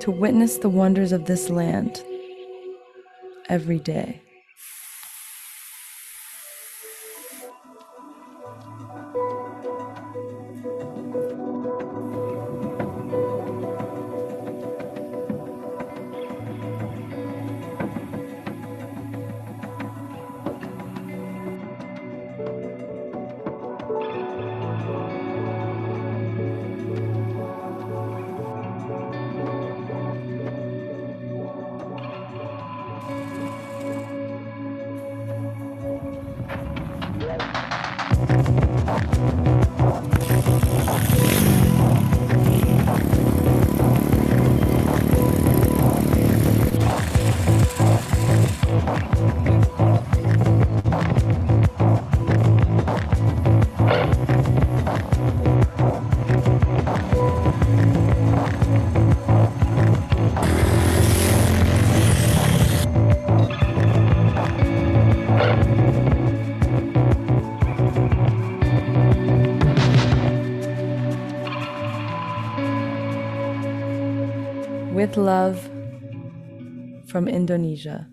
to witness the wonders of this land every day. With love from Indonesia.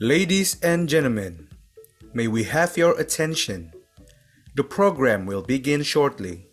Ladies and gentlemen, may we have your attention? The program will begin shortly.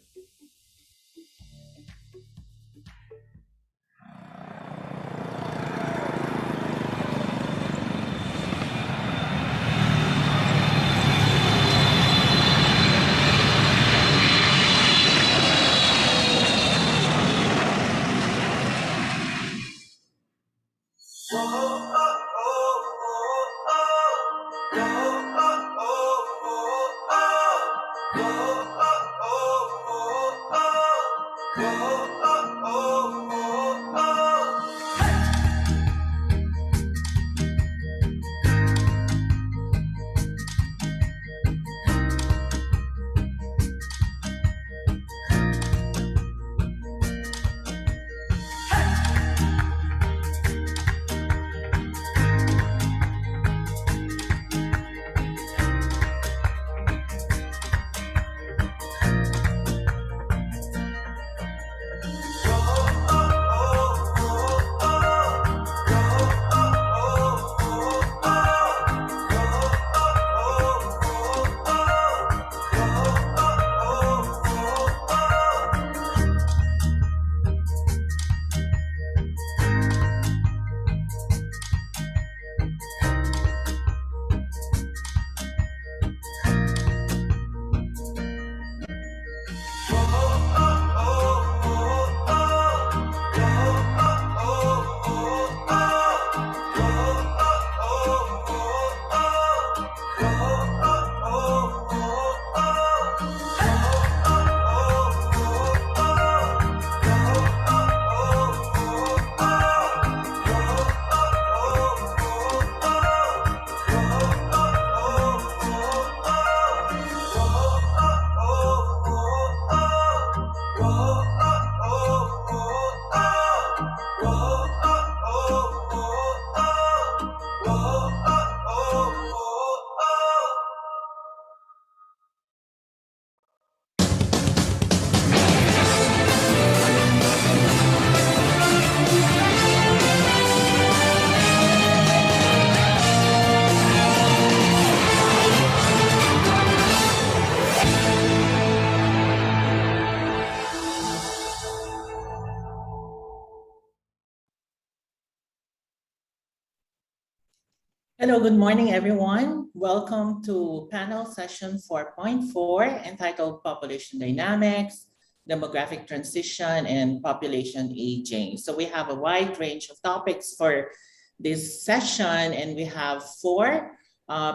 Hello, good morning, everyone. Welcome to panel session 4.4 entitled Population Dynamics, Demographic Transition, and Population Aging. So we have a wide range of topics for this session, and we have four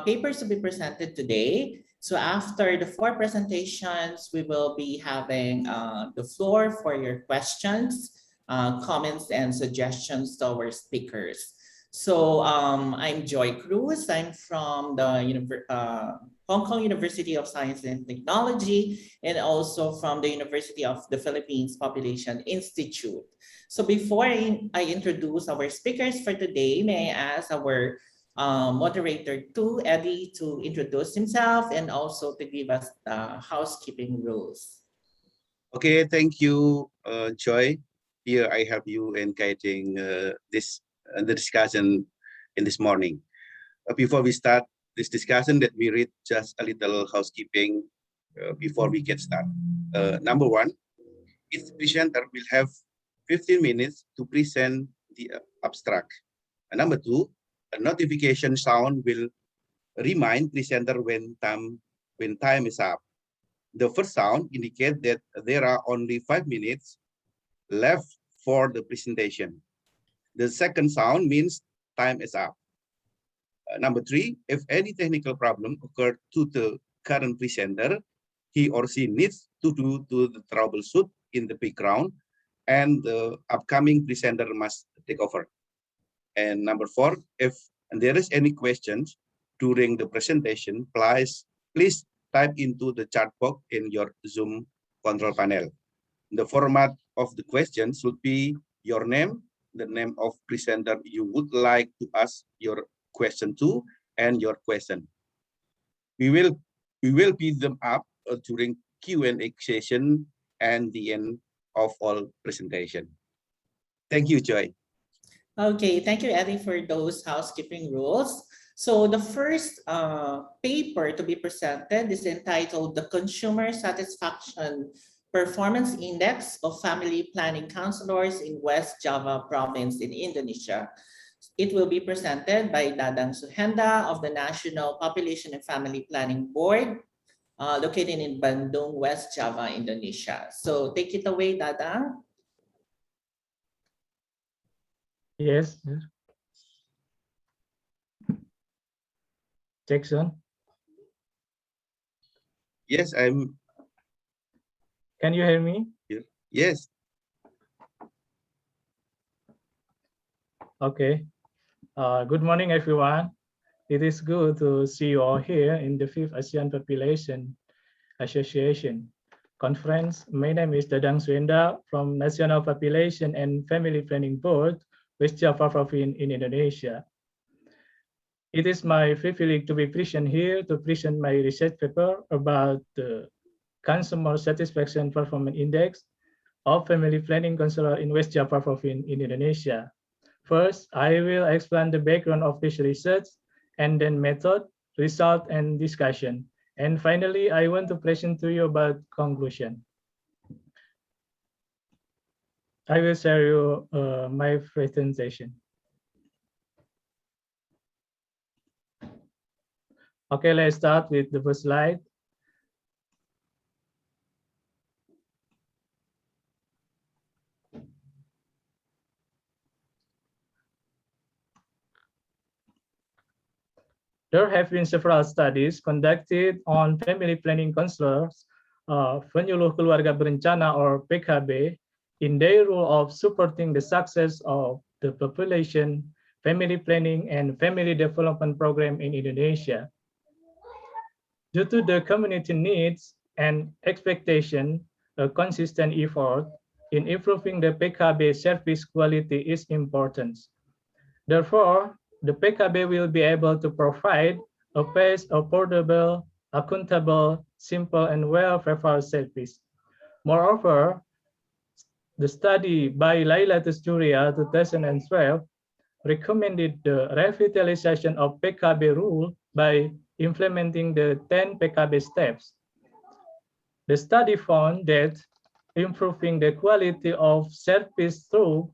papers to be presented today. So after the four presentations, we will be having the floor for your questions, comments, and suggestions to our speakers. So I'm Joy Cruz. I'm from the Hong Kong University of Science and Technology, and also from the University of the Philippines Population Institute. So before I introduce our speakers for today, may I ask our moderator Eddie to introduce himself and also to give us the housekeeping rules. Okay, thank you, Joy. Here I have you in guiding the discussion in this morning. Before we start this discussion, let me read just a little housekeeping before we get started. Number one, each presenter will have 15 minutes to present the abstract. Number two, a notification sound will remind presenter when time is up. The first sound indicates that there are only 5 minutes left for the presentation. The second sound means time is up. Number three, if any technical problem occurred to the current presenter, he or she needs to do the troubleshoot in the background, and the upcoming presenter must take over. And number four, if there is any questions during the presentation, please type into the chat box in your Zoom control panel. The format of the question should be your name, the name of presenter you would like to ask your question to, and your question. We will pick them up during Q&A session and the end of all presentation. Thank you, Joy. Okay, thank you, Eddie, for those housekeeping rules. So the first paper to be presented is entitled The Consumer Satisfaction Performance Index of Family Planning Counselors in West Java Province in Indonesia. It will be presented by Dadang Suhenda of the National Population and Family Planning Board, located in Bandung, West Java, Indonesia. So take it away, Dadang. Yes. Jackson, Yes, can you hear me? yes. Okay. Good morning, everyone. It is good to see you all here in the 5th ASEAN Population Association Conference. My name is Dadang Suhenda from National Population and Family Planning Board, West Java Province in Indonesia. It is my privilege to be present here to present my research paper about the Consumer Satisfaction Performance Index of Family Planning Counselor in West Java Province in Indonesia. First, I will explain the background of this research, and then method, result, and discussion. And finally, I want to present to you about conclusion. I will share you my presentation. Okay, let's start with the first slide. There have been several studies conducted on family planning counselors, penyuluh keluarga berencana or PKB, in their role of supporting the success of the population, family planning, and family development program in Indonesia. Due to the community needs and expectation, a consistent effort in improving the PKB service quality is important. Therefore, the PKB will be able to provide a fast, affordable, accountable, simple, and well-prepared service. Moreover, the study by Laila Tusturia 2012 recommended the revitalization of PKB rule by implementing the 10 PKB steps. The study found that improving the quality of service through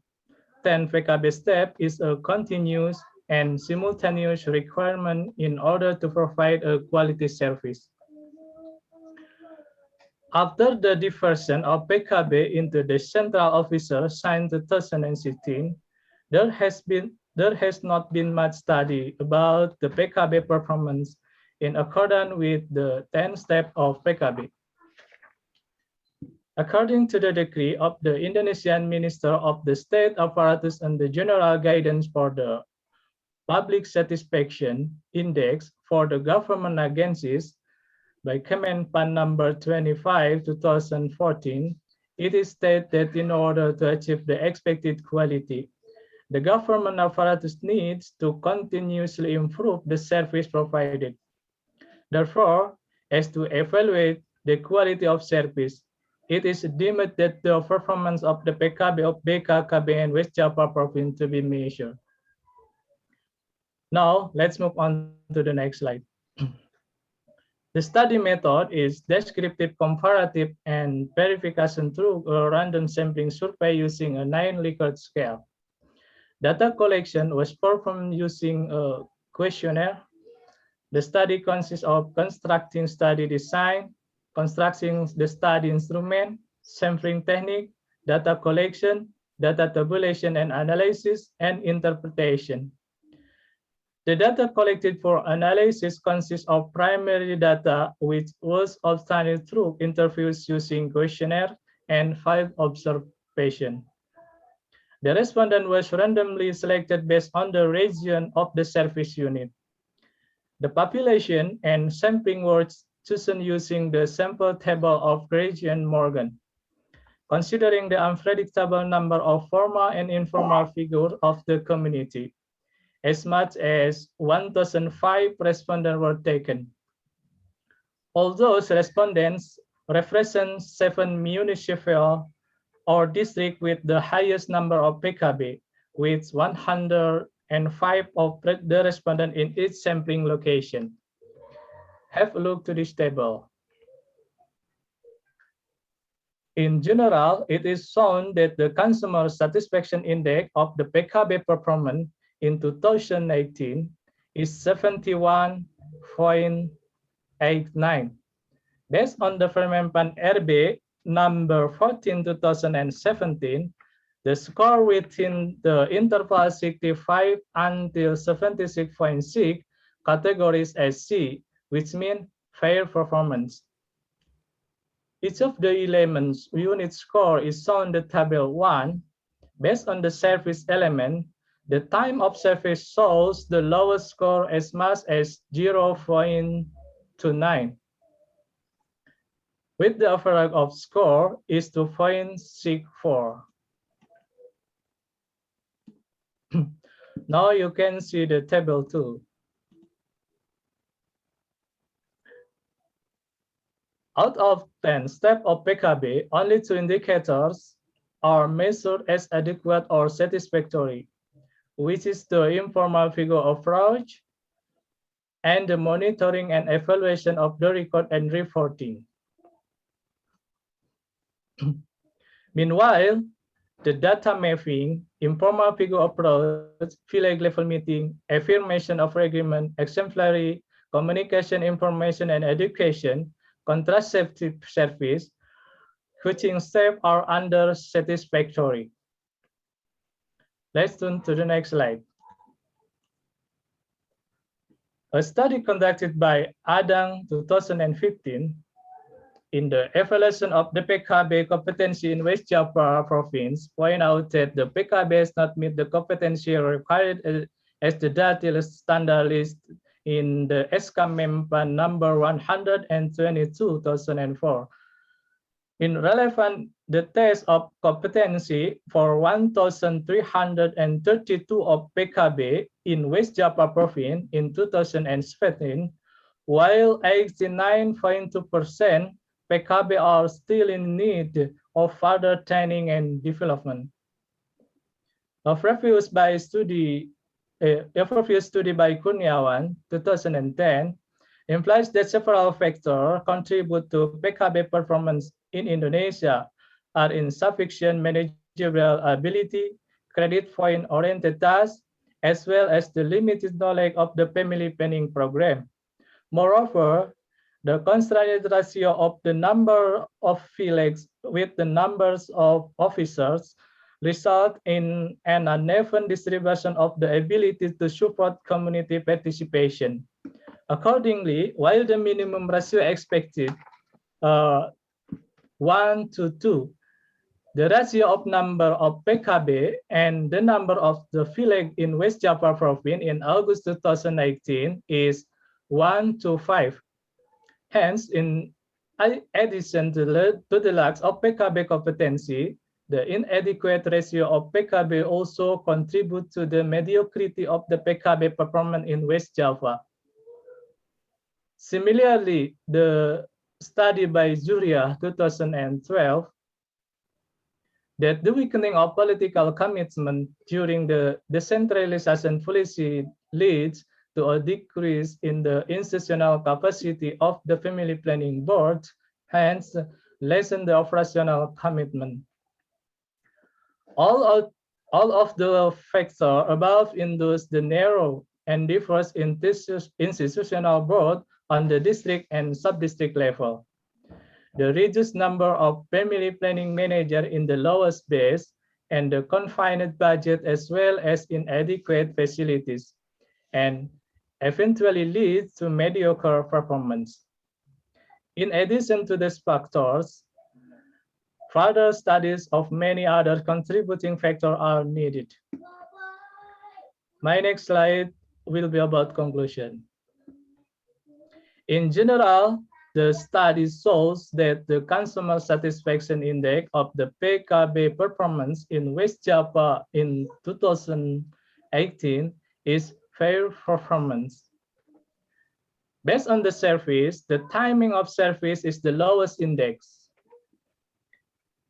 10 PKB step is a continuous and simultaneous requirement in order to provide a quality service. After the diversion of PKB into the central officer signed 2016, there has not been much study about the PKB performance in accordance with the 10 steps of PKB. According to the decree of the Indonesian Minister of the State Apparatus and the General Guidance for the Public Satisfaction Index for the government agencies by Kemenpan number 25, 2014, it is stated that in order to achieve the expected quality, the government apparatus needs to continuously improve the service provided. Therefore, as to evaluate the quality of service, it is deemed that the performance of the PKB of BKKB and West Java Province to be measured. Now, let's move on to the next slide. The study method is descriptive, comparative, and verification through a random sampling survey using a 9 Likert scale. Data collection was performed using a questionnaire. The study consists of constructing study design, constructing the study instrument, sampling technique, data collection, data tabulation and analysis, and interpretation. The data collected for analysis consists of primary data, which was obtained through interviews using questionnaire and field observation. The respondent was randomly selected based on the region of the service unit. The population and sampling were chosen using the sample table of Grady and Morgan. Considering the unpredictable number of formal and informal figures of the community, as much as 1,005 respondents were taken. All those respondents represent 7 municipal or districts with the highest number of PKB, with 108 and 5 of the respondent in each sampling location. Have a look to this table. In general, it is shown that the consumer satisfaction index of the PKB performance in 2018 is 71.89. Based on the Fermentpan RB number 14 2017, the score within the interval 65 until 76.6 categories as C, which means fair performance. Each of the elements unit score is shown in the table 1. Based on the service element, the time of service shows the lowest score as much as 0.29. With the average of score is 2.64. Now you can see the table 2. Out of 10 steps of PKB, only 2 indicators are measured as adequate or satisfactory, which is the informal figure approach and the monitoring and evaluation of the record and reporting. Meanwhile, the data mapping, informal figure approach, village level meeting, affirmation of agreement, exemplary communication, information, and education, contraceptive service, which steps are under satisfactory. Let's turn to the next slide. A study conducted by Adang 2015 in the evaluation of the PKB competency in West Java province point out that the PKB does not meet the competency required as the data standard list in the SK Mempan number 122 2004. In relevant, the test of competency for 1,332 of PKB in West Java province in 2017, while 89.2% PKB are still in need of further training and development. A previous study by Kurniawan 2010 implies that several factors contribute to PKB performance in Indonesia are insufficient managerial ability, credit point-oriented tasks, as well as the limited knowledge of the family planning program. Moreover, the constrained ratio of the number of villages with the numbers of officers result in an uneven distribution of the ability to support community participation. Accordingly, while the minimum ratio expected 1 to 2, the ratio of number of PKB and the number of the village in West Java province in August 2018 is 1 to 5. Hence, in addition to the lack of PKB competency, the inadequate ratio of PKB also contribute to the mediocrity of the PKB performance in West Java. Similarly, the study by Zuria 2012 that the weakening of political commitment during the decentralization policy leads to a decrease in the institutional capacity of the family planning board, hence lessen the operational commitment. All of the factors above induce the narrow and diverse institutional board on the district and sub-district level. The reduced number of family planning managers in the lowest base and the confined budget as well as inadequate facilities, and eventually leads to mediocre performance. In addition to these factors, further studies of many other contributing factors are needed. My next slide will be about conclusion. In general, the study shows that the consumer satisfaction index of the PKB performance in West Java in 2018 is fair performance. Based on the service, the timing of service is the lowest index.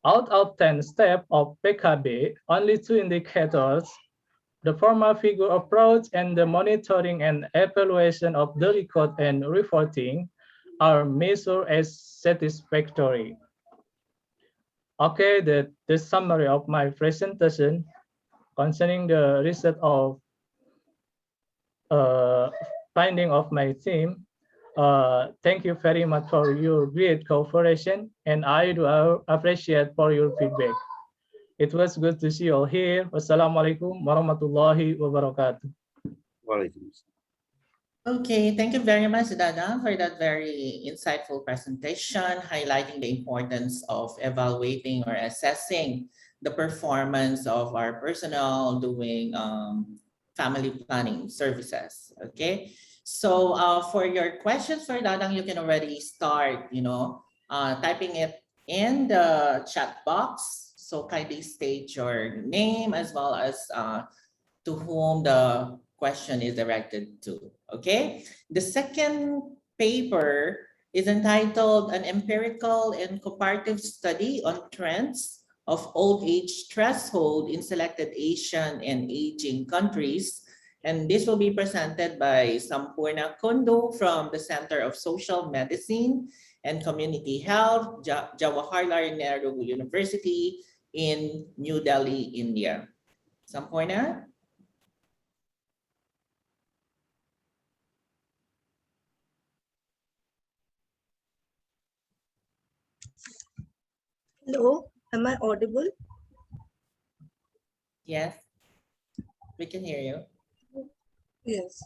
Out of 10 steps of PKB, only 2 indicators The formal figure approach and the monitoring and evaluation of the record and reporting are measured as satisfactory. Okay, the summary of my presentation concerning the result of finding of my team. Thank you very much for your great cooperation, and I do appreciate for your feedback. It was good to see you all here. Wassalamualaikum warahmatullahi wabarakatuh. Okay, thank you very much, Dada, for that very insightful presentation, highlighting the importance of evaluating or assessing the performance of our personnel doing family planning services. Okay, so for your questions for Dadang, you can already start, typing it in the chat box. So kindly state your name as well as to whom the question is directed to. Okay, the second paper is entitled An Empirical and Comparative Study on Trends of Old Age Threshold in Selected Asian and Aging Countries. And this will be presented by Sampurna Kundu from the Center of Social Medicine and Community Health, Jawaharlal Nehru University in New Delhi, India. Sampurna? Hello, am I audible? Yes, we can hear you. Yes.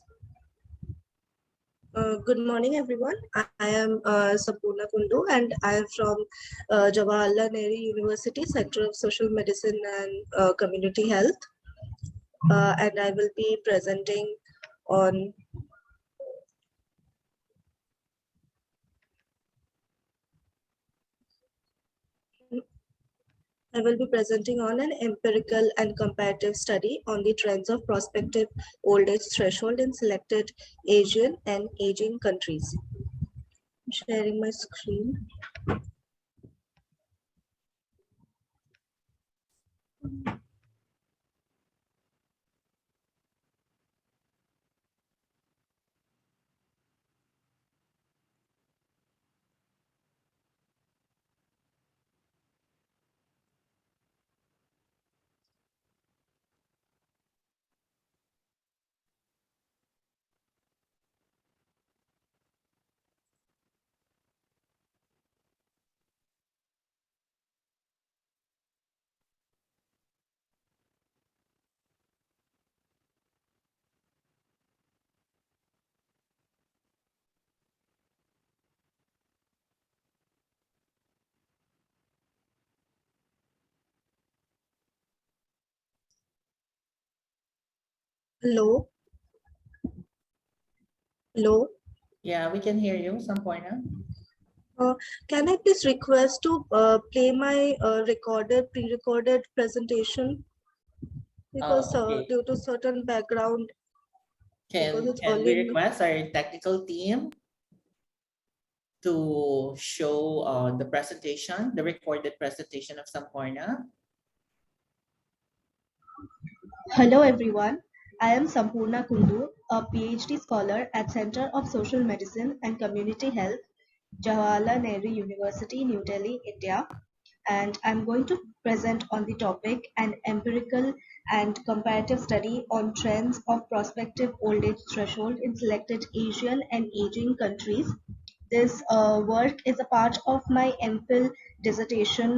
Good morning, everyone. I am Sampurna Kundu, and I am from Jawaharlal Nehru University, Center of Social Medicine and Community Health. And I will be presenting on an empirical and comparative study on the trends of prospective old age threshold in selected Asian and aging countries. I'm sharing my screen. Hello. Hello. Yeah, we can hear you, Sampurna. Can I please request to play my pre-recorded presentation? Because Okay. due to certain background, because it's Can early we in the request our technical team to show the presentation, the recorded presentation of Sampurna? Hello everyone, I am Sampurna Kundu, a PhD scholar at Center of Social Medicine and Community Health, Jawaharlal Nehru University, New Delhi, India. And I'm going to present on the topic an empirical and comparative study on trends of prospective old age threshold in selected Asian and aging countries. This work is a part of my MPhil dissertation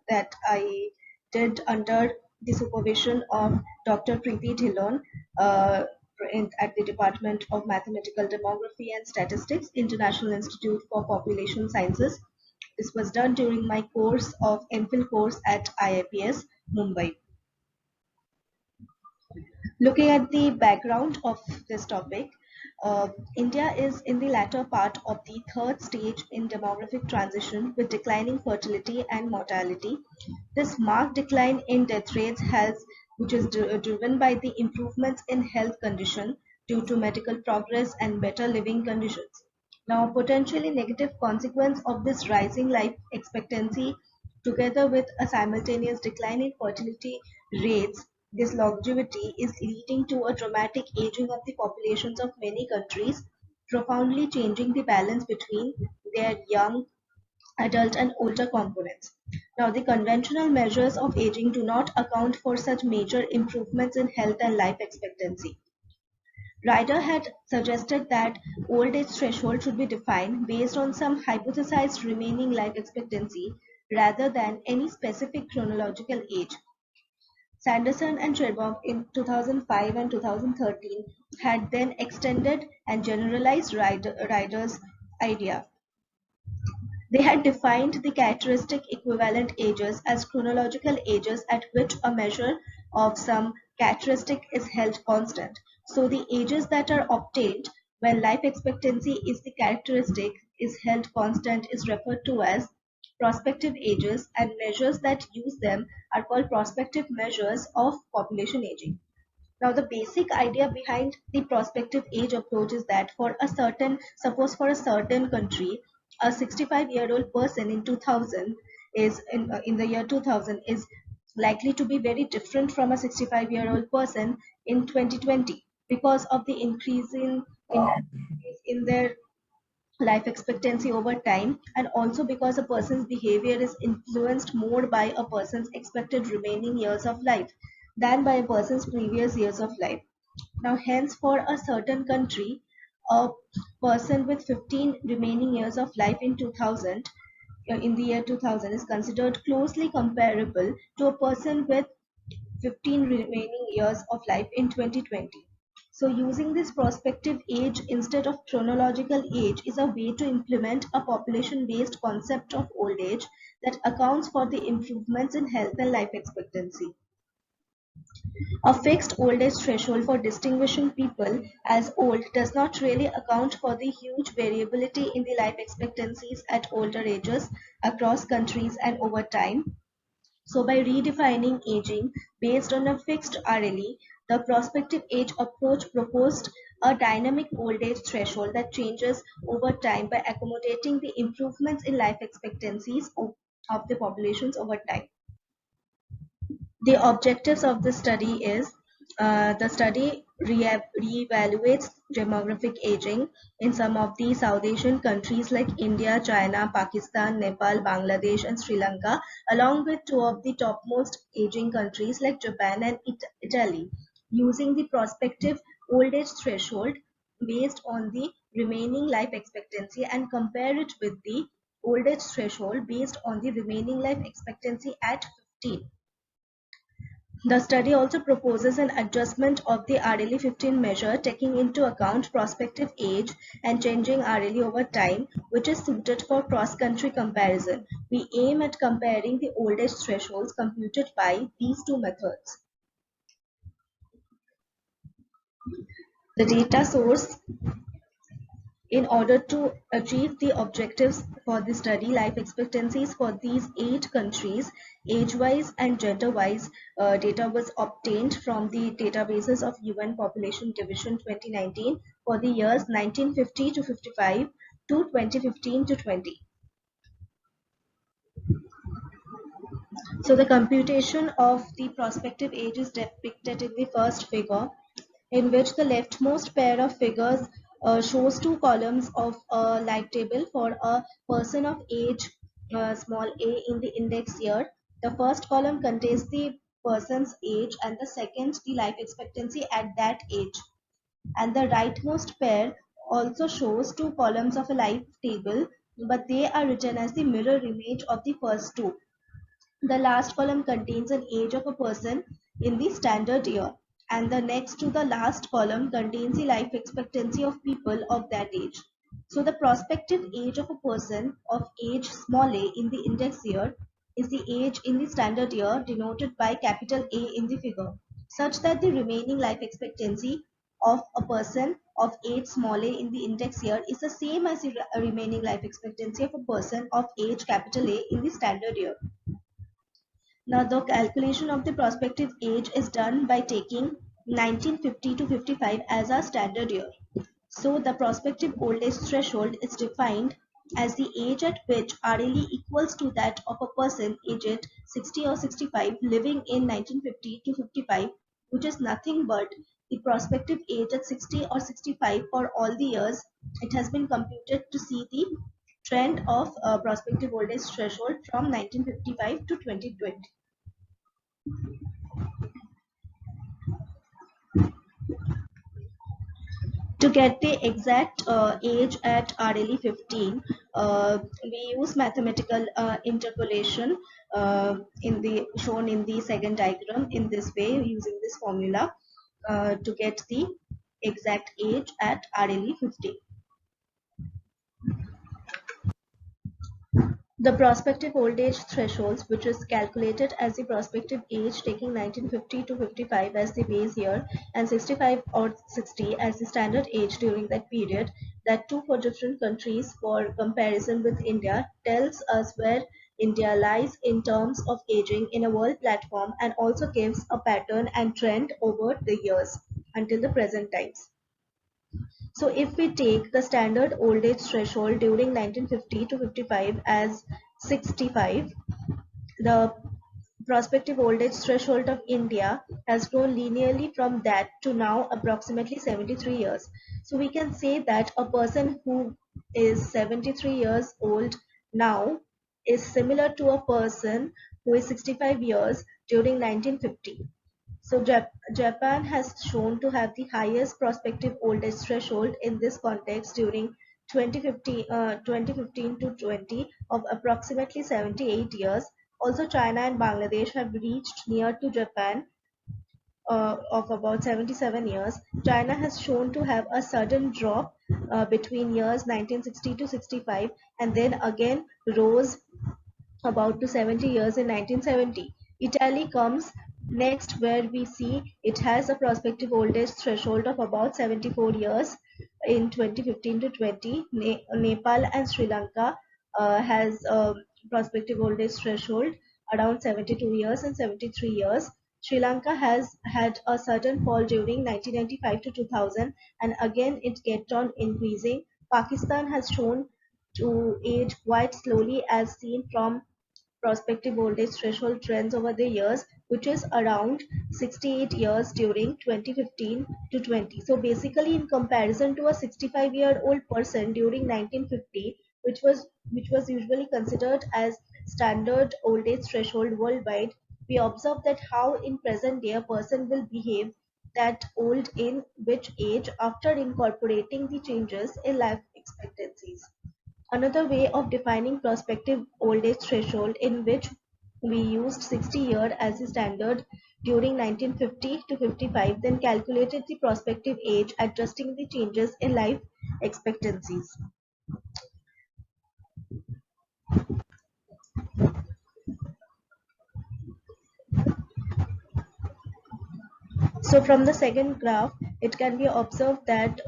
that I did under the supervision of Dr. Preeti Dhillon at the Department of Mathematical Demography and Statistics, International Institute for Population Sciences. This was done during my course of MPhil course at IIPS, Mumbai. Looking at the background of this topic, India is in the latter part of the third stage in demographic transition with declining fertility and mortality. This marked decline in death rates which is driven by the improvements in health condition due to medical progress and better living conditions. Now, potentially negative consequence of this rising life expectancy together with a simultaneous decline in fertility rates This longevity is leading to a dramatic aging of the populations of many countries, profoundly changing the balance between their young, adult, and older components. Now, the conventional measures of aging do not account for such major improvements in health and life expectancy. Ryder had suggested that old age threshold should be defined based on some hypothesized remaining life expectancy rather than any specific chronological age. Sanderson and Cherbourg in 2005 and 2013 had then extended and generalized Ryder's idea. They had defined the characteristic equivalent ages as chronological ages at which a measure of some characteristic is held constant. So the ages that are obtained when life expectancy is the characteristic is held constant is referred to as prospective ages, and measures that use them are called prospective measures of population aging. Now, the basic idea behind the prospective age approach is that suppose for a certain country, a 65-year-old person in 2000 is in the year 2000 is likely to be very different from a 65-year-old person in 2020 because of the increase in their life expectancy over time, and also because a person's behavior is influenced more by a person's expected remaining years of life than by a person's previous years of life. Now, hence, for a certain country, a person with 15 remaining years of life in 2000, in the year 2000, is considered closely comparable to a person with 15 remaining years of life in 2020. So using this prospective age instead of chronological age is a way to implement a population-based concept of old age that accounts for the improvements in health and life expectancy. A fixed old age threshold for distinguishing people as old does not really account for the huge variability in the life expectancies at older ages across countries and over time. So by redefining aging based on a fixed RLE, the prospective age approach proposed a dynamic old age threshold that changes over time by accommodating the improvements in life expectancies of the populations over time. The objectives of the study is the study reevaluates demographic aging in some of the South Asian countries like India, China, Pakistan, Nepal, Bangladesh, and Sri Lanka, along with two of the topmost aging countries like Japan and Italy, using the prospective old age threshold based on the remaining life expectancy and compare it with the old age threshold based on the remaining life expectancy at 15. The study also proposes an adjustment of the RLE 15 measure taking into account prospective age and changing RLE over time, which is suited for cross-country comparison. We aim at comparing the old age thresholds computed by these two methods. The data source. In order to achieve the objectives for the study, life expectancies for these 8 countries, age-wise and gender-wise, data was obtained from the databases of UN Population Division 2019 for the years 1950 to 55 to 2015 to 20. So the computation of the prospective age is depicted in the first figure, in which the leftmost pair of figures shows 2 columns of a life table for a person of age small a in the index year. The first column contains the person's age and the second the life expectancy at that age. And the rightmost pair also shows 2 columns of a life table, but they are written as the mirror image of the first 2. The last column contains an age of a person in the standard year, and the next to the last column contains the life expectancy of people of that age. So the prospective age of a person of age small a in the index year is the age in the standard year denoted by capital A in the figure, such that the remaining life expectancy of a person of age small a in the index year is the same as the remaining life expectancy of a person of age capital A in the standard year. Now, the calculation of the prospective age is done by taking 1950 to 55 as our standard year. So, the prospective old age threshold is defined as the age at which RLE equals to that of a person aged 60 or 65 living in 1950 to 55, which is nothing but the prospective age at 60 or 65 for all the years. It has been computed to see the trend of prospective old age threshold from 1955 to 2020. To get the exact age at RLE 15, we use mathematical interpolation shown in the second diagram in this way using this formula to get the exact age at RLE 15. The prospective old age thresholds, which is calculated as the prospective age taking 1950 to 55 as the base year and 65 or 60 as the standard age during that period, that too for different countries for comparison with India, tells us where India lies in terms of aging in a world platform and also gives a pattern and trend over the years until the present times. So if we take the standard old age threshold during 1950 to 55 as 65, the prospective old age threshold of India has grown linearly from that to now approximately 73 years. So we can say that a person who is 73 years old now is similar to a person who is 65 years during 1950. So Japan has shown to have the highest prospective old age threshold in this context during 2015 to 20 of approximately 78 years. Also, China and Bangladesh have reached near to Japan of about 77 years. China has shown to have a sudden drop between years 1960 to 65 and then again rose about to 70 years in 1970. Italy comes next, where we see it has a prospective old age threshold of about 74 years in 2015 to 20. Nepal and Sri Lanka has a prospective old age threshold around 72 years and 73 years. Sri Lanka has had a sudden fall during 1995 to 2000 and again it kept on increasing. Pakistan has shown to age quite slowly as seen from prospective old age threshold trends over the years, which is around 68 years during 2015 to 20. So basically, in comparison to a 65-year-old person during 1950, which was usually considered as standard old age threshold worldwide, we observe that how in present day a person will behave that old in which age after incorporating the changes in life expectancies. Another way of defining prospective old age threshold in which we used 60 year as the standard during 1950 to 55, then calculated the prospective age adjusting the changes in life expectancies. So from the second graph, it can be observed that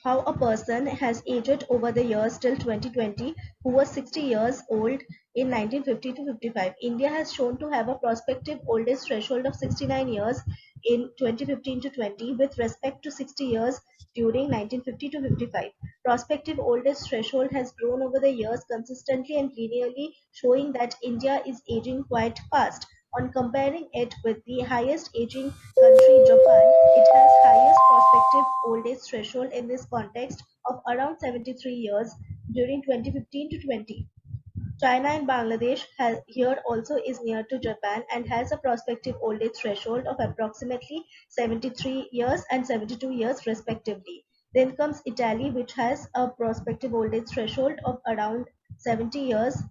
how a person has aged over the years till 2020, who was 60 years old in 1950 to 55. India has shown to have a prospective old age threshold of 69 years in 2015 to 20 with respect to 60 years during 1950 to 55. Prospective old age threshold has grown over the years consistently and linearly, showing that India is aging quite fast. On comparing it with the highest aging country, Japan, it has highest prospective old age threshold in this context of around 73 years during 2015 to 20. China and Bangladesh here also is near to Japan and has a prospective old age threshold of approximately 73 years and 72 years respectively. Then comes Italy, which has a prospective old age threshold of around 70 years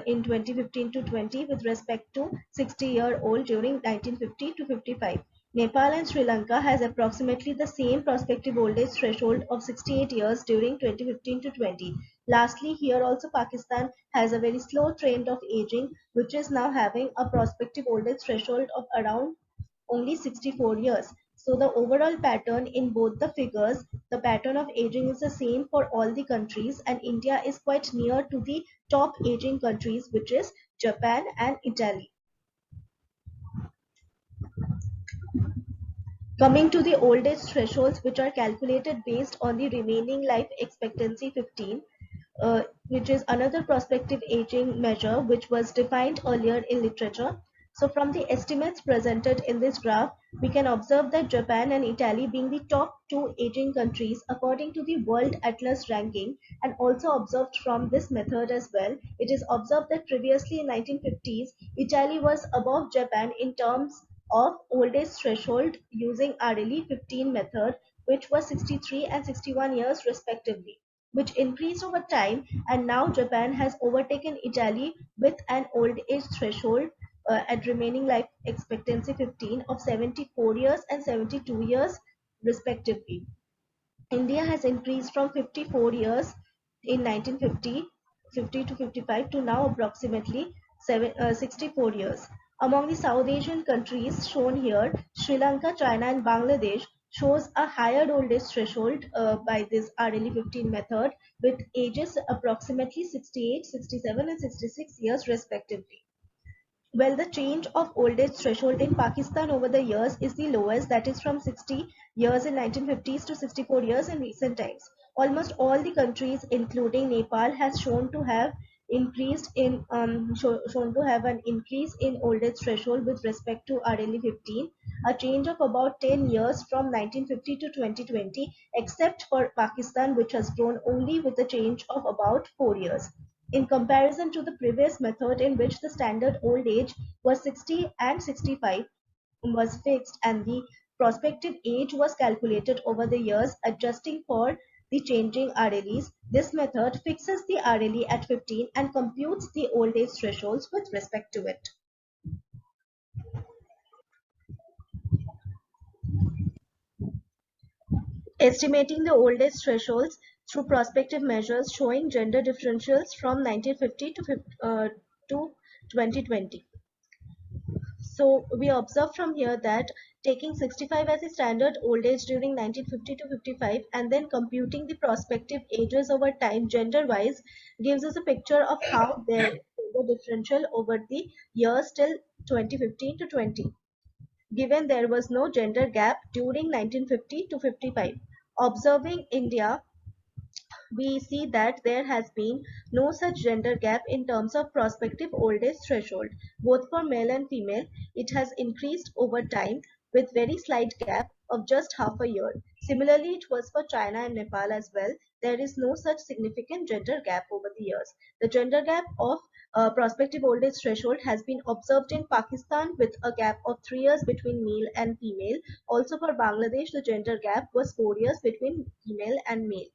in 2015 to 20 with respect to 60-year-old during 1950 to 55. Nepal and Sri Lanka has approximately the same prospective old age threshold of 68 years during 2015 to 20. Lastly, here also Pakistan has a very slow trend of aging, which is now having a prospective old age threshold of around only 64 years. So the overall pattern in both the figures, the pattern of aging is the same for all the countries, and India is quite near to the top aging countries, which is Japan and Italy. Coming to the old age thresholds, which are calculated based on the remaining life expectancy 15, which is another prospective aging measure which was defined earlier in literature. So from the estimates presented in this graph, we can observe that Japan and Italy being the top two aging countries according to the World Atlas ranking, and also observed from this method as well. It is observed that previously in 1950s, Italy was above Japan in terms of old age threshold using RLE 15 method, which was 63 and 61 years respectively, which increased over time, and now Japan has overtaken Italy with an old age threshold at remaining life expectancy 15 of 74 years and 72 years respectively. India has increased from 54 years in 1950 to 55 to now approximately 64 years. Among the South Asian countries shown here, Sri Lanka, China and Bangladesh shows a higher old age threshold by this RLE 15 method, with ages approximately 68, 67 and 66 years respectively. Well, the change of old age threshold in Pakistan over the years is the lowest, that is from 60 years in 1950s to 64 years in recent times. Almost all the countries, including Nepal, has shown to have increased in shown to have an increase in old age threshold with respect to RLE 15, a change of about 10 years from 1950 to 2020, except for Pakistan, which has grown only with a change of about 4 years. In comparison to the previous method, in which the standard old age was 60 and 65 was fixed and the prospective age was calculated over the years adjusting for the changing RLEs, this method fixes the RLE at 15 and computes the old age thresholds with respect to it. Estimating the old age thresholds through prospective measures showing gender differentials from 1950 to 2020. So we observe from here that taking 65 as a standard old age during 1950 to 55 and then computing the prospective ages over time gender wise gives us a picture of how there is a differential over the years till 2015 to 20. Given there was no gender gap during 1950 to 55. Observing India, we see that there has been no such gender gap in terms of prospective old age threshold. Both for male and female, it has increased over time with very slight gap of just half a year. Similarly, it was for China and Nepal as well. There is no such significant gender gap over the years. The gender gap of prospective old age threshold has been observed in Pakistan with a gap of 3 years between male and female. Also for Bangladesh, the gender gap was 4 years between female and male.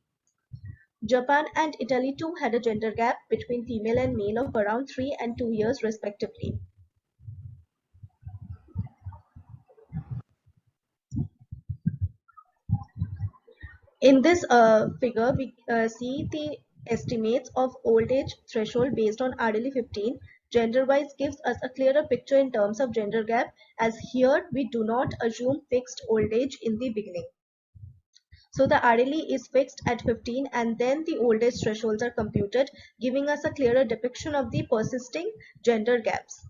Japan and Italy too had a gender gap between female and male of around 3 and 2 years respectively. In this figure, we see the estimates of old age threshold based on RLE 15. Gender-wise gives us a clearer picture in terms of gender gap, as here we do not assume fixed old age in the beginning. So the RLE is fixed at 15 and then the old age thresholds are computed, giving us a clearer depiction of the persisting gender gaps.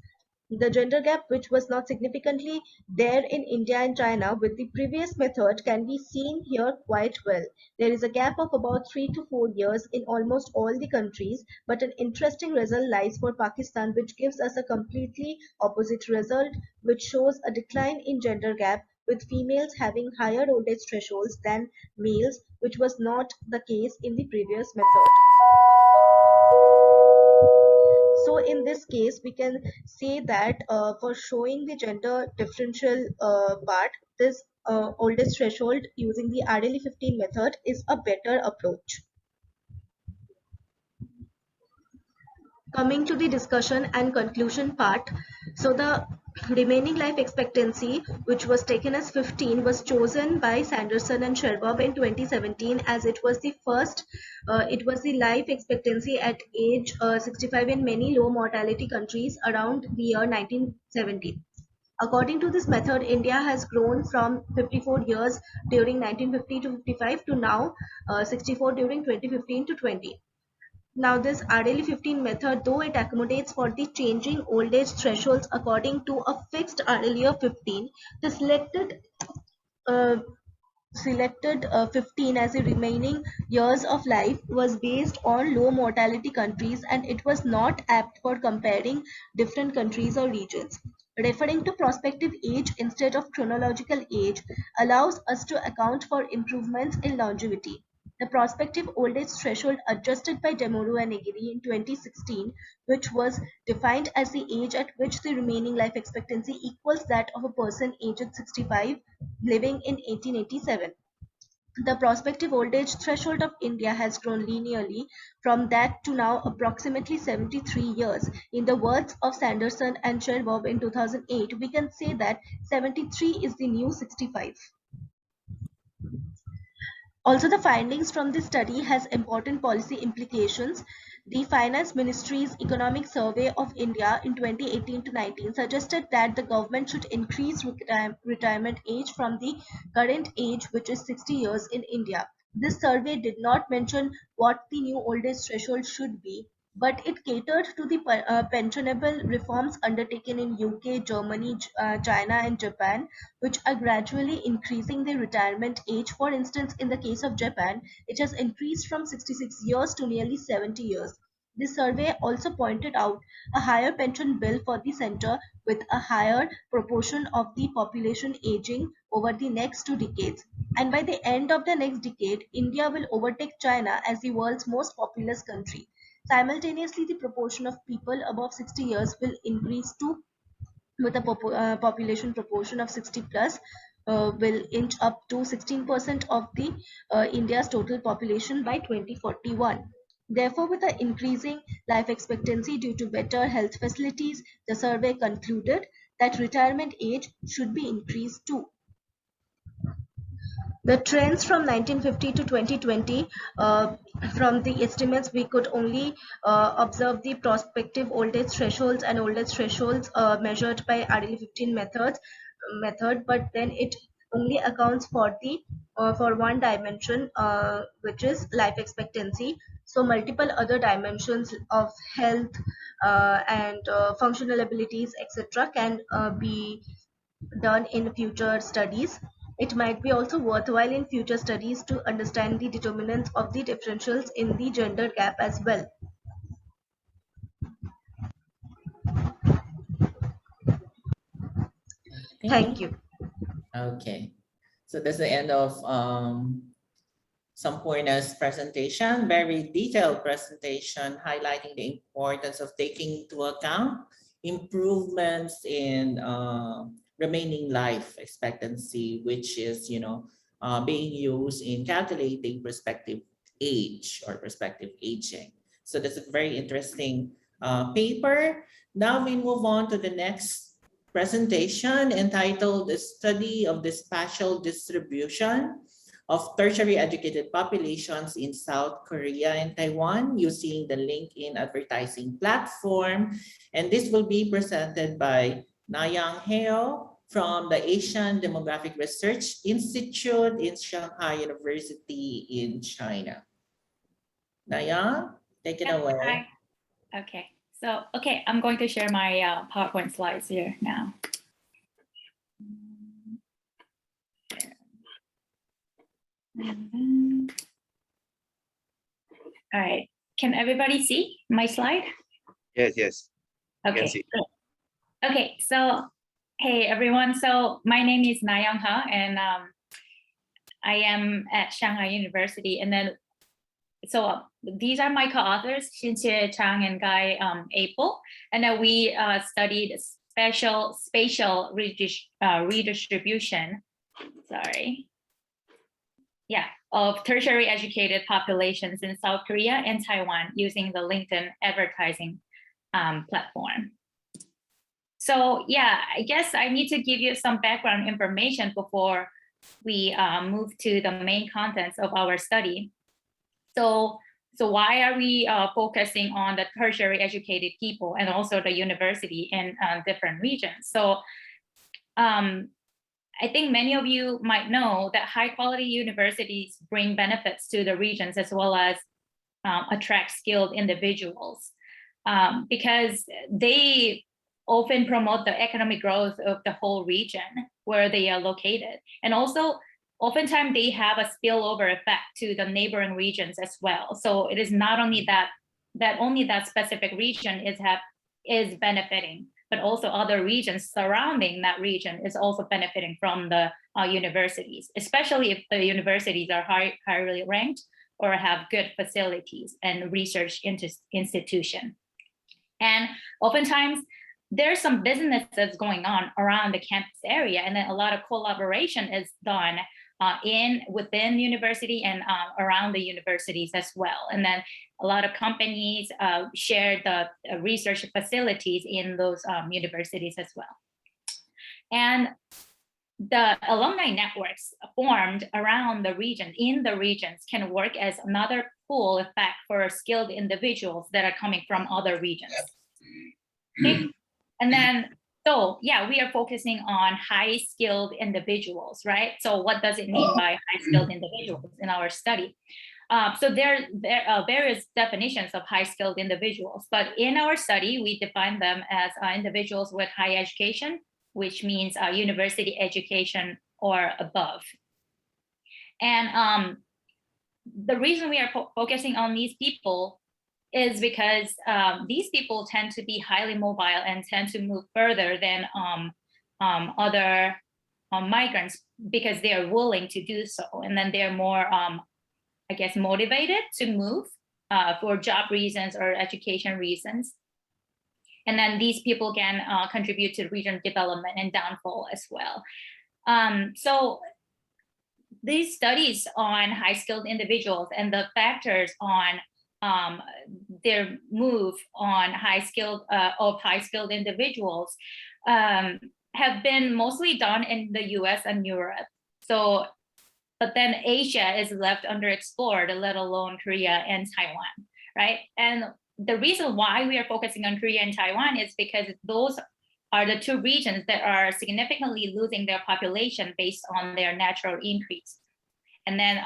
The gender gap, which was not significantly there in India and China with the previous method, can be seen here quite well. There is a gap of about 3 to 4 years in almost all the countries, but an interesting result lies for Pakistan, which gives us a completely opposite result, which shows a decline in gender gap, with females having higher old age thresholds than males, which was not the case in the previous method. So in this case, we can say that for showing the gender differential part, this old age threshold using the RLE 15 method is a better approach. Coming to the discussion and conclusion part, so the remaining life expectancy, which was taken as 15, was chosen by Sanderson and Sherbab in 2017 as it was the first, it was the life expectancy at age 65 in many low mortality countries around the year 1970. According to this method, India has grown from 54 years during 1950 to 55 to now 64 during 2015 to 20. Now this RLE 15 method, though it accommodates for the changing old age thresholds according to a fixed RLE of 15, the selected selected 15 as the remaining years of life was based on low mortality countries, and it was not apt for comparing different countries or regions. Referring to prospective age instead of chronological age allows us to account for improvements in longevity. The prospective old age threshold adjusted by Demoru and Negiri in 2016, which was defined as the age at which the remaining life expectancy equals that of a person aged 65 living in 1887. The prospective old age threshold of India has grown linearly from that to now approximately 73 years. In the words of Sanderson and Cherbob in 2008, we can say that 73 is the new 65. Also, the findings from this study has important policy implications. The Finance Ministry's Economic Survey of India in 2018 to 19 suggested that the government should increase retirement age from the current age, which is 60 years in India. This survey did not mention what the new old age threshold should be, but it catered to the pensionable reforms undertaken in UK, Germany, China, and Japan, which are gradually increasing the retirement age. For instance, in the case of Japan, it has increased from 66 years to nearly 70 years. This survey also pointed out a higher pension bill for the center, with a higher proportion of the population aging over the next 2 decades. And by the end of the next decade, India will overtake China as the world's most populous country. Simultaneously, the proportion of people above 60 years will increase to, with a population proportion of 60 plus, will inch up to 16% of the India's total population by 2041. Therefore, with the increasing life expectancy due to better health facilities, the survey concluded that retirement age should be increased too. The trends from 1950 to 2020, from the estimates, we could only observe the prospective old age thresholds and old age thresholds measured by RDL15 method, but then it only accounts for the for one dimension, which is life expectancy. So multiple other dimensions of health and functional abilities, etc., can be done in future studies. It might be also worthwhile in future studies to understand the determinants of the differentials in the gender gap as well. Thank you. Okay, so that's the end of Sampurna's presentation, very detailed presentation highlighting the importance of taking into account improvements in remaining life expectancy, which is, being used in calculating prospective age or prospective aging. So that's a very interesting paper. Now we move on to the next presentation entitled "The Study of the Spatial Distribution of Tertiary Educated Populations in South Korea and Taiwan using the LinkedIn advertising platform." And this will be presented by Nayang Heo from the Asian Demographic Research Institute in Shanghai University in China. Nayang, take it away. Hi. Okay, so, I'm going to share my PowerPoint slides here now. All right, can everybody see my slide? Yes. Okay, see. good. Okay, so hey everyone, so my name is Nayang He, and I am at Shanghai University, and then so these are my co-authors, Xinxie Chang and Guy Apel, and then we studied spatial redistribution, of tertiary educated populations in South Korea and Taiwan using the LinkedIn advertising platform. So I guess I need to give you some background information before we move to the main contents of our study. So why are we focusing on the tertiary educated people and also the university in different regions? So I think many of you might know that high quality universities bring benefits to the regions as well as attract skilled individuals because they often promote the economic growth of the whole region where they are located. And also oftentimes they have a spillover effect to the neighboring regions as well. So it is not only that only that specific region is benefiting, but also other regions surrounding that region is also benefiting from the universities, especially if the universities are highly ranked or have good facilities and research institution. And oftentimes there's some businesses going on around the campus area, and then a lot of collaboration is done within university and around the universities as well. And then a lot of companies share the research facilities in those universities as well. And the alumni networks formed around the region, in the regions, can work as another pull effect for skilled individuals that are coming from other regions. Okay? And then, so yeah, we are focusing on high skilled individuals, right? So what does it mean by high skilled individuals in our study? So there are various definitions of high skilled individuals, but in our study, we define them as individuals with high education, which means university education or above. And the reason we are focusing on these people is because these people tend to be highly mobile and tend to move further than other migrants because they are willing to do so. And then they're more, I guess, motivated to move for job reasons or education reasons. And then these people can contribute to region development and downfall as well. So these studies on high skilled individuals and the factors on their move on high skilled individuals have been mostly done in the US and Europe. So, but then Asia is left underexplored, let alone Korea and Taiwan, right? And the reason why we are focusing on Korea and Taiwan is because those are the two regions that are significantly losing their population based on their natural increase. And then,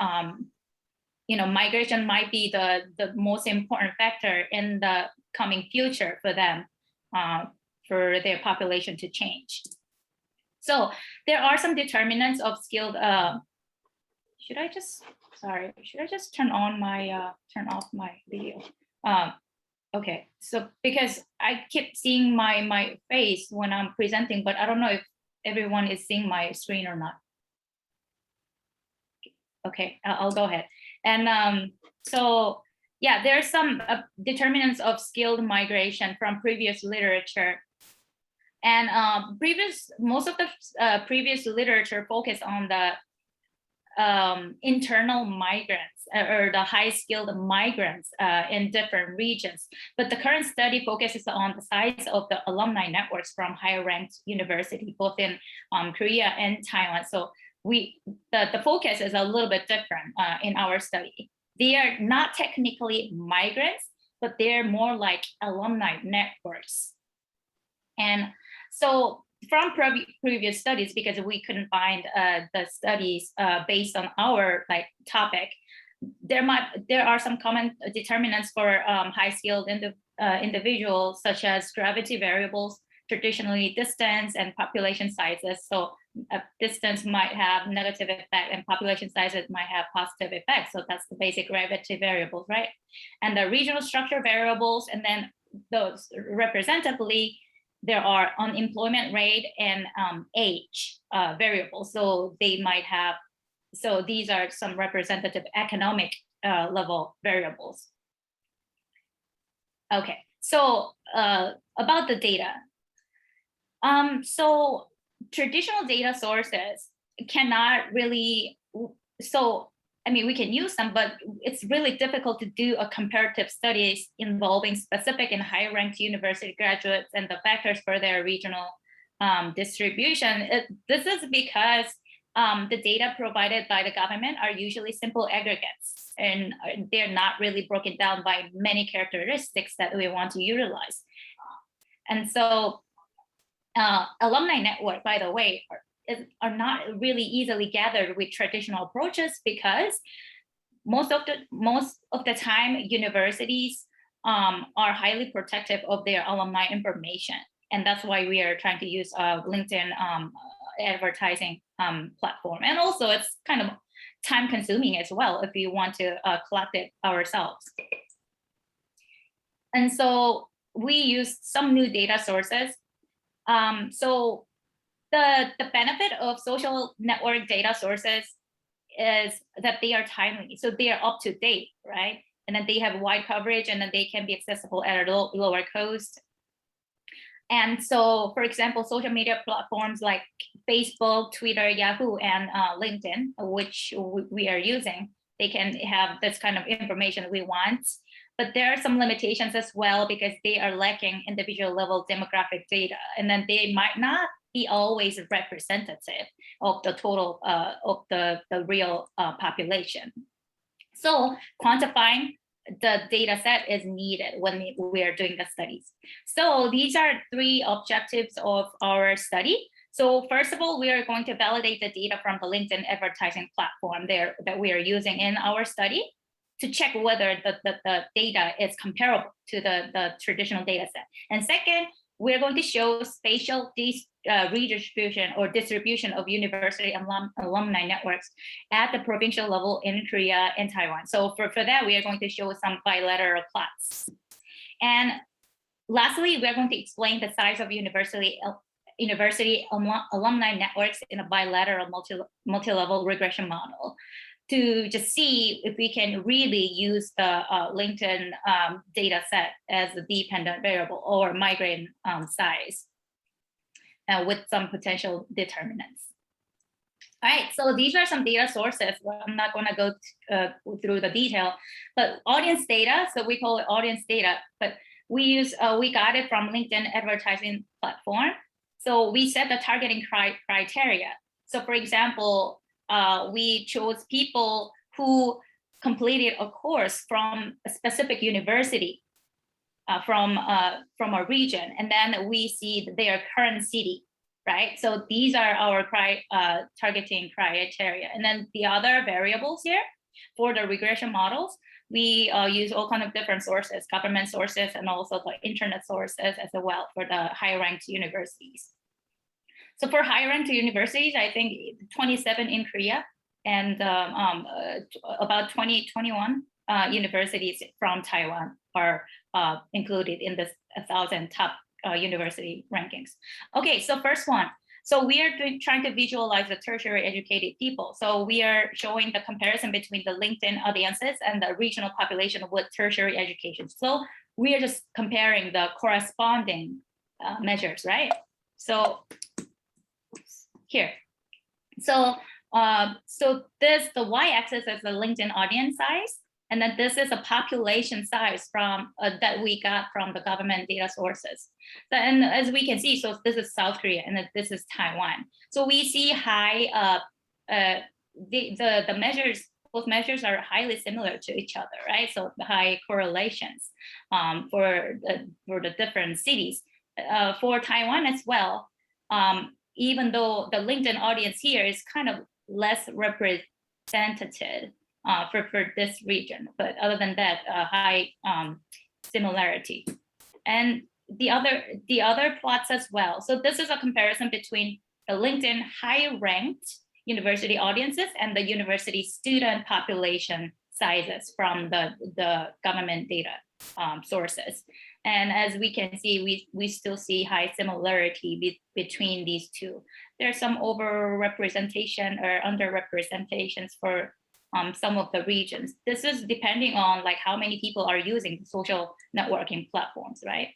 migration might be the most important factor in the coming future for them, for their population to change. So there are some determinants of skilled, should I just turn off my video? Okay, so because I keep seeing my face when I'm presenting, but I don't know if everyone is seeing my screen or not. Okay, I'll go ahead. And so, yeah, there are some determinants of skilled migration from previous literature. And most of the previous literature focused on the internal migrants or the high skilled migrants in different regions. But the current study focuses on the size of the alumni networks from higher ranked university, both in Korea and Taiwan. So the focus is a little bit different in our study. They are not technically migrants, but they're more like alumni networks. And so from previous studies, because we couldn't find the studies based on our topic, there are some common determinants for high skilled individuals, such as gravity variables, traditionally distance and population sizes. So distance might have negative effect and population sizes might have positive effects. So that's the basic gravity variables, right? And the regional structure variables, and then those representatively, there are unemployment rate and age variables. So they might have, so these are some representative economic level variables. Okay, so about the data. So traditional data sources cannot really, we can use them, but it's really difficult to do a comparative studies involving specific and high ranked university graduates and the factors for their regional distribution. This is because the data provided by the government are usually simple aggregates, and they're not really broken down by many characteristics that we want to utilize. And so alumni network, by the way, are not really easily gathered with traditional approaches, because most of the time universities are highly protective of their alumni information, and that's why we are trying to use LinkedIn advertising platform. And also it's kind of time consuming as well if you want to collect it ourselves. And so we use some new data sources. So the benefit of social network data sources is that they are timely. So they are up to date, right? And then they have wide coverage, and then they can be accessible at a lower cost. And so, for example, social media platforms like Facebook, Twitter, Yahoo, and LinkedIn, which we are using, they can have this kind of information we want. But there are some limitations as well because they are lacking individual level demographic data, and then they might not be always representative of the total of the real population. So quantifying the data set is needed when we are doing the studies. So these are 3 objectives of our study. So first of all, we are going to validate the data from the LinkedIn advertising platform there that we are using in our study to check whether the data is comparable to the traditional data set. And second, we're going to show spatial redistribution or distribution of university alumni networks at the provincial level in Korea and Taiwan. So for that, we are going to show some bilateral plots. And lastly, we are going to explain the size of university alumni networks in a bilateral multi-level regression model to just see if we can really use the LinkedIn data set as a dependent variable or migrant size with some potential determinants. All right, so these are some data sources. I'm not gonna go through the detail, but audience data, so we call it audience data, but we got it from LinkedIn advertising platform. So we set the targeting criteria. So for example, we chose people who completed a course from a specific university from a region, and then we see their current city, right? So these are our targeting criteria. And then the other variables here for the regression models, we use all kind of different sources, government sources, and also the internet sources as well for the high-ranked universities. So for high-ranked universities, I think 27 in Korea and about 21 universities from Taiwan are included in this 1,000 top university rankings. Okay, so first one. So we are trying to visualize the tertiary educated people. So we are showing the comparison between the LinkedIn audiences and the regional population with tertiary education. So we are just comparing the corresponding measures, right? So here. So the y-axis is the LinkedIn audience size, and then this is a population size from that we got from the government data sources. So, and as we can see, so this is South Korea, and then this is Taiwan. So we see high the measures. Both measures are highly similar to each other, right? So the high correlations for the different cities. For Taiwan as well, even though the LinkedIn audience here is kind of less representative for this region, but other than that, high similarity. And the other plots as well. So this is a comparison between the LinkedIn high-ranked university audiences and the university student population sizes from the government data sources. And as we can see, we still see high similarity between these two. There's some over-representation or under-representations for some of the regions. This is depending on like how many people are using social networking platforms, right?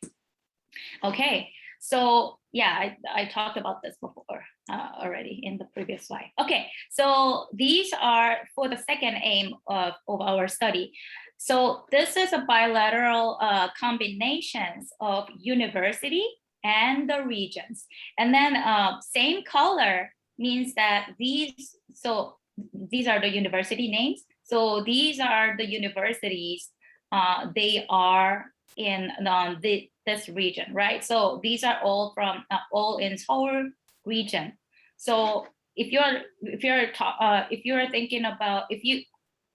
Okay, so yeah, I talked about this before already in the previous slide. Okay, so these are for the second aim of our study. So this is a bilateral combinations of university and the regions. And then same color means that these are the university names. So these are the universities, they are in this region, right? So these are all from all in Seoul region. So if you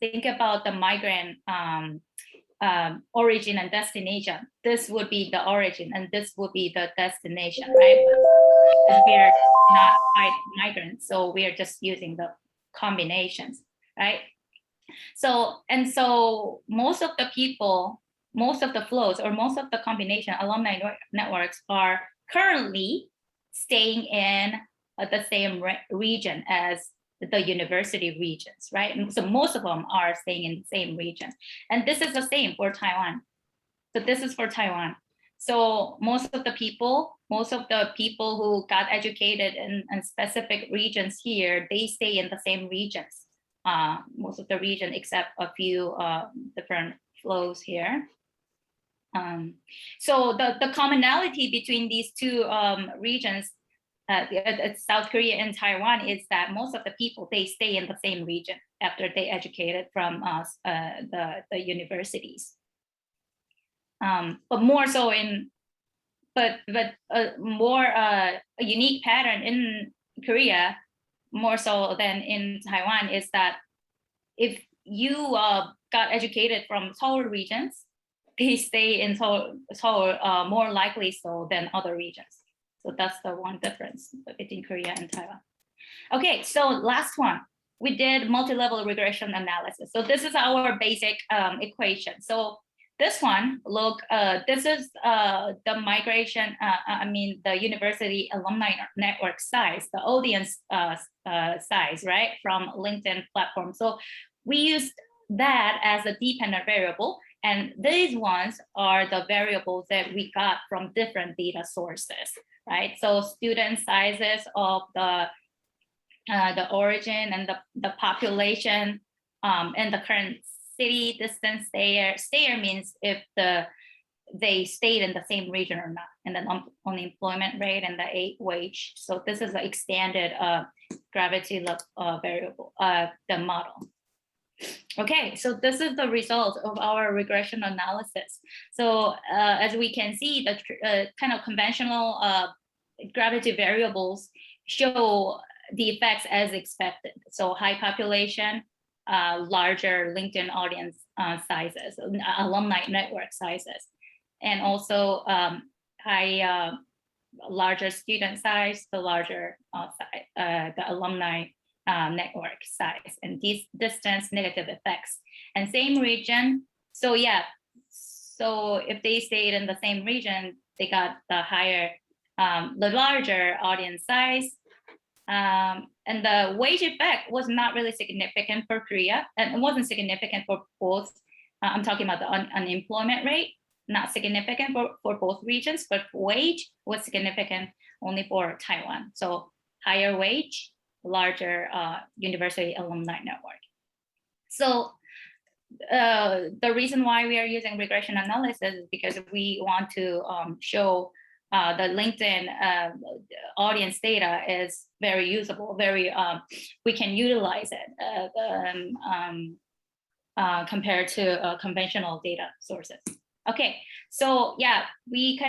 think about the migrant origin and destination, this would be the origin and this would be the destination, right? because we are not white migrants, so we are just using the combinations, right? So most of the people, most of the flows, or most of the combination alumni networks are currently staying in the same region as the university regions, right? And so most of them are staying in the same region. And this is the same for Taiwan. So this is for Taiwan. So most of the people who got educated in specific regions here, they stay in the same regions. Most of the region, except a few different flows here. So the commonality between these two regions, South Korea and Taiwan, is that most of the people, they stay in the same region after they educated from the universities. But more so more a unique pattern in Korea, more so than in Taiwan, is that if you got educated from Seoul regions, they stay in Seoul more likely so than other regions. So that's the one difference between Korea and Taiwan. Okay, so last one, we did multi-level regression analysis. So this is our basic equation. So this one, look, this is the migration, the university alumni network size, the audience size, right, from LinkedIn platform. So we used that as a dependent variable, and these ones are the variables that we got from different data sources, right? So student sizes of the origin and the population, and the current city distance stayer means if they stayed in the same region or not, and then unemployment rate and the wage. So this is an extended gravity variable, the model. Okay, so this is the result of our regression analysis. So as we can see, the kind of conventional gravity variables show the effects as expected. So high population, larger LinkedIn audience sizes, alumni network sizes, and also larger student size, the larger the alumni network size, and these distance negative effects. And same region, so yeah, so if they stayed in the same region, they got the higher, the larger audience size. And the wage effect was not really significant for Korea, and it wasn't significant for both. I'm talking about the unemployment rate, not significant for both regions, but wage was significant only for Taiwan. So higher wage, larger university alumni network. So the reason why we are using regression analysis is because we want to show the LinkedIn audience data is very usable, very we can utilize it compared to conventional data sources. Okay, so yeah, we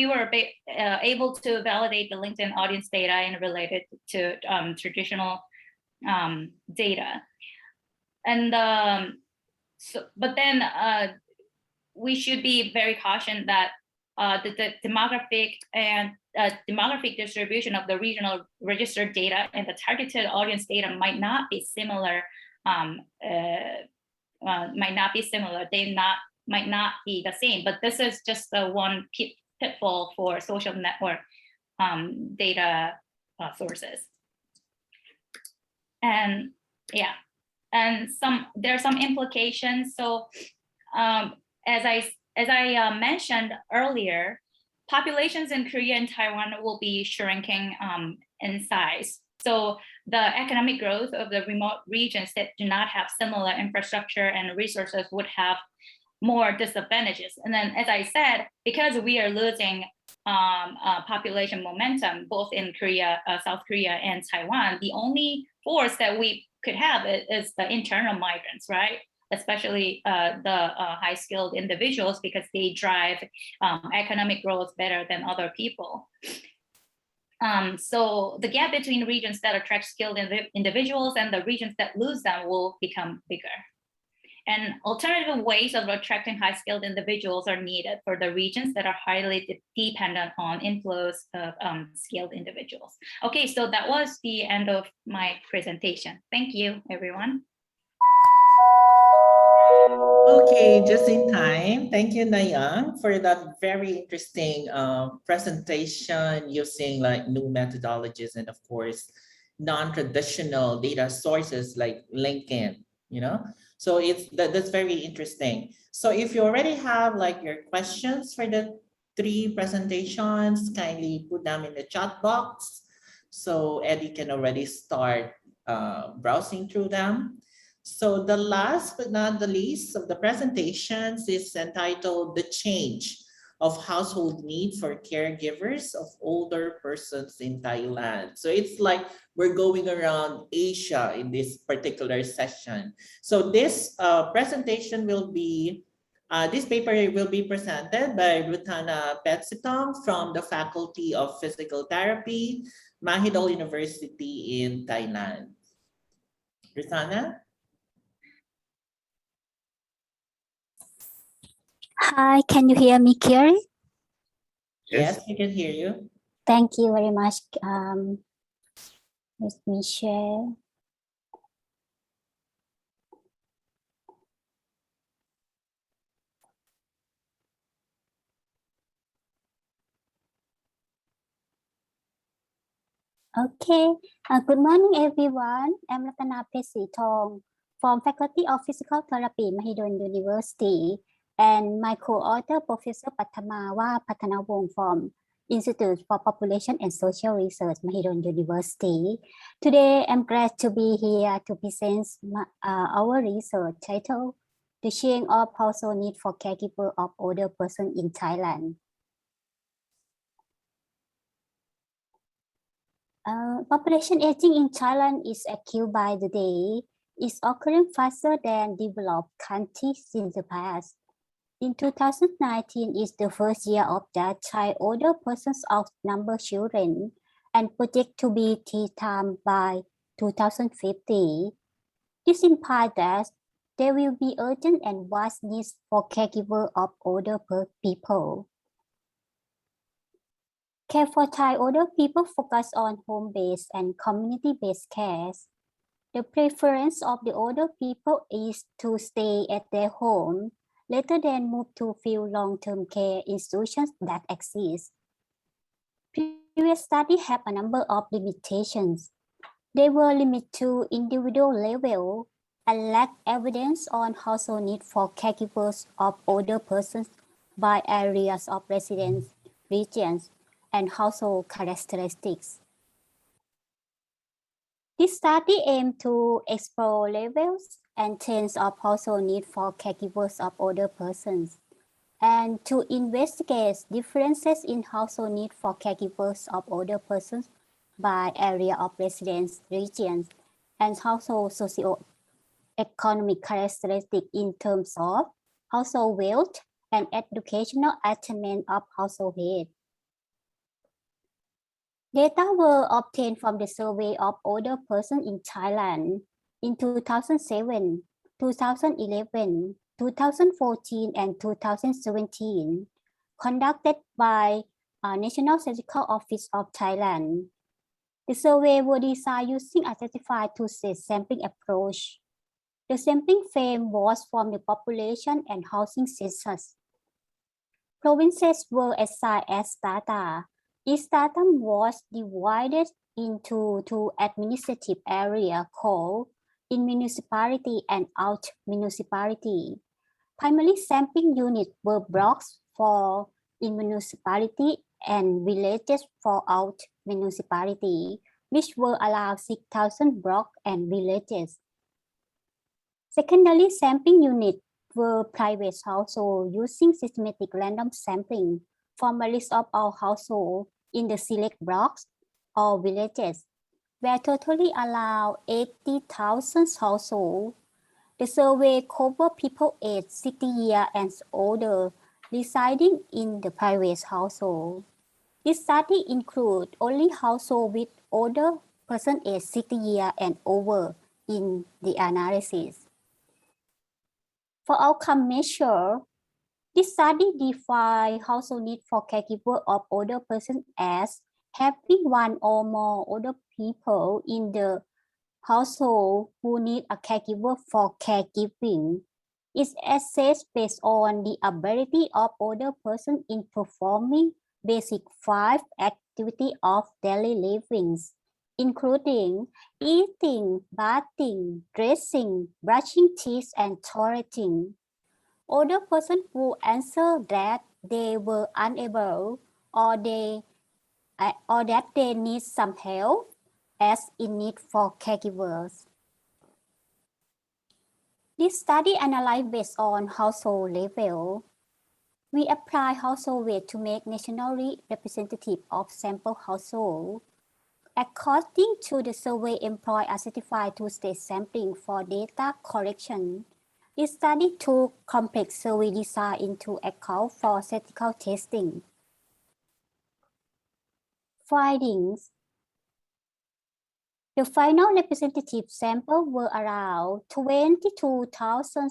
were able to validate the LinkedIn audience data and related to traditional data, and but then we should be very cautious that the demographic and demographic distribution of the regional registered data and the targeted audience data might not be similar. They might not be the same, but this is just the one pitfall for social network data sources. And yeah, and there are some implications. So as I mentioned earlier, populations in Korea and Taiwan will be shrinking in size. So the economic growth of the remote regions that do not have similar infrastructure and resources would have more disadvantages. And then, as I said, because we are losing population momentum, both in Korea, South Korea and Taiwan, the only force that we could have is the internal migrants, right? Especially the high-skilled individuals, because they drive economic growth better than other people. So the gap between regions that attract skilled individuals and the regions that lose them will become bigger. And alternative ways of attracting high-skilled individuals are needed for the regions that are highly dependent on inflows of skilled individuals. Okay, so that was the end of my presentation. Thank you, everyone. Okay, just in time. Thank you, Nayang, for that very interesting presentation using like new methodologies and of course, non-traditional data sources like LinkedIn, you know? So that's very interesting. So if you already have like your questions for the 3 presentations, kindly put them in the chat box. So Eddie can already start browsing through them. So the last but not the least of the presentations is entitled The Change of Household Need for Caregivers of Older Persons in Thailand. So it's like we're going around Asia in this particular session. So this presentation will be, this paper will be presented by Rutana Petsitong from the Faculty of Physical Therapy, Mahidol University in Thailand. Rutana? Hi, can you hear me clearly? Yes, we can hear you. Thank you very much. Let me share. Okay, good morning everyone. I'm Ratana Pesitong from Faculty of Physical Therapy, Mahidol University, and my co-author, Professor Pathamawa Pathanawong from Institute for Population and Social Research, Mahidol University. Today, I'm glad to be here to present our research titled The Change of Household Need for Caregiver of Older Person in Thailand. Population aging in Thailand is acute by the day. It's occurring faster than developed countries in the past. In 2019 is the first year of that Thai older persons outnumber children and project to be 3 times by 2050. This implies that there will be urgent and vast needs for caregiver of older people. Care for Thai older people focus on home-based and community-based care. The preference of the older people is to stay at their home rather than move to few long-term care institutions that exist. Previous studies have a number of limitations. They were limited to individual level and lack evidence on household need for caregivers of older persons by areas of residence, regions, and household characteristics. This study aimed to explore levels and trends of household need for caregivers of older persons and to investigate differences in household need for caregivers of older persons by area of residence, regions, and household socio-economic characteristics in terms of household wealth and educational attainment of household head. Data were obtained from the survey of older persons in Thailand in 2007, 2011, 2014, and 2017, conducted by National Statistical Office of Thailand. The survey was designed using a stratified two-stage sampling approach. The sampling frame was from the population and housing census. Provinces were assigned as strata. Each stratum was divided into 2 administrative areas called in-municipality and out-municipality. Primary sampling units were blocks for in-municipality and villages for out-municipality, which were allowed 6,000 blocks and villages. Secondary sampling units were private households using systematic random sampling from a list of all households in the select blocks or villages, where totally allowed 80,000 households. The survey covered people aged 60 years and older residing in the private household. This study includes only households with older person aged 60 years and over in the analysis. For outcome measure, this study defined household need for caregiver of older person as having one or more older people in the household who need a caregiver for caregiving. It's assessed based on the ability of older person in performing basic 5 activity of daily living, including eating, bathing, dressing, brushing teeth, and toileting. Older person who answer that they were unable or that they need some help as in need for caregivers. This study analyzed based on household level. We apply household weight to make nationally representative of sample household. According to the survey, employees are certified to state sampling for data collection. This study took complex survey design into account for statistical testing. Findings. The final representative sample were around 22,000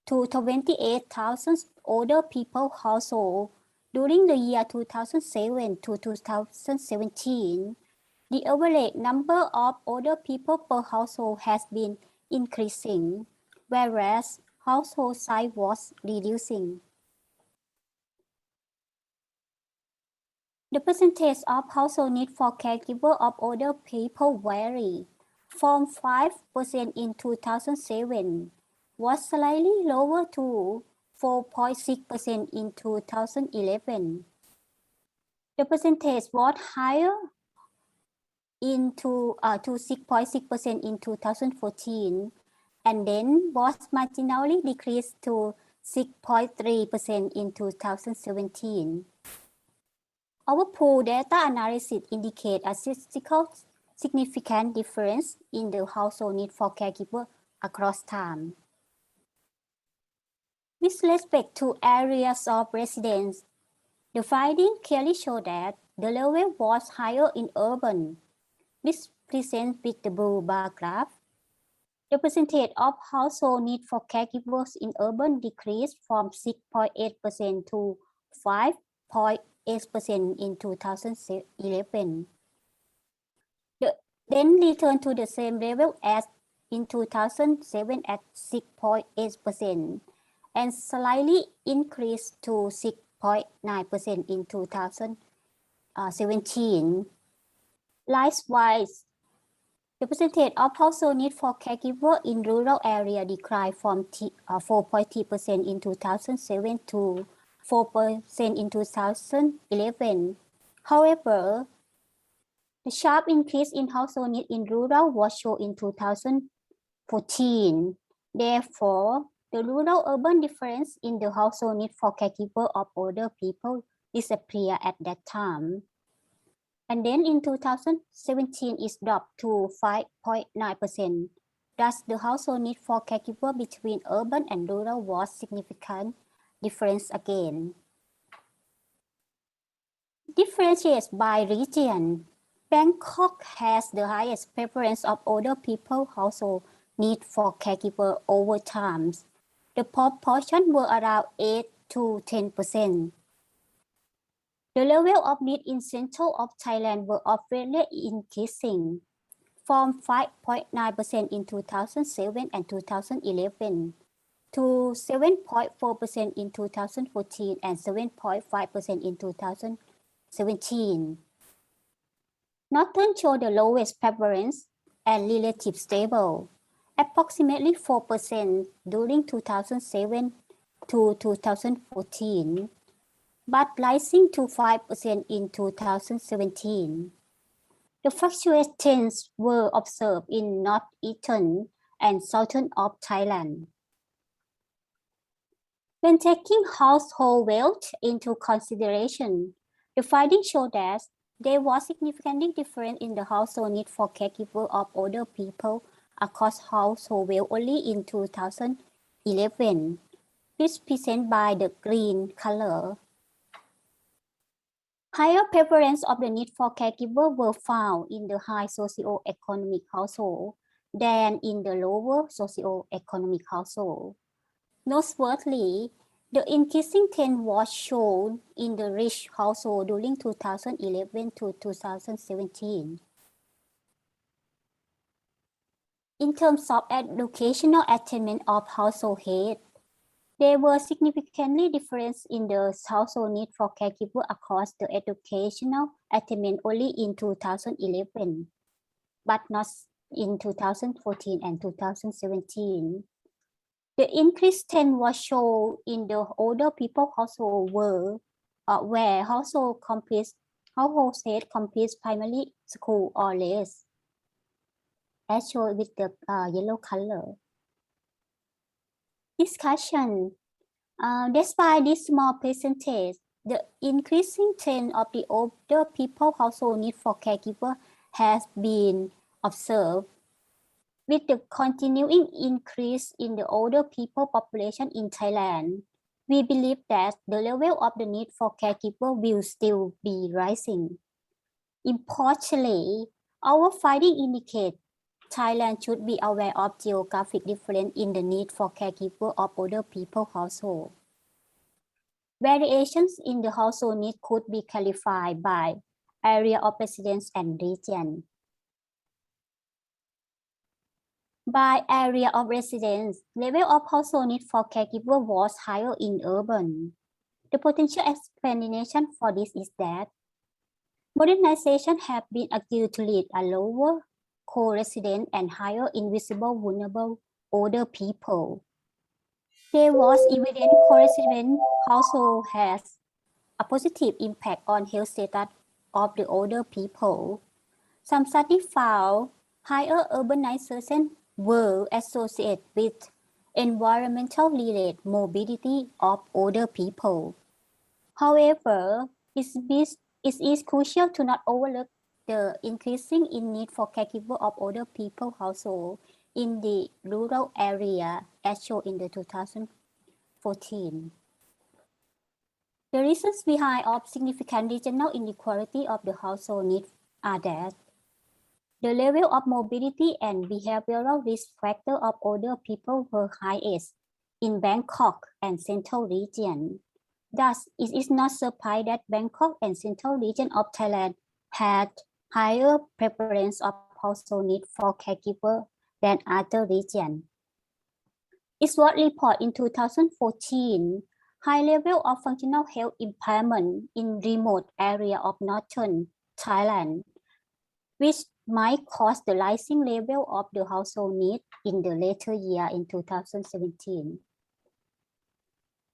to 28,000 older people household during the year 2007 to 2017. The average number of older people per household has been increasing, whereas household size was reducing. The percentage of household need for caregiver of older people vary. From 5% in 2007 was slightly lower to 4.6% in 2011. The percentage was higher to 6.6% in 2014, and then was marginally decreased to 6.3% in 2017. Our pool data analysis indicate a statistical significant difference in the household need for caregiver across time. With respect to areas of residence, the findings clearly show that the level was higher in urban. This presents with the blue bar graph. The percentage of household need for caregivers in urban decreased from 6.8% to 5.8% in 2011. Then returned to the same level as in 2007 at 6.8% and slightly increased to 6.9% in 2017. Likewise, the percentage of household need for caregiver in rural area declined from 4.3% in 2007 to 4% in 2011. However, the sharp increase in household need in rural was shown in 2014. Therefore, the rural-urban difference in the household need for caregiver of older people disappeared at that time. And then in 2017, it dropped to 5.9%. Thus, the household need for caregiver between urban and rural was significant difference again. Differentiates by region. Bangkok has the highest preference of older people household need for caregiver over time. The proportion were around 8 to 10%. The level of need in central of Thailand were obviously increasing from 5.9% in 2007 and 2011 to 7.4% in 2014 and 7.5% in 2017. Northern show the lowest preference and relative stable, approximately 4% during 2007 to 2014, but rising to 5% in 2017. The fluctuations were observed in northeastern and southern of Thailand. When taking household wealth into consideration, the findings show that there was significantly difference in the household need for caregiver of older people across household wealth only in 2011. This presented by the green color. Higher prevalence of the need for caregiver were found in the high socio-economic household than in the lower socio-economic household. Noteworthy, the increasing trend was shown in the rich household during 2011 to 2017. In terms of educational attainment of household head, there were significantly differences in the household need for caregiver across the educational attainment only in 2011, but not in 2014 and 2017. The increased trend was shown in the older people household where household head completes primary school or less, as shown with the yellow color. Discussion. Despite this small percentage, the increasing trend of the older people household need for caregiver has been observed. With the continuing increase in the older people population in Thailand, we believe that the level of the need for caregiver will still be rising. Importantly, our findings indicate Thailand should be aware of geographic difference in the need for caregiver of older people household. Variations in the household need could be clarified by area of residence and region. By area of residence, level of household need for caregiver was higher in urban. The potential explanation for this is that modernization have been argued to lead a lower co-resident and higher invisible vulnerable older people. There was evident co-resident household has a positive impact on health status of the older people. Some studies found higher urbanization were associated with environmental-related morbidity of older people. However, it is crucial to not overlook the increasing need for caregiver of older people household in the rural area as shown in the 2014. The reasons behind of significant regional inequality of the household needs are that the level of mobility and behavioral risk factor of older people were highest in Bangkok and Central region. Thus, it is not surprising that Bangkok and Central region of Thailand had higher preference of household need for caregiver than other regions. It's what report in 2014, high level of functional health impairment in remote area of northern Thailand, which might cause the rising level of the household need in the later year in 2017.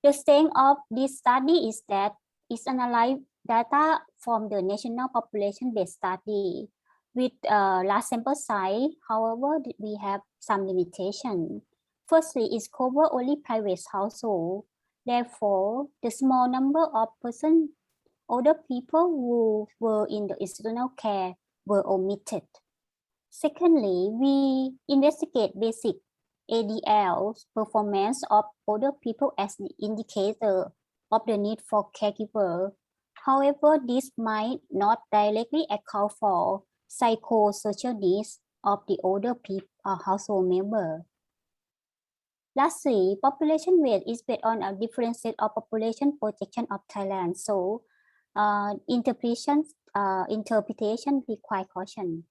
The strength of this study is that it analyzed data from the National Population-Based Study with large sample size. However, we have some limitation. Firstly, it covers only private household. Therefore, the small number of older people who were in the institutional care were omitted. Secondly, we investigate basic ADL performance of older people as the indicator of the need for caregiver. However, this might not directly account for psychosocial needs of the older people household member. Lastly, population weight is based on a different set of population projection of Thailand. So, interpretation require caution.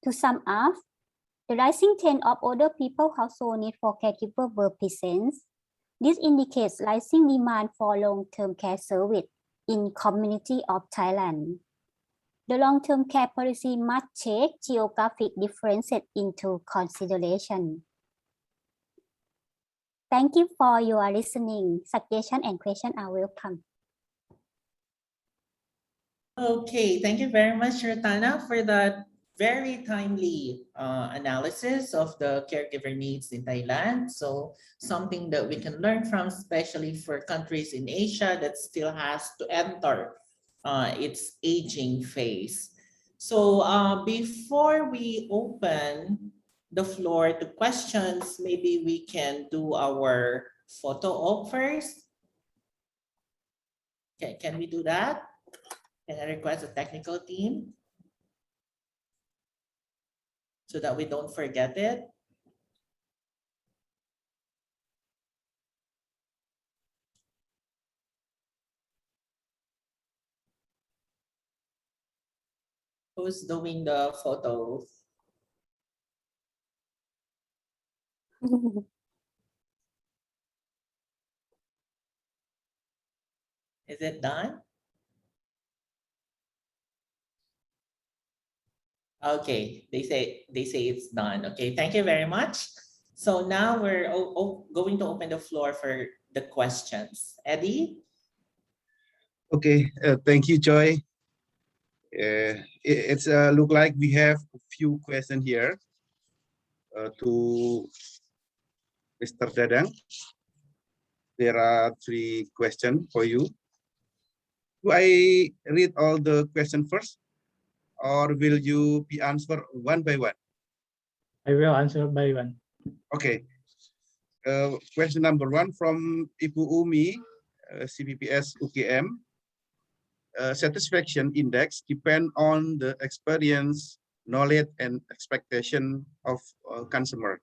To sum up, the rising trend of older people household need for caregiver were present. This indicates rising demand for long-term care service in community of Thailand. The long-term care policy must take geographic differences into consideration. Thank you for your listening. Suggestion and question are welcome. Okay, thank you very much, Ratana, for that very timely analysis of the caregiver needs in Thailand. So something that we can learn from, especially for countries in Asia that still has to enter its aging phase. So before we open the floor to questions, maybe we can do our photo op first. Okay, can we do that? Can I request the technical team so that we don't forget it? Who's doing the photos? Is it done? Okay, they say it's done. Okay, thank you very much. So now we're going to open the floor for the questions. Eddie? Okay, thank you, Joy. It's look like we have a few questions here to Mr. Dadang. There are 3 questions for you. Do I read all the questions first, or will you be answered one by one? I will answer by one. Okay. Question number 1 from Ibu Umi, CPPS UGM. Satisfaction index depend on the experience, knowledge, and expectation of consumer.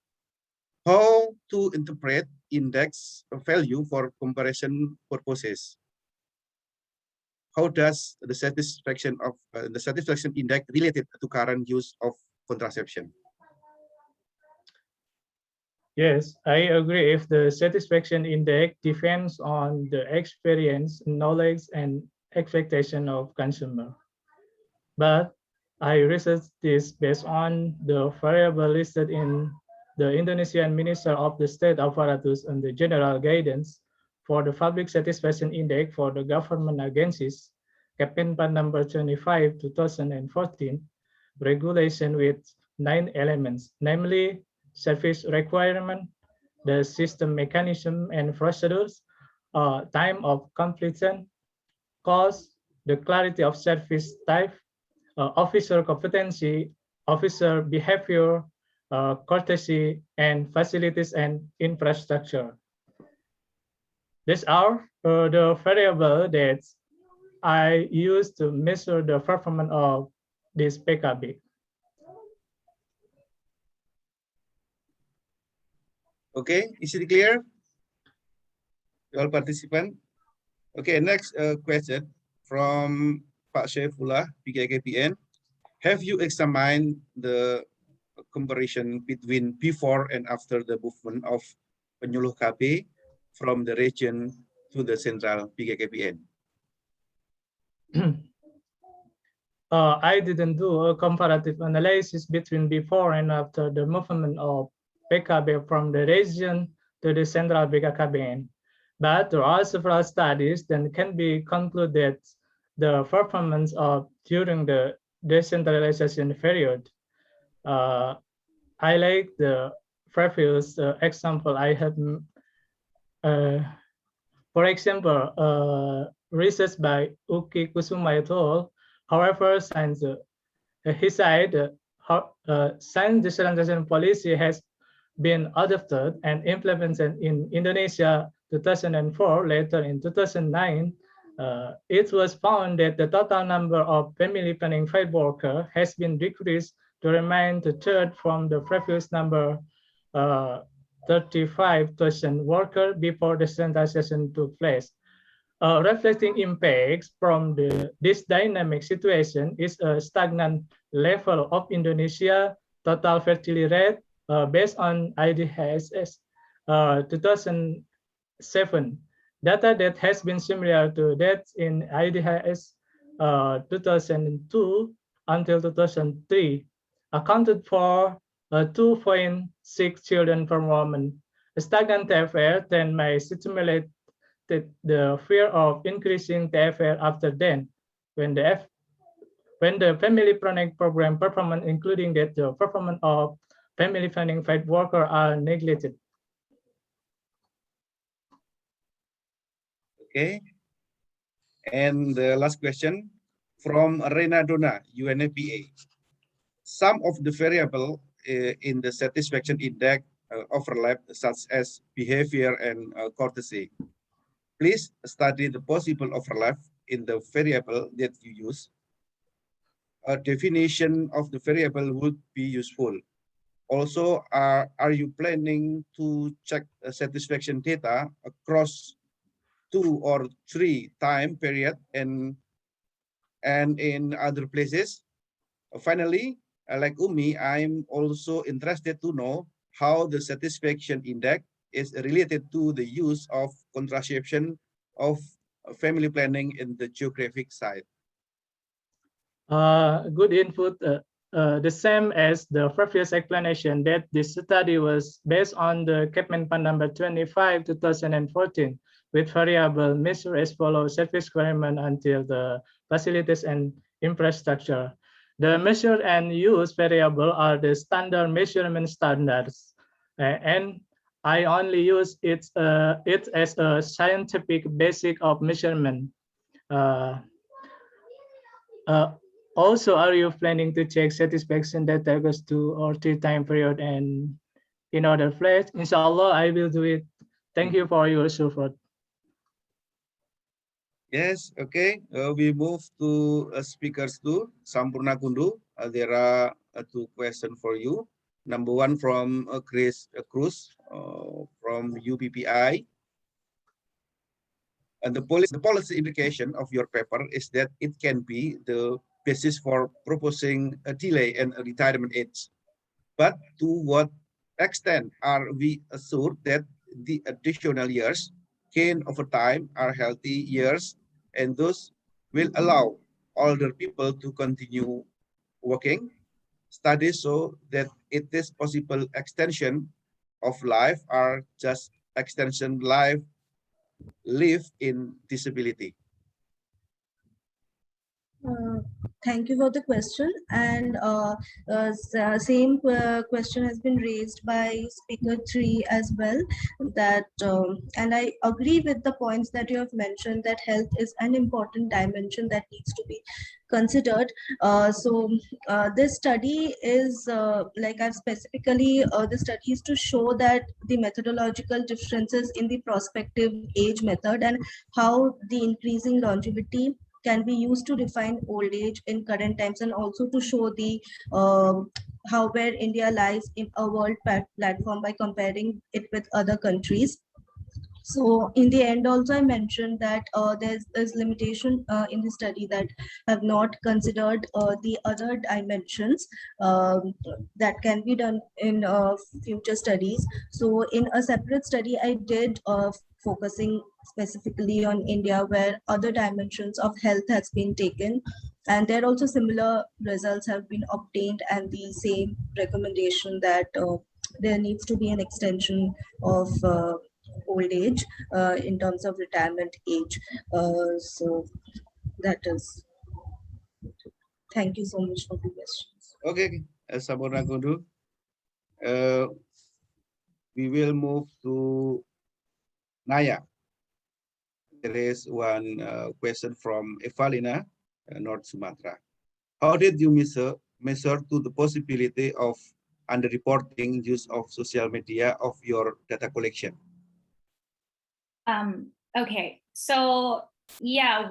How to interpret index value for comparison purposes? How does the satisfaction index related to current use of contraception? Yes, I agree. If the satisfaction index depends on the experience, knowledge, and expectation of consumer. But I researched this based on the variable listed in the Indonesian Minister of the State Apparatus and the General Guidance for the Public Satisfaction Index for the government agencies, Kemenpan number 25, 2014, regulation with 9 elements, namely service requirement, the system mechanism and procedures, time of completion, cost, the clarity of service type, officer competency, officer behavior, courtesy, and facilities and infrastructure. These are the variables that I use to measure the performance of this PKB. Okay, is it clear? All participants? Okay, next question from Pak Syaifullah, BKKBN. Have you examined the comparison between before and after the movement of penyuluh KB from the region to the central BKKBN? I didn't do a comparative analysis between before and after the movement of PKB from the region to the central BKKBN. But there are several studies that can be concluded the performance of during the decentralization period. I like the previous example I have. For example, research by Uki Kusuma et al. However, he said science decentralization policy has been adopted and implemented in Indonesia 2004, later in 2009, it was found that the total number of family planning field workers has been decreased to remain the third from the previous number 35,000 workers before the decentralization took place. Reflecting impacts from this dynamic situation is a stagnant level of Indonesia total fertility rate based on IDHS 2007 data that has been similar to that in IDHS 2002 until 2003 accounted for 2.6 children per woman. A stagnant TFR then may stimulate the fear of increasing TFR after then, when the family planning program performance, including that the performance of family planning field workers are neglected. Okay. And the last question from Rena Dona, UNFPA. Some of the variable in the satisfaction index overlap, such as behavior and courtesy. Please study the possible overlap in the variable that you use. A definition of the variable would be useful. Also, are you planning to check satisfaction data across 2 or 3 time period and in other places? Finally, like Umi, I'm also interested to know how the satisfaction index is related to the use of contraception of family planning in the geographic site. Good input. The same as the previous explanation that this study was based on the Capman Plan number 25, 2014, with variable measure as follows: service requirement until the facilities and infrastructure. The measure and use variable are the standard measurement standards, and I only use it as a scientific basic of measurement. Also, are you planning to check satisfaction data goes 2 or 3 time period and in order place? Inshallah, I will do it. Thank you for your support. Yes, okay. We move to speakers two. Sampurna Kundu. There are 2 questions for you. Number 1 from Chris Cruz from UPPI. And the policy implication of your paper is that it can be the basis for proposing a delay in a retirement age. But to what extent are we assured that the additional years gained over time are healthy years and thus will allow older people to continue working? Studies show that it is possible extension of life are just extension life live in disability. Thank you for the question. And same question has been raised by speaker 3 as well. That and I agree with the points that you have mentioned, that health is an important dimension that needs to be considered. This study is like I've specifically the study is to show that the methodological differences in the prospective age method and how the increasing longevity can be used to define old age in current times, and also to show the how where India lies in a world platform by comparing it with other countries. So in the end, also I mentioned that there's limitation in the study that have not considered the other dimensions that can be done in future studies. So in a separate study, I did focusing specifically on India, where other dimensions of health has been taken, and there also similar results have been obtained, and the same recommendation that there needs to be an extension of old age in terms of retirement age. So that is. Thank you so much for the questions. Okay, Sampurna Kundu. We will move to Naya. There is one question from Evalina, North Sumatra. How did you measure to the possibility of underreporting use of social media of your data collection? Okay, so yeah,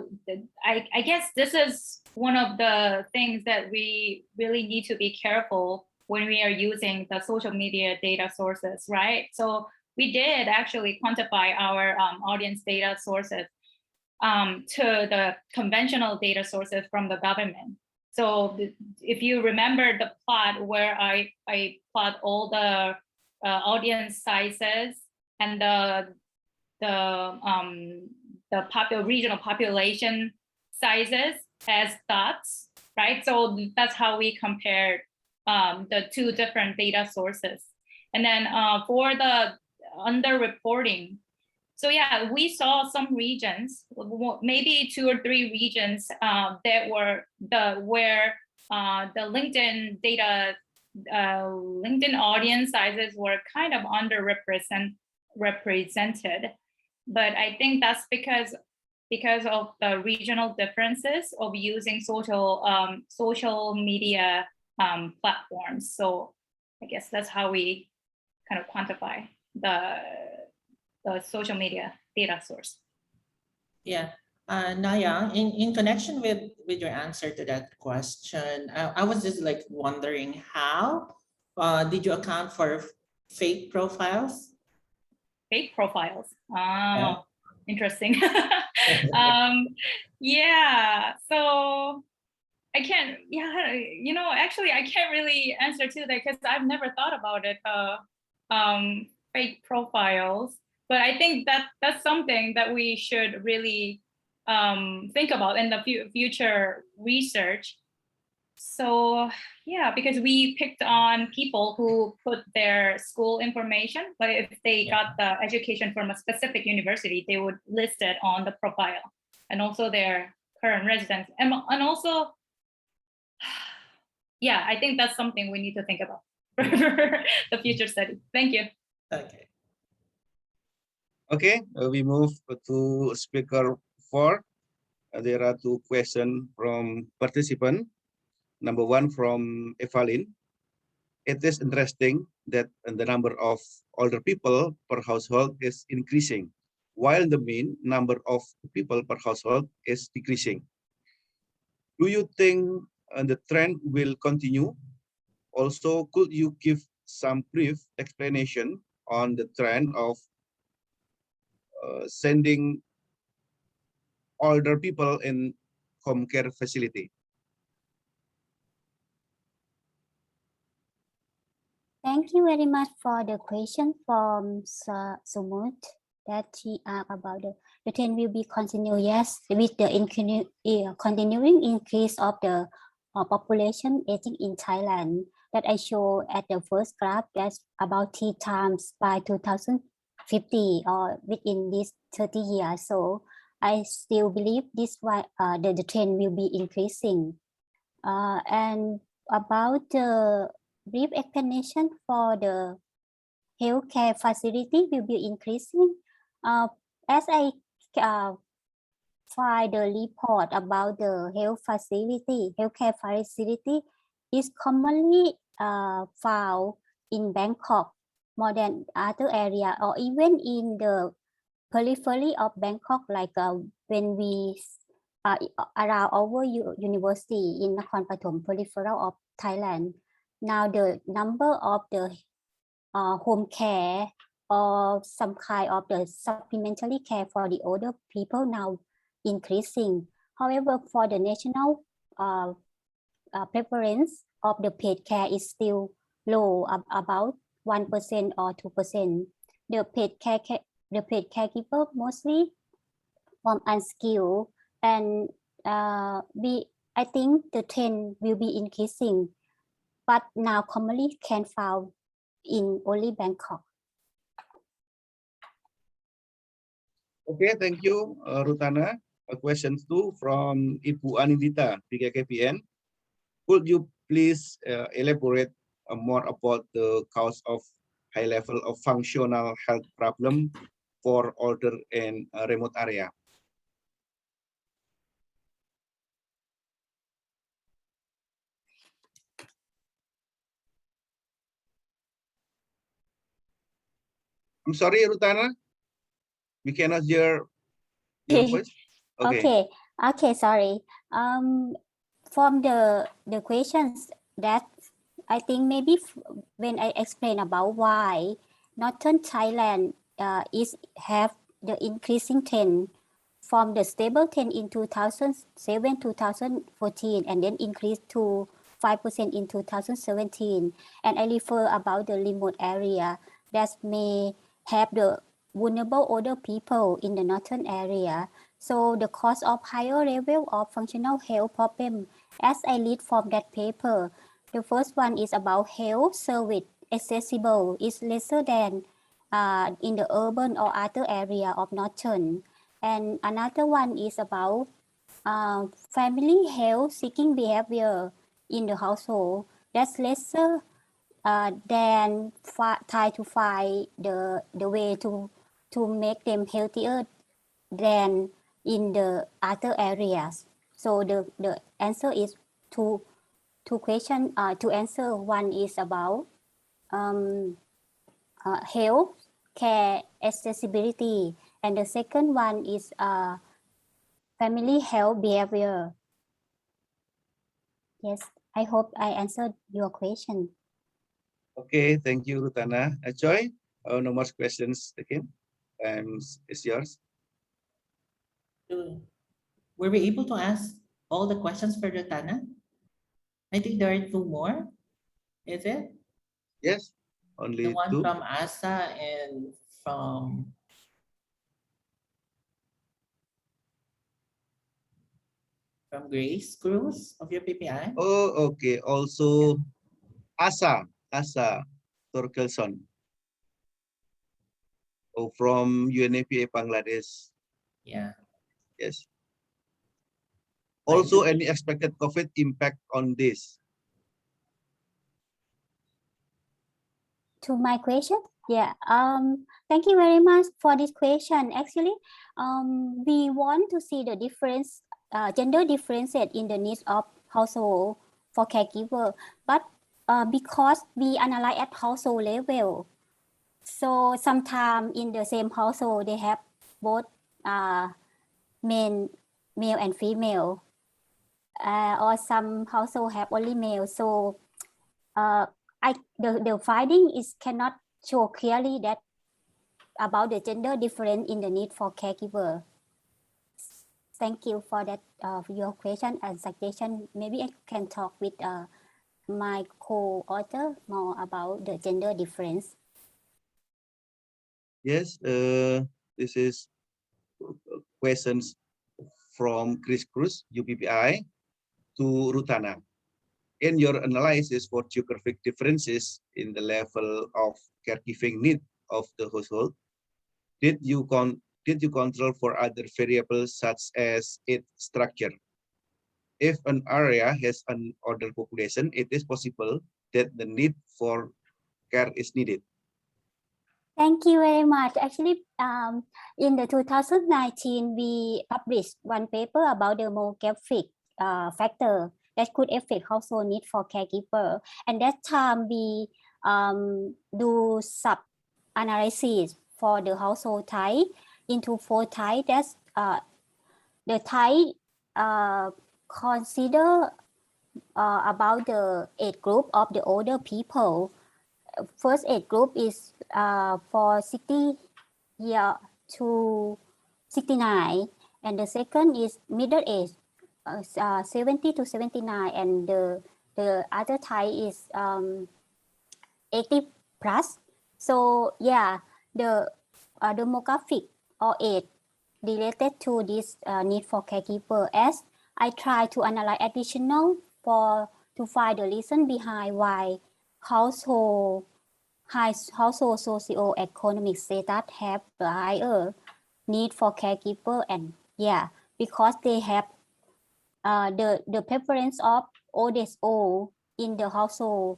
I guess this is one of the things that we really need to be careful when we are using the social media data sources, right? So we did actually quantify our audience data sources to the conventional data sources from the government. So if you remember the plot where I plot all the audience sizes and the regional population sizes as dots, right? So that's how we compared the 2 different data sources. And then for the underreporting, so yeah, we saw some regions, maybe 2 or 3 regions that were where the LinkedIn data, LinkedIn audience sizes were kind of represented. But I think that's because of the regional differences of using social media platforms. So I guess that's how we kind of quantify the social media data source. Yeah, Naya, in connection with your answer to that question, I was just like wondering how did you account for fake profiles? Fake profiles. Oh, interesting. Yeah. So I can't, yeah, actually I can't really answer to that because I've never thought about it, fake profiles. But I think that's something that we should really think about in the future research. So yeah, because we picked on people who put their school information, but if they got the education from a specific university, they would list it on the profile, and also their current residence. And also, yeah, I think that's something we need to think about for the future study. Thank you. Okay. Okay, we move to speaker 4. There are 2 questions from participant. Number 1 from Evalyn. It is interesting that the number of older people per household is increasing, while the mean number of people per household is decreasing. Do you think the trend will continue? Also, could you give some brief explanation on the trend of sending older people in home care facility? Thank you very much for the question from Sumut that he asked about the trend will be continued. Yes, with the continuing increase of the population aging in Thailand that I show at the first graph, that's about 3 times by 2050 or within these 30 years. So I still believe this why the trend will be increasing. And about the brief explanation for the healthcare facility will be increasing. As I find the report about the healthcare facility is commonly found in Bangkok more than other area, or even in the periphery of Bangkok, like when we around our university in Nakhon Pathom, peripheral of Thailand. Now the number of the home care or some kind of the supplementary care for the older people now increasing. However, for the national preference of the paid care is still low, about 1% or 2%. The paid caregiver mostly from unskilled, and I think the trend will be increasing, but now commonly can found in only Bangkok. Okay, thank you, Rutana. Question 2 from Ibu Anindita, BKKPN. Could you please elaborate more about the cause of high level of functional health problem for older and remote area? I'm sorry, Rutana. We cannot hear your voice. Okay, sorry. From the questions that I think maybe when I explain about why Northern Thailand have the increasing trend from the stable trend in 2007-2014 and then increased to 5% in 2017. And I refer about the remote area that may have the vulnerable older people in the northern area. So the cause of higher level of functional health problem, as I read from that paper, the first one is about health service accessible is lesser than in the urban or other area of northern. And another one is about family health seeking behavior in the household that's lesser than try to find the way to make them healthier than in the other areas. So the answer is two questions to answer. One is about health care accessibility, and the second one is family health behavior. Yes, I hope I answered your question. Okay, thank you, Rutana. Joy, no more questions again. It's yours. Were we able to ask all the questions for Rutana? I think there are two more. Is it? Yes, The only one two. from ASA and from Grace Cruz of your PPI. Oh, okay. Also, Asa Torkelson. Oh, from UNFPA Bangladesh. Yeah. Yes. Like Also, the- any expected COVID impact on this? To my question, yeah. Thank you very much for this question. Actually, we want to see the difference, gender differences in the needs of household for caregiver, but because we analyze at household level, so sometimes in the same household they have both male and female, or some household have only male. So the finding is cannot show clearly that about the gender difference in the need for caregiver. Thank you for that your question and suggestion. Maybe I can talk with my co-author more about the gender difference. Yes, this is questions from Chris Cruz, UPPI, to Rutana. In your analysis for geographic differences in the level of caregiving need of the household, did you control for other variables such as its structure? If an area has an older population, it is possible that the need for care is needed. Thank you very much. Actually, in the 2019, we published one paper about the demographic factor that could affect household need for caregiver. And that time we do sub-analysis for the household type into 4 types. That's the type consider about the age group of the older people. First age group is for 60 year to 69, and the second is middle age, 70 to 79, and the other type is 80 plus. So yeah, the demographic or age related to this need for caregiver, as I try to analyze additional to find the reason behind why household socio-economic status have the higher need for caregiver, and yeah, because they have the preference of oldest old in the household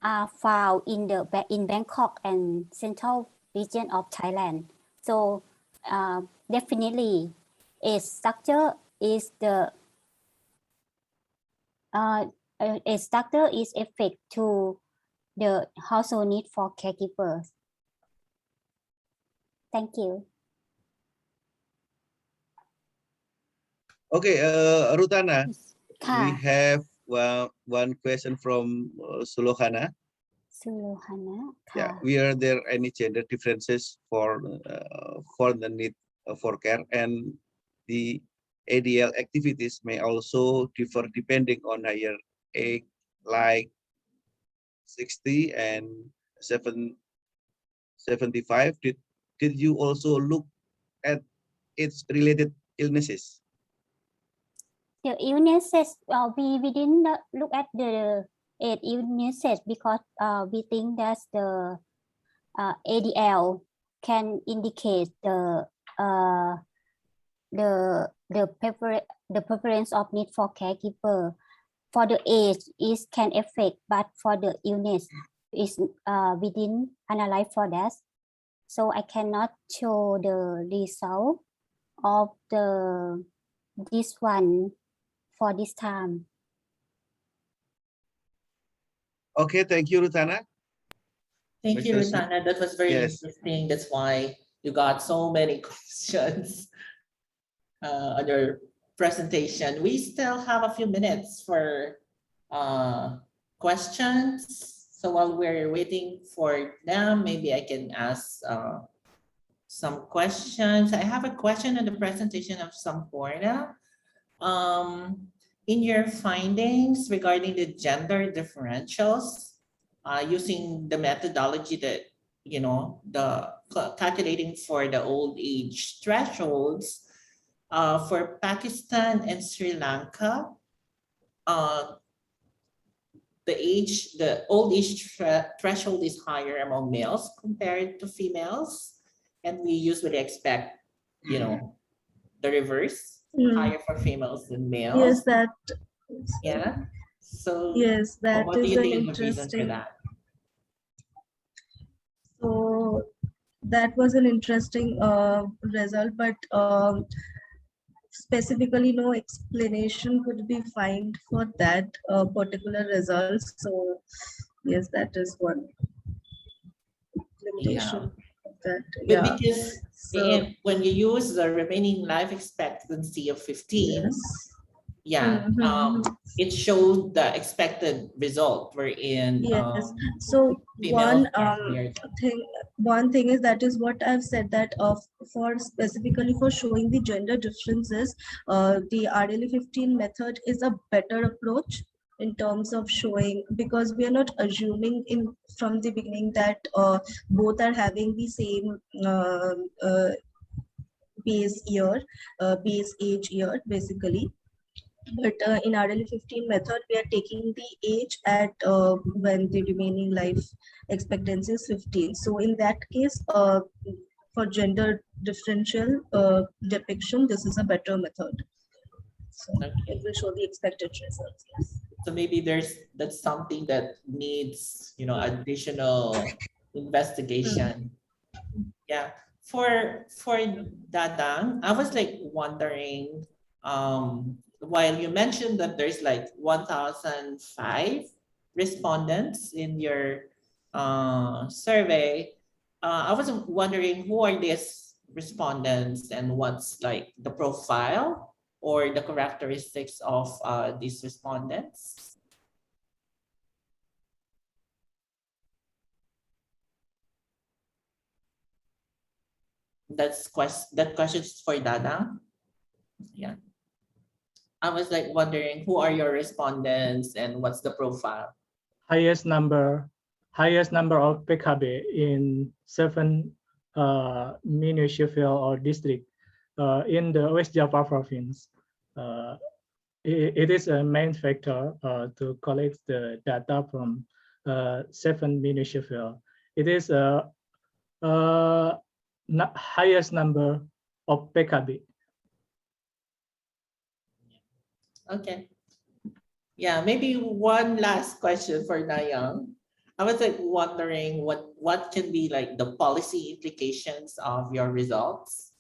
are found in Bangkok and central region of Thailand. So definitely age structure is the age structure is effect to the household need for caregivers. Thank you. Okay, Rutana, we ค่ะ have one question from Sulohana. สุโลหานะ Yeah, ค่ะ were there any gender differences for the need for care, and the ADL activities may also differ depending on higher age, like 60 and 75. Did you also look at its related illnesses? The illnesses, we didn't look at the illnesses because we think that the ADL can indicate the preference of need for caregiver. For the age, it can affect, but for the illness, is we didn't analyze for that, so I cannot show the result of this one for this time. Okay, thank you, Rutana. Thank you, Next question. Rutana. That was very Yes. interesting. That's why you got so many questions on your presentation. We still have a few minutes for questions. So while we're waiting for them, maybe I can ask some questions. I have a question on the presentation of Samporna. in your findings regarding the gender differentials, using the methodology that, calculating for the old age thresholds, for Pakistan and Sri Lanka, the old age threshold is higher among males compared to females. And we usually expect, the reverse, higher for females than males. Yes, that. Yeah. So Yes, that what do is you an think is the reason for interesting. that? So that was an interesting result, but specifically no explanation could be found for that particular result. So yes, that is one limitation of that. But Yeah. because So when you use the remaining life expectancy of 15, yes. it shows the expected result wherein Yes. So females one thing is, that is what I've said, that for specifically for showing the gender differences, the RLE 15 method is a better approach in terms of showing, because we are not assuming from the beginning that both are having the same base age year basically. But in RLE 15 method, we are taking the age at when the remaining life expectancy is 15. So in that case, for gender differential depiction, this is a better method. So it will show the expected results. Yes. So maybe that's something that needs, additional investigation. Yeah. For Dadang, I was like wondering, while you mentioned that there's like 1,005 respondents in your survey, I was wondering who are these respondents and what's like the profile or the characteristics of these respondents? That question is for Dada. Yeah. I was like wondering who are your respondents and what's the profile? Highest number of PKB in 7 municipal or district in the West Java province. It is a main factor to collect the data from 7 municipal. It is a highest number of PKB. Okay. Yeah, maybe one last question for Dayang. I was like wondering what can be like the policy implications of your results?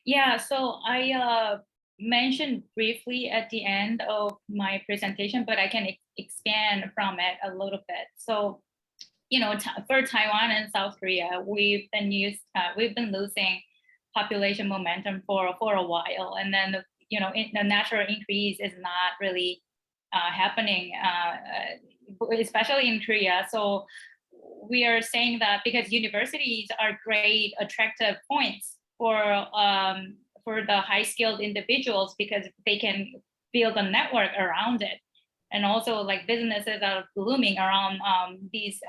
Yeah, so I mentioned briefly at the end of my presentation, but I can expand from it a little bit. So, for Taiwan and South Korea, we've been losing population momentum for a while, and then the natural increase is not really happening, especially in Korea. So we are saying that because universities are great attractive points for the high-skilled individuals, because they can build a network around it, and also like businesses are blooming around these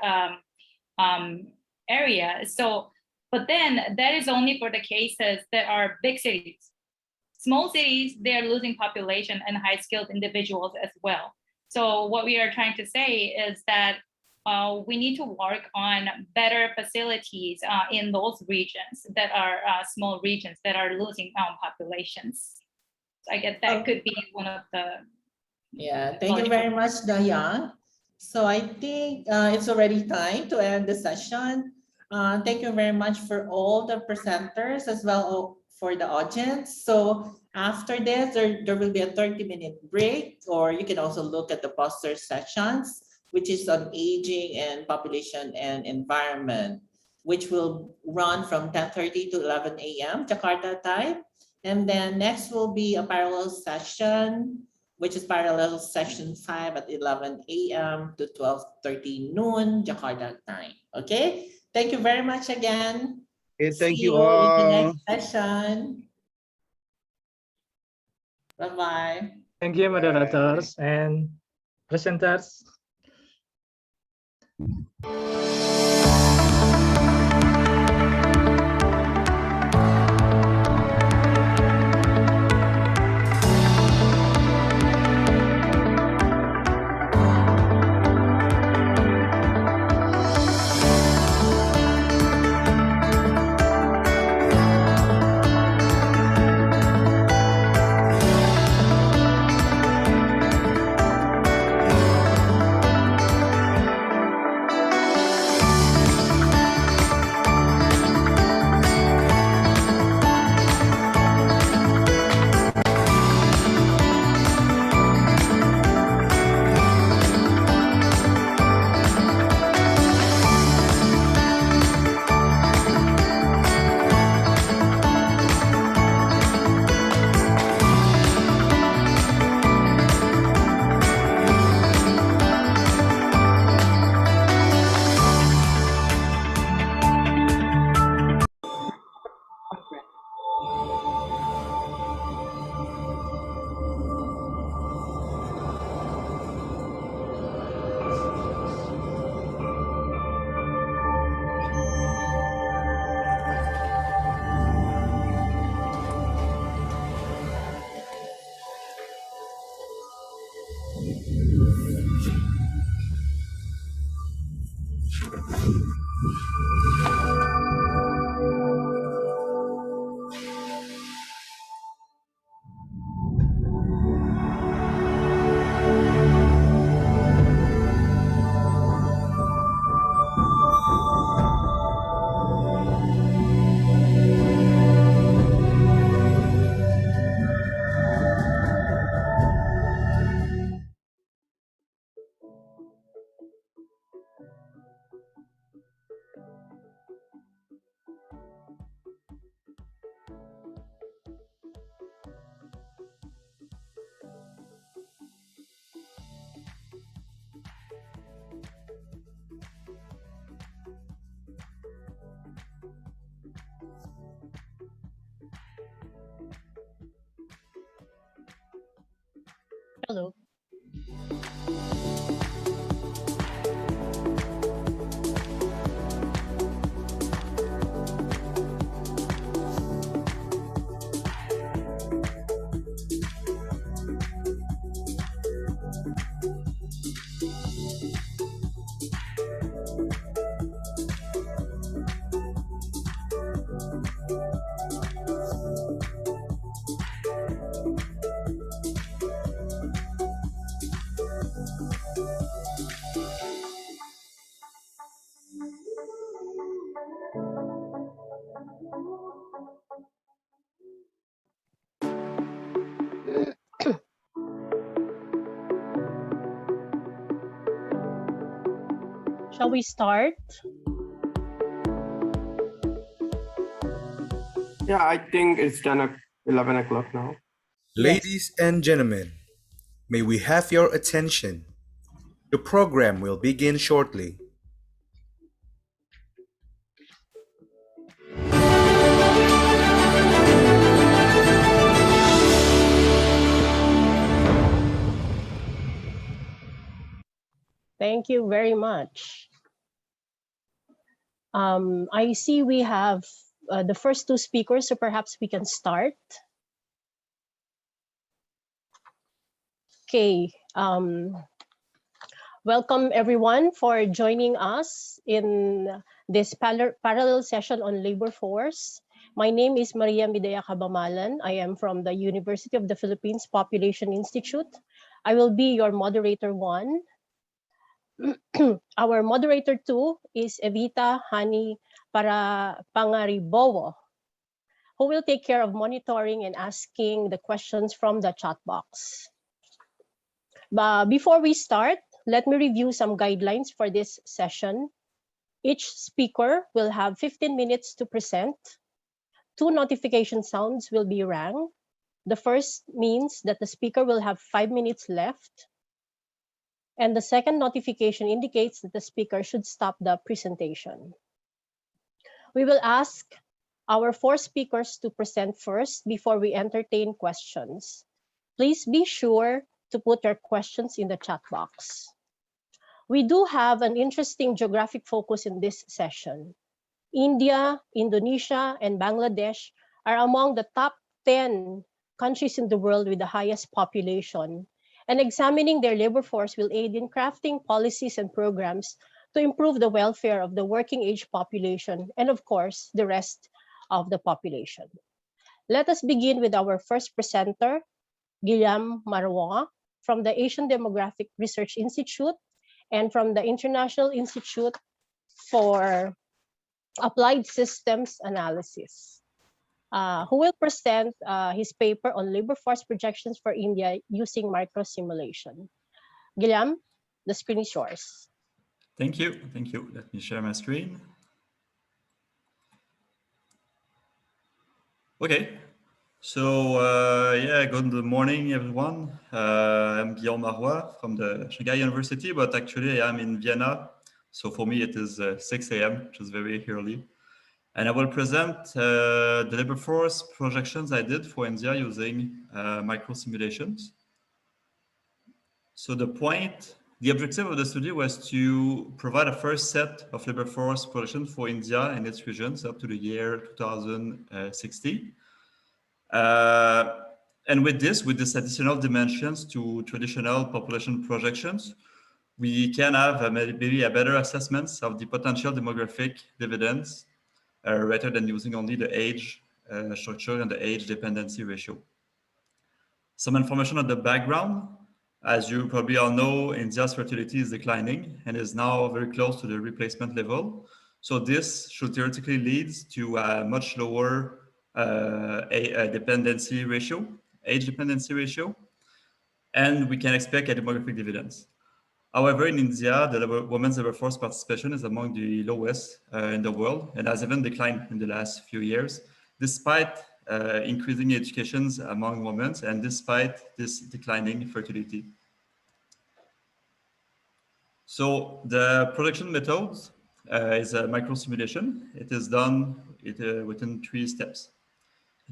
areas. So, but then that is only for the cases that are big cities. Small cities, they are losing population and high-skilled individuals as well. So what we are trying to say is that we need to work on better facilities in those regions that are small regions that are losing populations. So I guess that could be one of the. Yeah, thank you very much, Dayang. So I think it's already time to end the session. Thank you very much for all the presenters as well for the audience. So after this, there will be a 30-minute break, or you can also look at the poster sessions, which is on aging and population and environment, which will run from 10:30 to 11 a.m. Jakarta time. And then next will be a parallel session, which is parallel session 5 at 11 a.m. to 12:30 noon Jakarta time. Okay, thank you very much again. Okay, thank See you you in the all. next session. Bye-bye. Thank you, moderators and presenters. Hello. Shall we start? Yeah, I think it's done at 11 o'clock now. Ladies and gentlemen, may we have your attention? The program will begin shortly. Thank you very much. I see we have the first two speakers, so perhaps we can start. Okay. Welcome everyone for joining us in this parallel session on labor force. My name is Maria Midea Cabamalan. I am from the University of the Philippines Population Institute. I will be your moderator 1. Our moderator 2 is Evita Hani Pangaribowo, who will take care of monitoring and asking the questions from the chat box. But before we start, let me review some guidelines for this session. Each speaker will have 15 minutes to present. 2 notification sounds will be rang. The first means that the speaker will have 5 minutes left. And the second notification indicates that the speaker should stop the presentation. We will ask our 4 speakers to present first before we entertain questions. Please be sure to put your questions in the chat box. We do have an interesting geographic focus in this session. India, Indonesia, and Bangladesh are among the top 10 countries in the world with the highest population, and examining their labor force will aid in crafting policies and programs to improve the welfare of the working age population and, of course, the rest of the population. Let us begin with our first presenter, Guillaume Marois, from the Asian Demographic Research Institute and from the International Institute for Applied Systems Analysis, who will present his paper on labor force projections for India using microsimulation. Guillaume, the screen is yours. Thank you. Thank you. Let me share my screen. Okay. So yeah, good morning, everyone. I'm Guillaume Marois from the Shanghai University, but actually I am in Vienna. So for me, it is 6 a.m., which is very early. And I will present the labor force projections I did for India using micro simulations. So the objective of the study was to provide a first set of labor force projections for India and its regions up to the year 2060. And with this additional dimensions to traditional population projections, we can have maybe a better assessment of the potential demographic dividends rather than using only the age structure and the age dependency ratio. Some information on the background. As you probably all know, India's fertility is declining and is now very close to the replacement level. So this should theoretically lead to a much lower age dependency ratio, and we can expect a demographic dividends. However, in India, the women's labor force participation is among the lowest in the world and has even declined in the last few years, despite increasing educations among women and despite this declining fertility. So the production method is a microsimulation. It is done within 3 steps.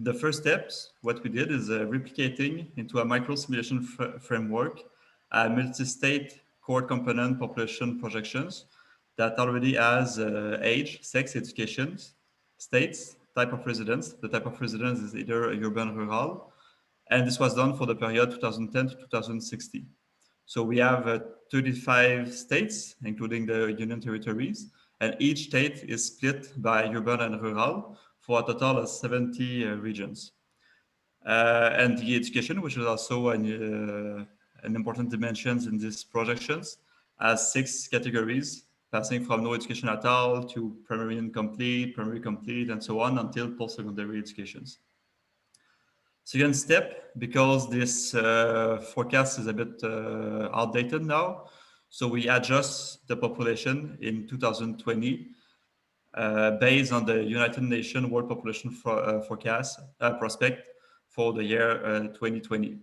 The first steps, what we did is replicating into a microsimulation framework a multi-state core component population projections that already has age, sex, education, states, type of residence. The type of residence is either urban, rural, and this was done for the period 2010 to 2060. So we have 35 states, including the Union territories, and each state is split by urban and rural for a total of 70 regions. And the education, which is also an important dimension in these projections, has 6 categories, passing from no education at all to primary incomplete, primary complete, and so on until post-secondary educations. Second step, because this forecast is a bit outdated now, so we adjust the population in 2020 based on the United Nations World Population Forecast prospect for the year 2020.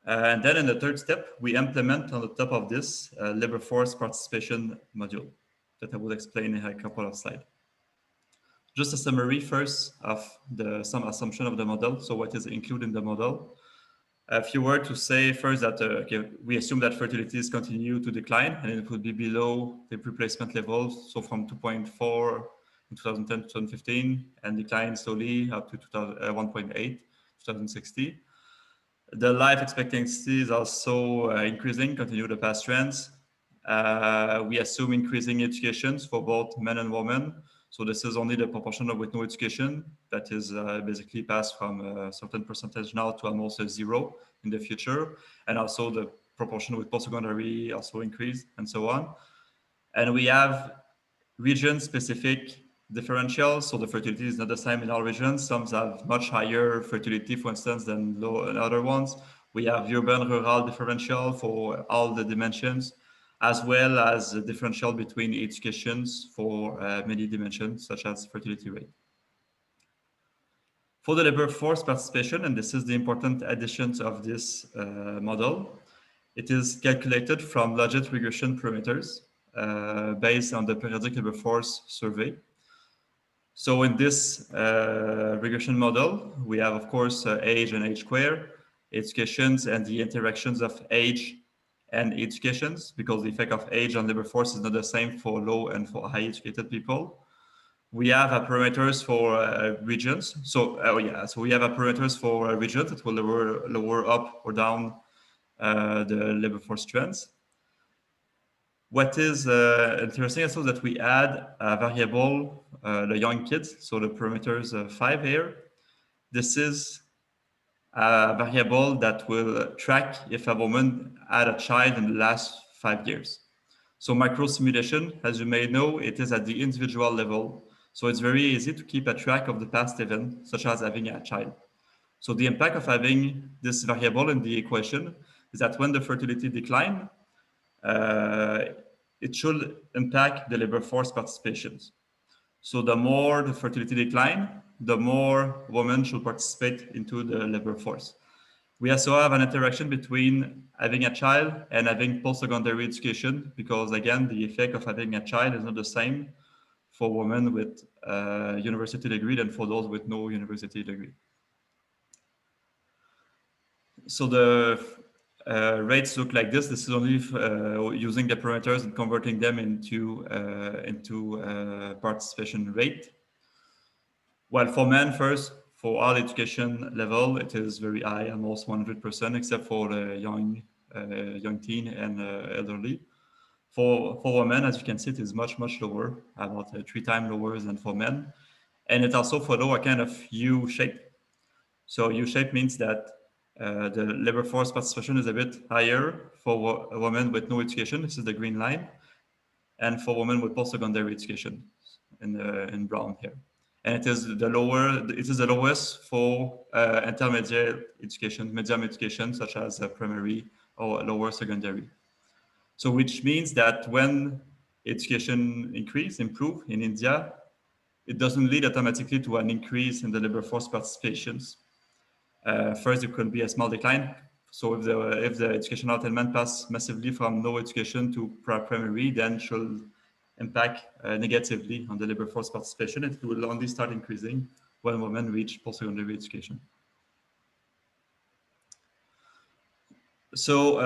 And then in the third step, we implement on the top of this labor force participation module that I will explain in a couple of slides. Just a summary first of some assumption of the model. So what is included in the model? If you were to say first that okay, we assume that fertilities continue to decline and it would be below the replacement levels, so from 2.4 in 2010 to 2015 and decline slowly up to 1.8 2060. The life expectancy is also increasing, continue the past trends. We assume increasing educations for both men and women. So this is only the proportion with no education that is basically passed from a certain percentage now to almost 0 in the future. And also the proportion with post-secondary also increased and so on. And we have region-specific differentials. So the fertility is not the same in all regions. Some have much higher fertility, for instance, than other ones. We have urban-rural differential for all the dimensions, as well as a differential between educations for many dimensions, such as fertility rate. For the labor force participation, and this is the important additions of this model, it is calculated from logit regression parameters based on the periodic labor force survey. So in this regression model, we have, of course, age and age square, educations and the interactions of age and educations, because the effect of age on labor force is not the same for low and for high educated people. We have parameters for regions. So so we have parameters for regions that will lower up or down the labor force trends. What is interesting also that we add a variable, the young kids, so the parameters 5 here. This is a variable that will track if a woman had a child in the last 5 years. So micro simulation, as you may know, it is at the individual level. So it's very easy to keep a track of the past event, such as having a child. So the impact of having this variable in the equation is that when the fertility decline, it should impact the labor force participations. So the more the fertility decline, the more women should participate into the labor force. We also have an interaction between having a child and having post-secondary education, because again, the effect of having a child is not the same for women with a university degree than for those with no university degree. So the rates look like this. This is only using the parameters and converting them into participation rate. Well, for men first, for all education level, it is very high, almost 100%, except for the young teen and elderly. For women, as you can see, it is much lower, about 3 times lower than for men. And it also follows a kind of U shape. So U shape means that the labor force participation is a bit higher for a woman with no education. This is the green line, and for women with post-secondary education in brown here. And it is the lowest for intermediate education, medium education, such as primary or lower secondary. So which means that when education improve in India, it doesn't lead automatically to an increase in the labor force participations. First, it could be a small decline. So if the educational attainment pass massively from no education to primary, then should impact negatively on the labor force participation. It will only start increasing when women reach post-secondary education. So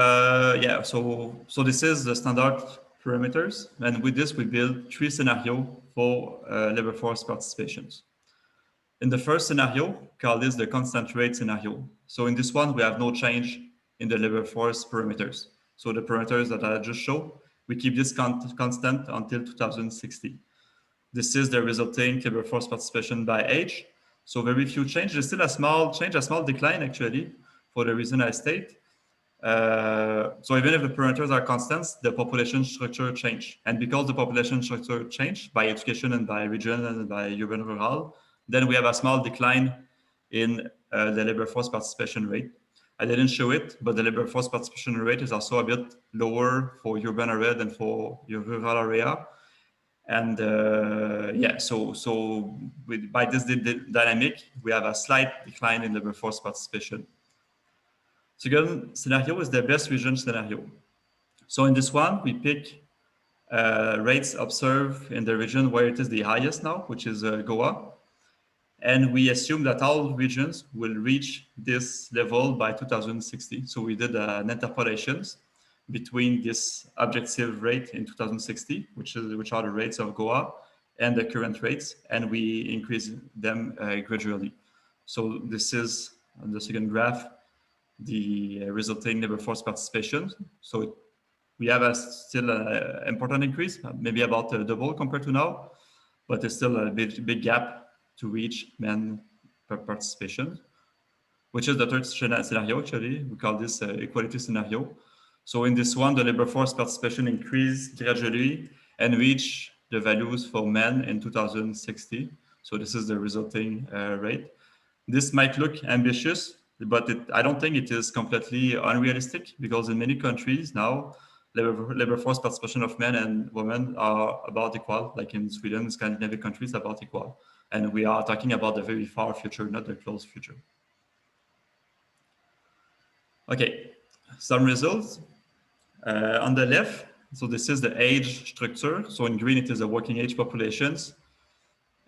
so this is the standard parameters, and with this we build 3 scenarios for labor force participations. In the first scenario, call this the constant rate scenario. So in this one, we have no change in the labor force parameters. So the parameters that I just showed, we keep this constant until 2060. This is the resulting labor force participation by age. So very few change. There's still a small change, a small decline actually, for the reason I state. So even if the parameters are constants, the population structure change. And because the population structure change by education and by region and by urban rural, then we have a small decline in the labor force participation rate. I didn't show it, but the labor force participation rate is also a bit lower for urban area than for your rural area. And by this dynamic, we have a slight decline in labor force participation. Second scenario is the best region scenario. So in this one, we pick rates observed in the region where it is the highest now, which is Goa. And we assume that all regions will reach this level by 2060. So we did an interpolations between this objective rate in 2060, which are the rates of Goa, and the current rates, and we increase them gradually. So this is on the second graph, the resulting labor force participation. So we have still an important increase, maybe about double compared to now, but there's still a big gap to reach men per participation, which is the third scenario actually. We call this equality scenario. So in this one, the labor force participation increased gradually and reach the values for men in 2060. So this is the resulting rate. This might look ambitious, but I don't think it is completely unrealistic, because in many countries now, labor force participation of men and women are about equal, like in Sweden, Scandinavian countries, about equal. And we are talking about the very far future, not the close future. Okay, some results. On the left, so this is the age structure. So in green, it is the working age populations.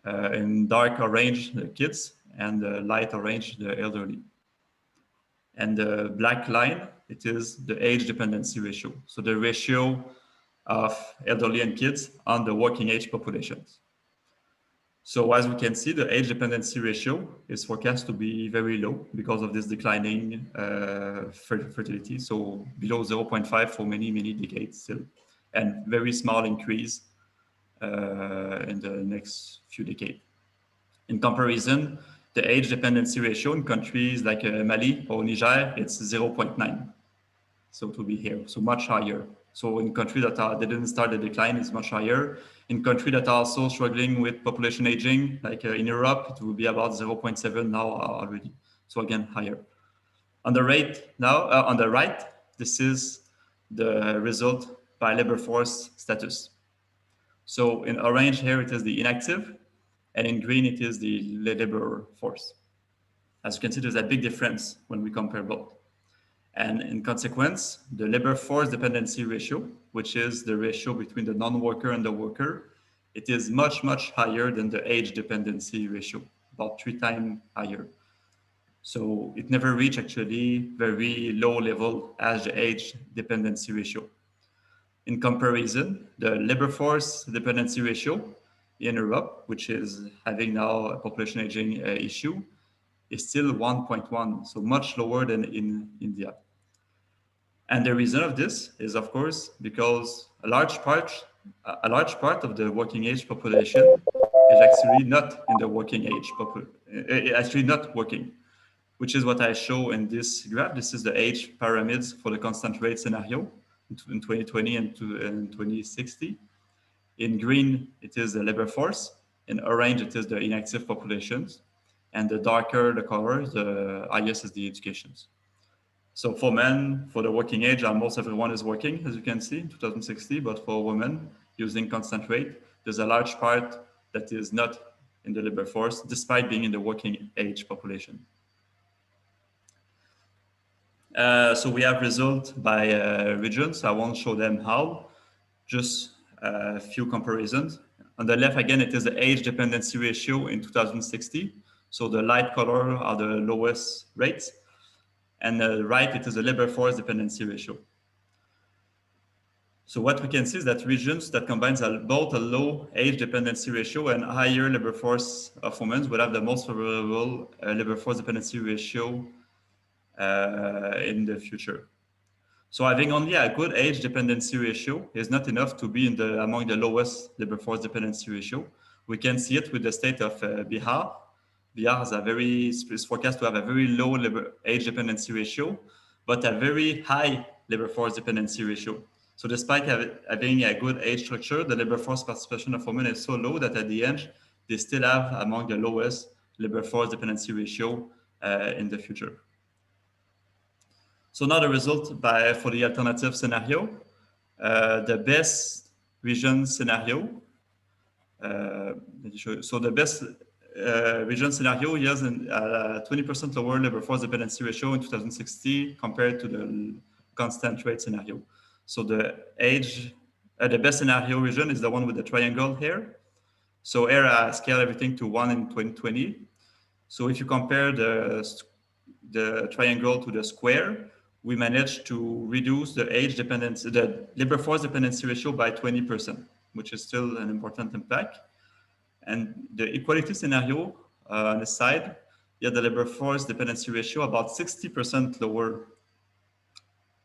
In dark orange, the kids, and light orange, the elderly. And the black line, it is the age dependency ratio. So the ratio of elderly and kids on the working age populations. So as we can see, the age dependency ratio is forecast to be very low because of this declining fertility. So below 0.5 for many, many decades still, and very small increase in the next few decades. In comparison, the age dependency ratio in countries like Mali or Niger, it's 0.9. So to be here, so much higher. So in countries that didn't start the decline, it's much higher. In countries that are also struggling with population aging, like in Europe, it will be about 0.7 now already. So again, higher. On the right, this is the result by labor force status. So in orange here, it is the inactive, and in green, it is the labor force. As you can see, there's a big difference when we compare both. And in consequence, the labor force dependency ratio, which is the ratio between the non-worker and the worker, it is much, much higher than the age dependency ratio, about 3 times higher. So it never reached actually very low level as the age dependency ratio. In comparison, the labor force dependency ratio in Europe, which is having now a population aging issue, is still 1.1, so much lower than in India. And the reason of this is, of course, because a large part of the working age population is actually not in the working age, actually not working, which is what I show in this graph. This is the age pyramids for the constant rate scenario in 2020 and 2060. In green, it is the labor force. In orange, it is the inactive populations. And the darker the color, the highest is the educations. So for men, for the working age, almost everyone is working, as you can see, in 2060. But for women, using constant rate, there's a large part that is not in the labor force, despite being in the working age population. So we have results by regions. I won't show them how, just a few comparisons. On the left, again, it is the age dependency ratio in 2060. So the light color are the lowest rates. And the right, it is the labor force dependency ratio. So what we can see is that regions that combines both a low age dependency ratio and higher labor force of women will have the most favorable labor force dependency ratio in the future. So having only a good age dependency ratio is not enough to be among the lowest labor force dependency ratio. We can see it with the state of Bihar. Bihar is forecast to have a very low age dependency ratio, but a very high labor force dependency ratio. So despite having a good age structure, the labor force participation of women is so low that at the end, they still have among the lowest labor force dependency ratio in the future. So now the result for the alternative scenario, the best region scenario. So the best region scenario has a 20% lower labor force dependency ratio in 2060 compared to the constant rate scenario. So the best scenario region is the one with the triangle here. So here I scale everything to 1 in 2020. So if you compare the triangle to the square, we managed to reduce the labor force dependency ratio by 20%, which is still an important impact. And the equality scenario on the side, the labor force dependency ratio about 60% lower.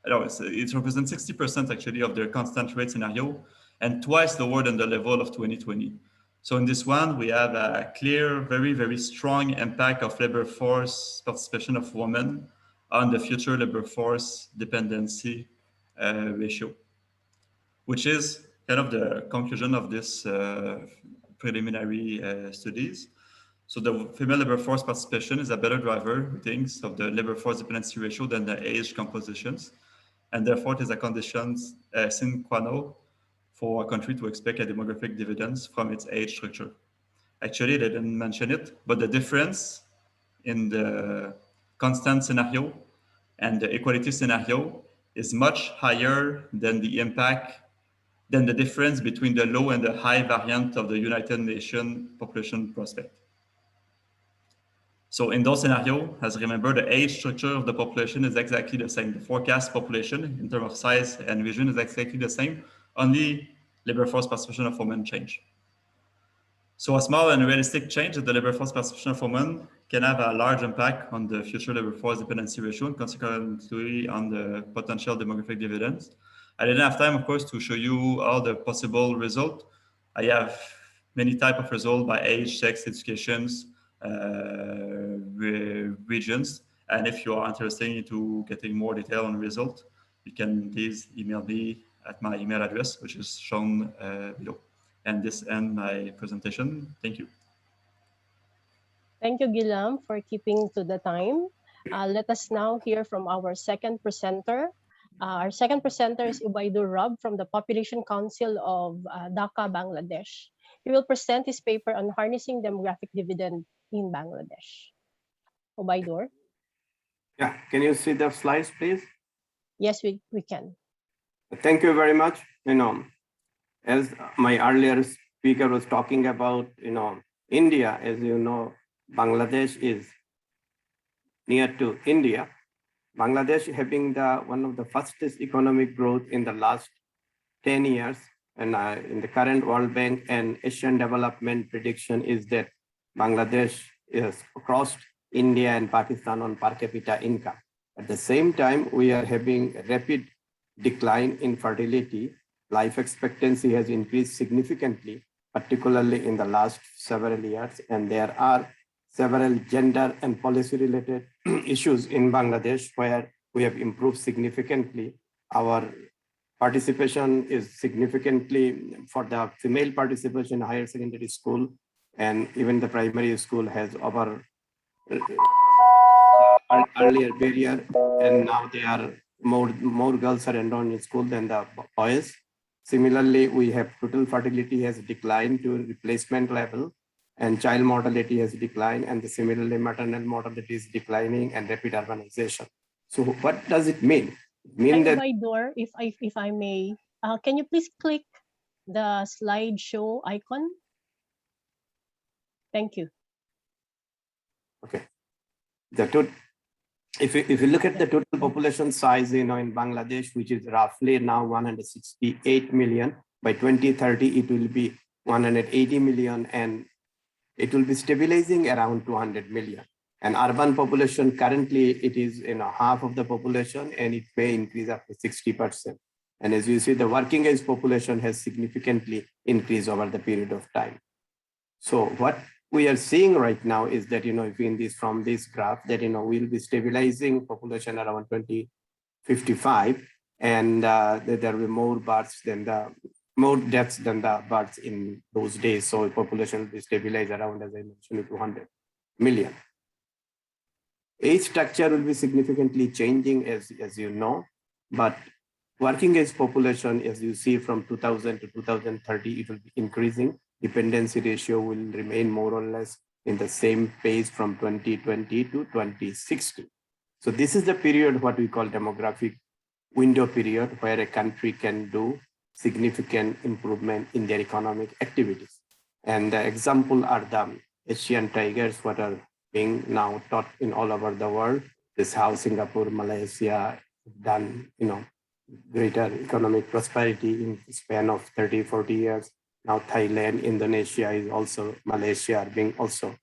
It represents 60% actually of the constant rate scenario and twice lower than the level of 2020. So in this one, we have a clear, very, very strong impact of labor force participation of women on the future labor force dependency ratio, which is kind of the conclusion of this preliminary studies. So the female labor force participation is a better driver, we think, of the labor force dependency ratio than the age compositions. And therefore, it is a condition sine qua non for a country to expect a demographic dividends from its age structure. Actually, they didn't mention it, but the difference in the constant scenario and the equality scenario is much higher than the difference between the low and the high variant of the United Nations population prospect. So in those scenarios, as remember, the age structure of the population is exactly the same. The forecast population in terms of size and vision is exactly the same, only labor force participation of women change. So a small and realistic change in the labor force participation of women can have a large impact on the future labor force dependency ratio and consequently on the potential demographic dividends. I didn't have time, of course, to show you all the possible results. I have many types of results by age, sex, educations, regions. And if you are interested in getting more detail on result, you can please email me at my email address, which is shown below. And this ends my presentation. Thank you. Thank you, Guillaume, for keeping to the time. Let us now hear from our second presenter. Our second presenter is Ubaidur Rob from the Population Council of Dhaka, Bangladesh. He will present his paper on harnessing demographic dividend in Bangladesh. Ubaidur? Yeah, can you see the slides, please? Yes, we can. Thank you very much. As my earlier speaker was talking about, India, as you know, Bangladesh is near to India. Bangladesh having one of the fastest economic growth in the last 10 years. And in the current World Bank and Asian Development prediction is that Bangladesh is crossed India and Pakistan on per capita income. At the same time, we are having a rapid decline in fertility. Life expectancy has increased significantly, particularly in the last several years. And there are several gender and policy related issues in Bangladesh where we have improved significantly. Our participation is significantly for the female participation in higher secondary school, and even the primary school has over earlier barrier, and now they are more girls are enrolled in school than the boys. Similarly, we have total fertility has declined to replacement level, and child mortality has declined, and similarly maternal mortality is declining and rapid urbanization. So what does it mean? It means that Ubaidur, if I may, can you please click the slideshow icon? Thank you. Okay. If you look at the total population size, in Bangladesh, which is roughly now 168 million, by 2030 it will be 180 million, and it will be stabilizing around 200 million. And urban population currently it is half of the population, and it may increase up to 60%. And as you see, the working age population has significantly increased over the period of time. So what we are seeing right now is that, if in from this graph, that, we'll be stabilizing population around 2055, and there will be more deaths than the births in those days. So population will be stabilized around, as I mentioned, 200 million. Age structure will be significantly changing, as you know, but working age population, as you see, from 2000 to 2030, it will be increasing. Dependency ratio will remain more or less in the same pace from 2020 to 2060. So this is the period what we call demographic window period, where a country can do significant improvement in their economic activities. And the example are the Asian tigers, what are being now taught in all over the world. This is how Singapore, Malaysia done, greater economic prosperity in the span of 30, 40 years. Now Thailand, Indonesia is also, Malaysia are being also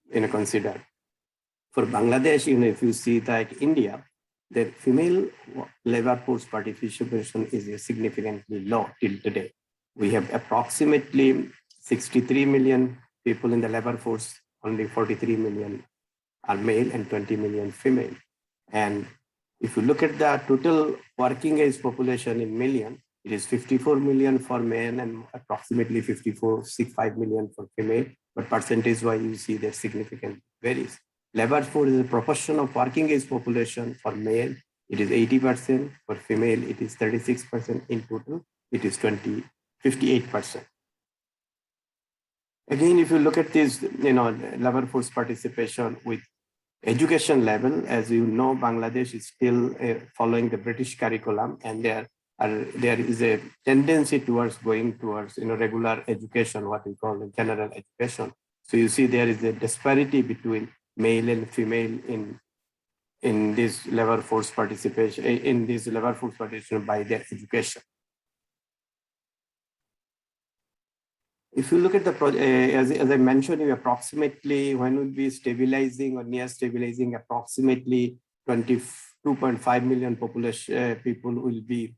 considered. For Bangladesh, if you see that India, the female labor force participation is significantly low till today. We have approximately 63 million people in the labor force, only 43 million are male and 20 million female. And if you look at the total working age population in million, it is 54 million for men and approximately 5 million for female, but percentage-wise, you see that significant varies. Labor force is a proportion of working age population. For male, it is 80%. For female, it is 36%. In total, it is 58%. Again, if you look at this, labor force participation with education level, as you know, Bangladesh is still following the British curriculum, and there is a tendency towards going towards regular education, what we call general education. So you see there is a disparity between male and female in this labor force participation by their education. If you look at the project, as I mentioned, approximately when we'll be stabilizing or near stabilizing, approximately 22.5 million population people will be,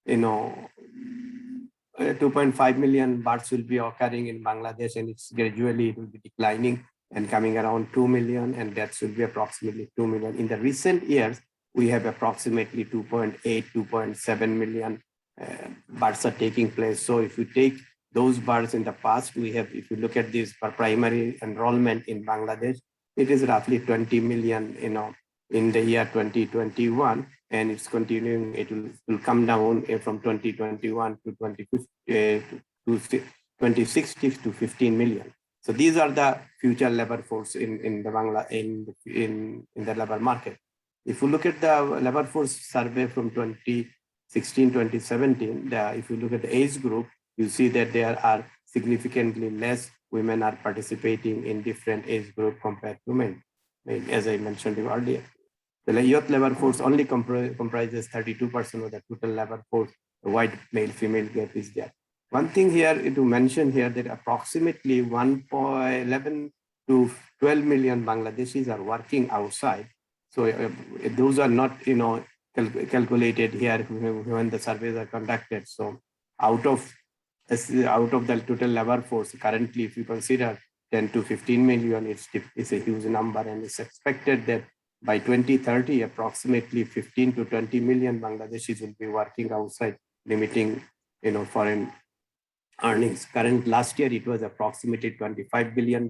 2.5 million births will be occurring in Bangladesh, and it will be declining and coming around 2 million, and deaths will be approximately 2 million. In the recent years, we have approximately 2.8, 2.7 million births are taking place. So if you take those births in the past, we have, if you look at this for primary enrollment in Bangladesh, it is roughly 20 million, in the year 2021, and it's continuing. It will come down from 2021 to 2060 to 15 million. So these are the future labor force in the labor market. If you look at the labor force survey from 2016-2017, if you look at the age group, you see that there are significantly less women are participating in different age group compared to men, as I mentioned earlier. The youth labor force only comprises 32% of the total labor force. The wide male-female gap is there. One thing here to mention here that approximately 1.11 to 12 million Bangladeshis are working outside. So those are not, calculated here when the surveys are conducted. So out of the total labor force, currently, if you consider 10 to 15 million, it's a huge number, and it's expected that by 2030, approximately 15 to 20 million Bangladeshis will be working outside, limiting, foreign earnings. Last year, it was approximately $25 billion,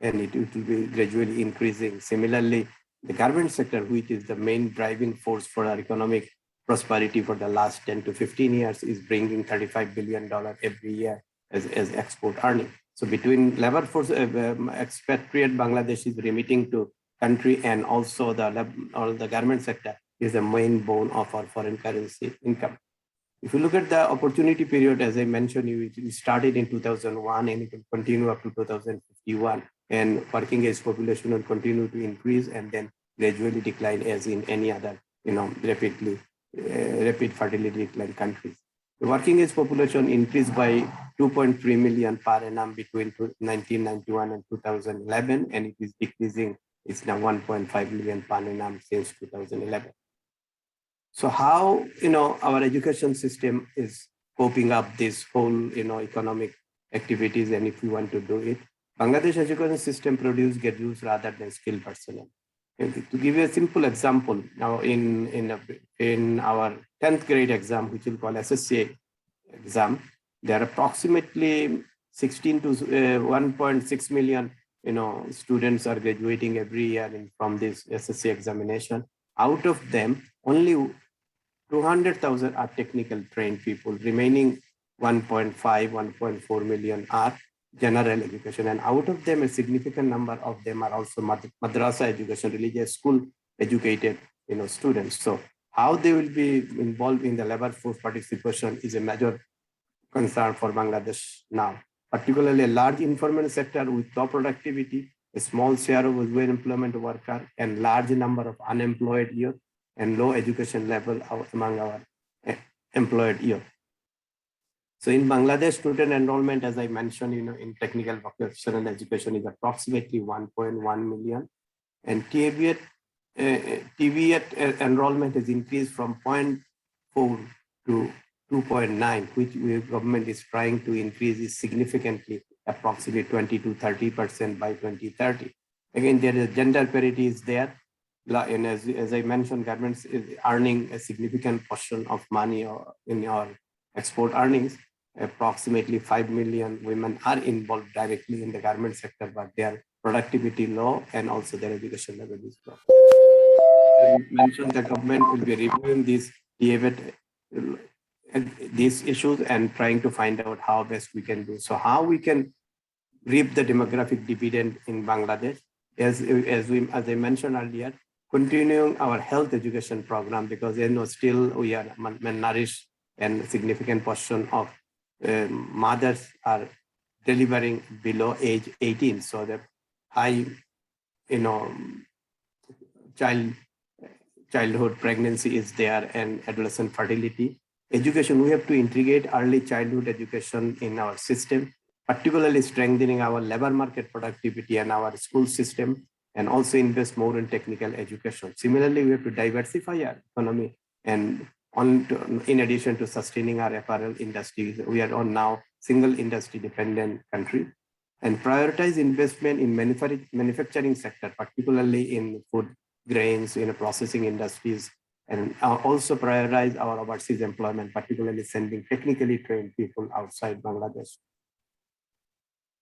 and it will be gradually increasing. Similarly, the garment sector, which is the main driving force for our economic prosperity for the last 10 to 15 years, is bringing $35 billion every year as export earning. So between labor force, expatriate Bangladeshis remitting to country and also the garment sector is the main bone of our foreign currency income. If you look at the opportunity period, as I mentioned, it started in 2001 and it will continue up to 2051. And working age population will continue to increase and then gradually decline as in any other, rapid fertility decline countries. The working age population increased by 2.3 million per annum between 1991 and 2011, and it is decreasing. It's now 1.5 million per annum since 2011. So how, our education system is coping up this whole, economic activities, and if we want to do it, Bangladesh education system graduates rather than skilled personnel. And to give you a simple example, now in our 10th grade exam, which we call SSC exam, there are approximately 16 to 1.6 million students are graduating every year from this SSC examination. Out of them, only 200,000 are technical trained people. Remaining 1.4 million are general education. And out of them, a significant number of them are also madrasa education, religious school educated students. So how they will be involved in the labor force participation is a major concern for Bangladesh now. Particularly a large informal sector with low productivity, a small share of employment worker, and large number of unemployed youth and low education level among our employed youth. So in Bangladesh, student enrollment, as I mentioned, in technical vocational education is approximately 1.1 million, and TVET enrollment has increased from 0.4 to 2.9, which the government is trying to increase significantly, approximately 20 to 30% by 2030. Again, there is gender parity is there. And as I mentioned, governments is earning a significant portion of money in our export earnings. Approximately 5 million women are involved directly in the garment sector, but their productivity low and also their education level is low. I mentioned the government will be reviewing these issues and trying to find out how best we can do. So how we can reap the demographic dividend in Bangladesh, as I mentioned earlier, continuing our health education program, because still we are malnourished and a significant portion of mothers are delivering below age 18. So the high childhood pregnancy is there and adolescent fertility. Education, we have to integrate early childhood education in our system, particularly strengthening our labor market productivity and our school system, and also invest more in technical education. Similarly, we have to diversify our economy, and in addition to sustaining our apparel industries, we are on now single industry dependent country, and prioritize investment in manufacturing sector, particularly in food, grains, processing industries, and also prioritize our overseas employment, particularly sending technically trained people outside Bangladesh.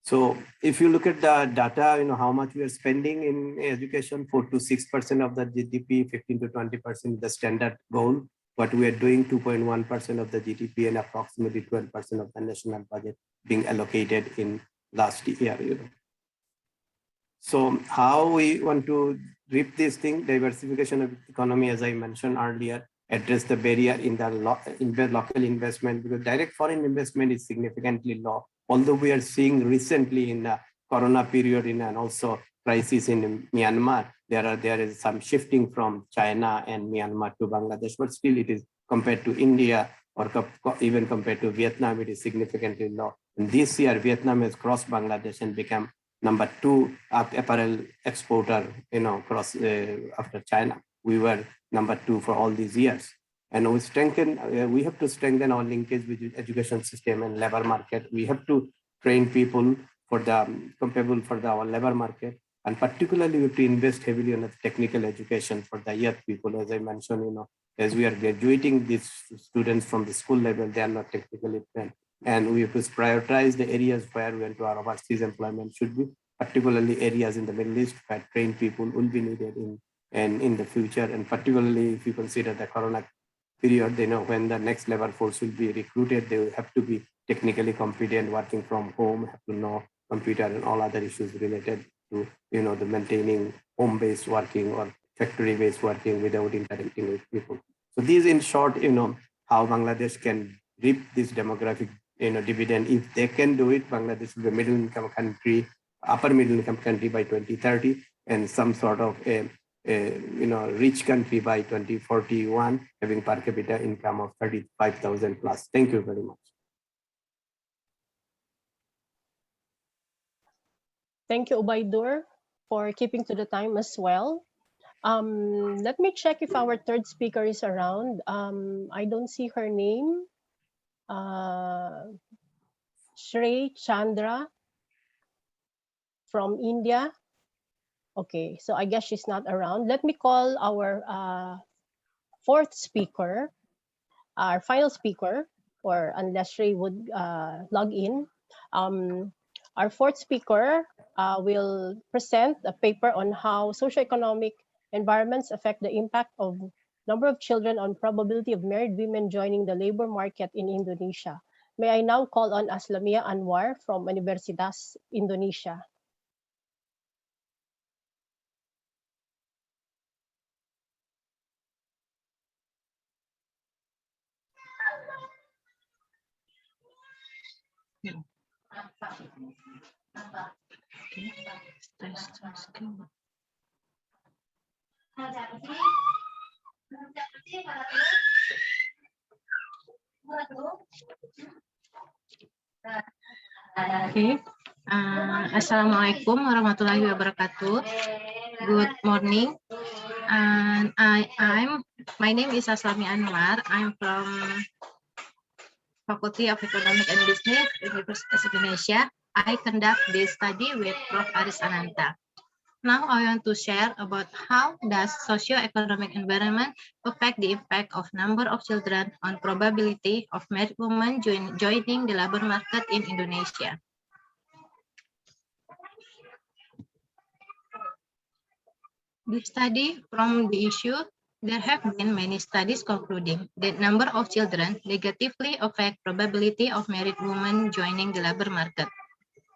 So if you look at the data, how much we are spending in education, 4 to 6% of the GDP, 15 to 20% the standard goal, but we are doing 2.1% of the GDP and approximately 12% of the national budget being allocated in last year. So how we want to reap this thing, diversification of economy, as I mentioned earlier, address the barrier in the local investment, because direct foreign investment is significantly low. Although we are seeing recently in the Corona period and also crisis in Myanmar, there is some shifting from China and Myanmar to Bangladesh, but still it is compared to India or even compared to Vietnam, it is significantly low. And this year, Vietnam has crossed Bangladesh and become number 2 apparel exporter, after China. We were number 2 for all these years. And we have to strengthen our linkage with the education system and labor market. We have to train people capable for our labor market. And particularly, we have to invest heavily on the technical education for the young people. As I mentioned, as we are graduating these students from the school level, they are not technically trained. And we have to prioritize the areas where we want to our overseas employment should be, particularly areas in the Middle East where trained people will be needed in the future. And particularly if you consider the Corona period, when the next labor force will be recruited, they will have to be technically competent, working from home, have to know computer and all other issues related to, the maintaining home-based working or factory-based working without interacting with people. So these, in short, how Bangladesh can reap this demographic, dividend. If they can do it, Bangladesh will be a middle-income country, upper middle-income country by 2030, and some sort of a rich country by 2041, having per capita income of 35,000 plus. Thank you very much. Thank you, Ubaidur, for keeping to the time as well. Let me check if our third speaker is around. I don't see her name. Shri Chandra from India. Okay, so I guess she's not around. Let me call our fourth speaker, our final speaker, or unless Shri would log in. Our fourth speaker will present a paper on how socioeconomic environments affect the impact of number of children on probability of married women joining the labor market in Indonesia. May I now call on Aslamia Anwar from Universitas Indonesia. Okay. Assalamualaikum warahmatullahi wabarakatuh. Good morning. And my name is Aslamia Anwar. I'm from Faculty of Economic and Business, Universitas Indonesia. I conduct this study with Prof. Aris Ananta. Now I want to share about how does socio-economic environment affect the impact of number of children on probability of married women joining the labor market in Indonesia. The study from the issue, there have been many studies concluding that number of children negatively affect probability of married women joining the labor market.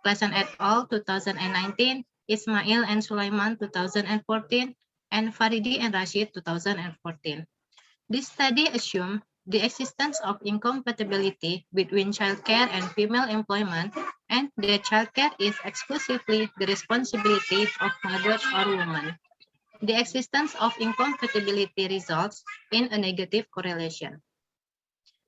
Klassen et al. 2019, Ismail and Sulaiman 2014, and Faridi and Rashid 2014. This study assumed the existence of incompatibility between childcare and female employment, and that childcare is exclusively the responsibility of mothers or women. The existence of incompatibility results in a negative correlation.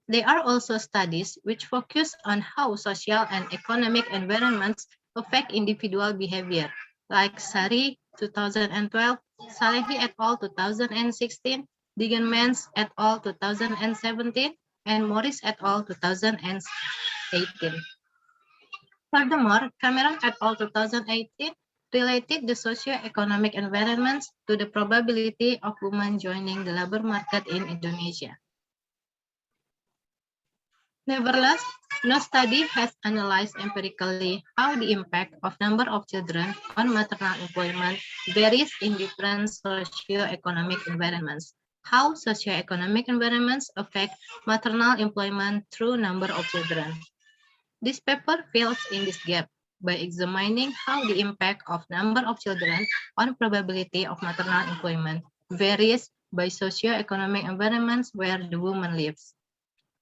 There are also studies which focus on how social and economic environments affect individual behavior, like Sari 2012, Salehi et al. 2016, Digenmans et al. 2017, and Morris et al. 2018. Furthermore, Cameron et al. 2018 related the socio-economic environments to the probability of women joining the labor market in Indonesia. Nevertheless, no study has analyzed empirically how the impact of number of children on maternal employment varies in different socio-economic environments. How socio-economic environments affect maternal employment through number of children. This paper fills in this gap by examining how the impact of number of children on probability of maternal employment varies by socio-economic environments where the woman lives.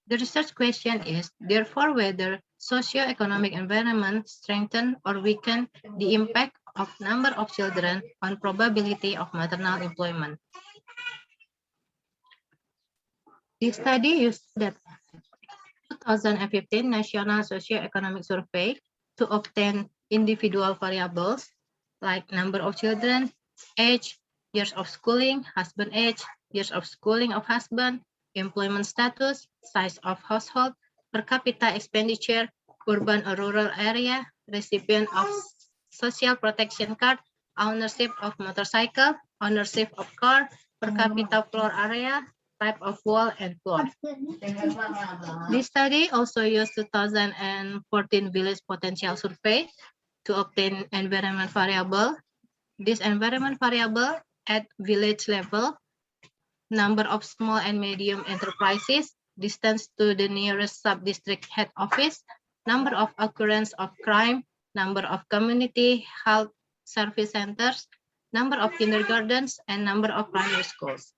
The research question is, therefore, whether socio-economic environment strengthen or weaken the impact of number of children on probability of maternal employment. The study used the 2015 National Socio-Economic Survey to obtain individual variables like number of children, age, years of schooling, husband age, years of schooling of husband, employment status, size of household, per capita expenditure, urban or rural area, recipient of social protection card, ownership of motorcycle, ownership of car, per capita floor area, type of wall and floor. This study also used 2014 Village Potential Survey to obtain environment variable. This environment variable at village level, number of small and medium enterprises, distance to the nearest sub-district head office, number of occurrence of crime, number of community health service centers, number of kindergartens, and number of primary schools.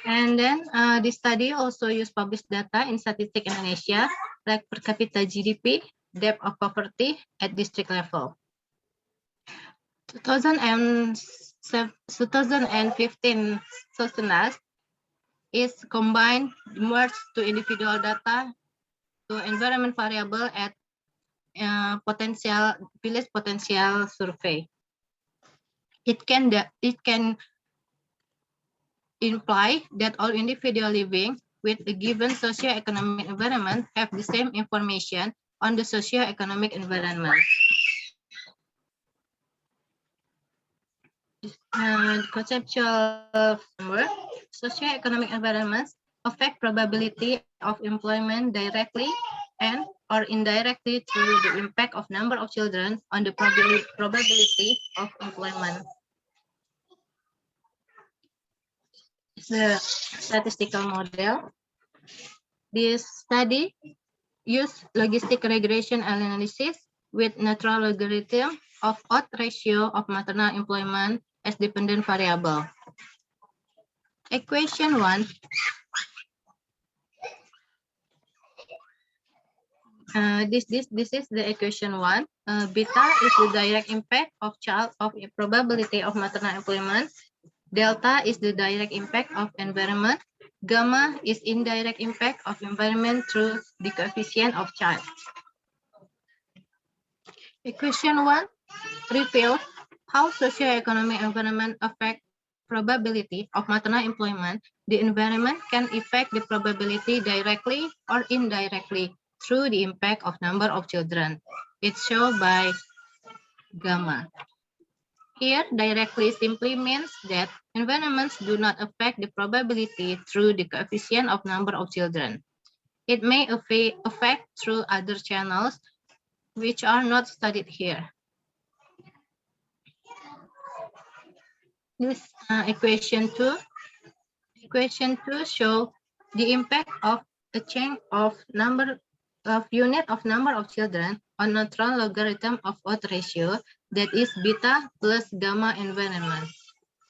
And then this study also used published data in Statistik Indonesia, like per capita GDP, depth of poverty at district level. 2015 SOSUNAS is combined, merged to individual data to environment variable at village potential survey. It can imply that all individuals living with a given socio-economic environment have the same information on the socio-economic environment. Conceptual framework, socio-economic environments affect probability of employment directly and or indirectly through the impact of number of children on the probability of employment. The statistical model. This study used logistic regression analysis with natural logarithm of odds ratio of maternal employment as dependent variable. Equation 1. This is the equation 1. Beta is the direct impact of probability of maternal employment. Delta is the direct impact of environment. Gamma is indirect impact of environment through the coefficient of child. Equation 1 reveals how socioeconomic environment affect probability of maternal employment. The environment can affect the probability directly or indirectly through the impact of number of children. It's shown by gamma. Here, directly simply means that environments do not affect the probability through the coefficient of number of children. It may affect through other channels which are not studied here. This equation 2 shows the impact of the change of unit of number of children on natural logarithm of odds ratio, that is beta plus gamma environment.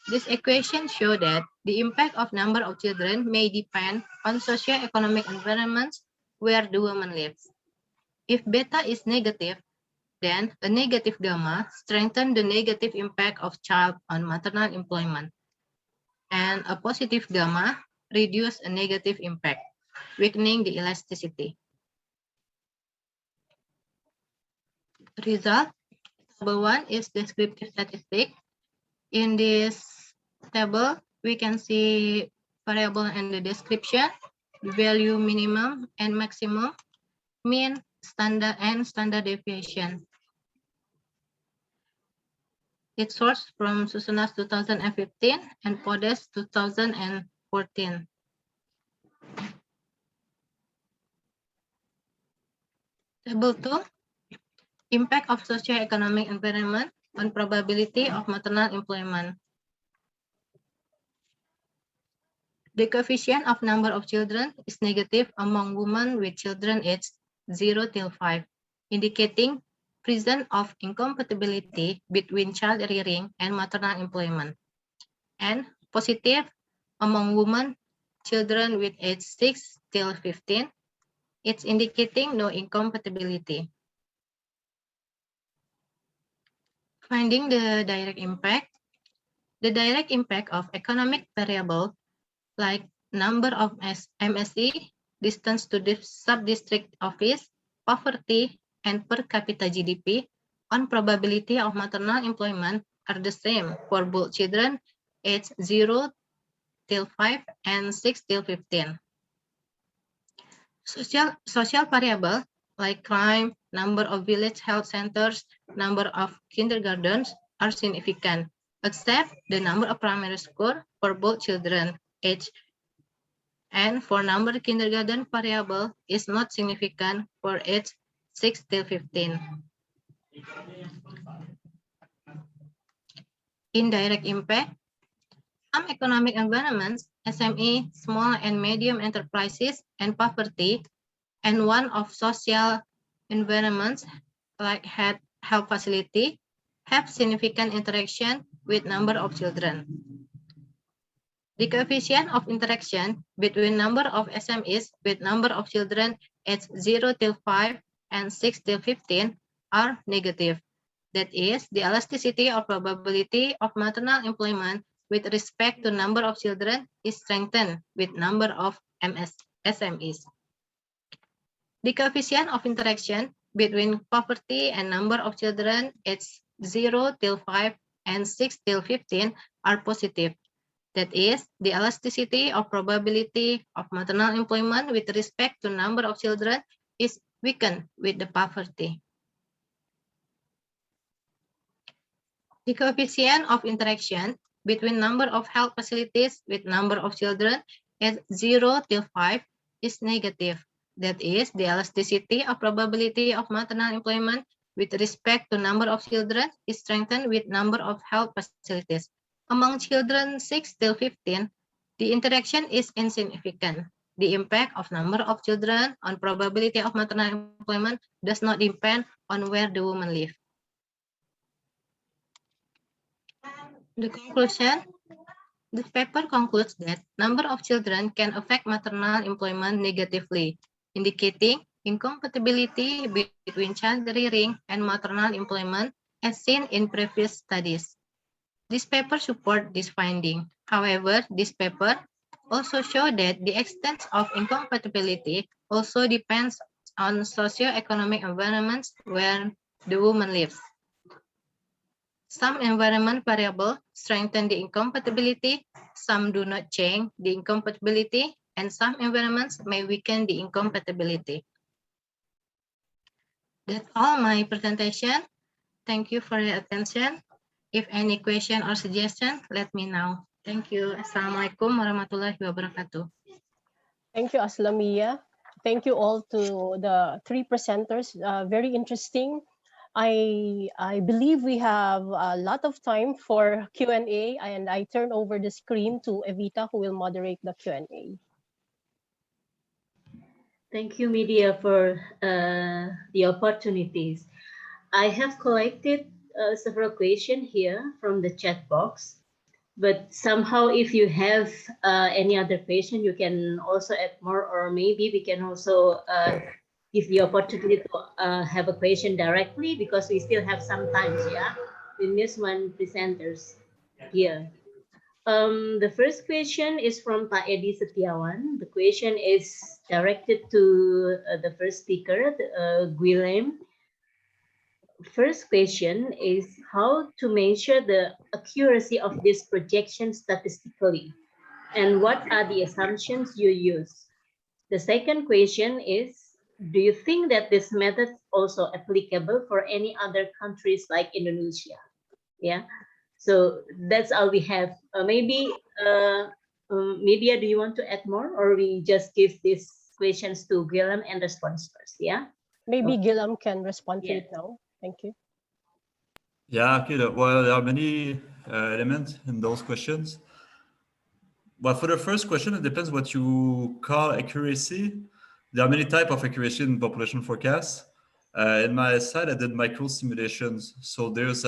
This equation shows that The impact of number of children may depend on socio-economic environments where the woman lives. If beta is negative, then a negative gamma strengthens the negative impact of child on maternal employment. And a positive gamma reduces a negative impact, weakening the elasticity. Result, table 1 is descriptive statistic. In this table, we can see variable and the description, the value minimum and maximum, mean, standard, and standard deviation. It's sourced from Susunas 2015 and PODES 2014. Table 2, impact of socio-economic environment on probability of maternal employment. The coefficient of number of children is negative among women with children aged 0 till 5, indicating presence of incompatibility between child rearing and maternal employment, and positive among women children with age 6 till 15, it's indicating no incompatibility. Finding the direct impact. The direct impact of economic variable like number of MSE, distance to the sub-district office, poverty, and per capita GDP on probability of maternal employment are the same for both children aged 0 till 5 and 6 till 15. Social variable like crime, number of village health centers, number of kindergartens are significant, except the number of primary school for both children age, and for number kindergarten variable is not significant for age 6 till 15. Indirect impact. Some economic environments, SME, small and medium enterprises, and poverty, and one of social environments like health facility have significant interaction with number of children. The coefficient of interaction between number of SMEs with number of children aged 0 till 5 and 6 till 15 are negative. That is, the elasticity of probability of maternal employment with respect to number of children is strengthened with number of SMEs. The coefficient of interaction between poverty and number of children aged 0 till 5 and 6 till 15 are positive. That is, the elasticity of probability of maternal employment with respect to number of children is weakened with the poverty. The coefficient of interaction between number of health facilities with number of children at 0 till 5 is negative. That is, the elasticity of probability of maternal employment with respect to number of children is strengthened with number of health facilities. Among children 6 till 15, the interaction is insignificant. The impact of number of children on probability of maternal employment does not depend on where the woman lives. The conclusion, the paper concludes that number of children can affect maternal employment negatively, indicating incompatibility between child rearing and maternal employment as seen in previous studies. This paper supports this finding. However, this paper also shows that the extent of incompatibility also depends on socio-economic environments where the woman lives. Some environment variables strengthen the incompatibility, some do not change the incompatibility, and some environments may weaken the incompatibility. That's all my presentation. Thank you for your attention. If any question or suggestion, let me know. Thank you. Assalamualaikum warahmatullahi wabarakatuh. Thank you, Aslamiyah. Thank you all to the three presenters. Very interesting. I believe we have a lot of time for Q&A, and I turn over the screen to Evita, who will moderate the Q&A. Thank you, Media, for the opportunities. I have collected several questions here from the chat box. But somehow, if you have any other question, you can also add more, or maybe we can also give the opportunity to have a question directly, because we still have some time. Yeah, we miss one presenters here. The first question is from Pak Edi Setiawan. The question is directed to the first speaker, Guilhem. First question is how to measure the accuracy of this projection statistically, and what are the assumptions you use? The second question is, do you think that this method is also applicable for any other countries like Indonesia? Yeah, so that's all we have. Maybe Media, do you want to add more, or we just give these questions to Guilhem and response first? Yeah, Maybe Guilhem can respond to it now. Thank you. Yeah, okay. Well, there are many elements in those questions. Well, for the first question, it depends what you call accuracy. There are many types of accuracy in population forecasts. In my side, I did micro simulations. So there's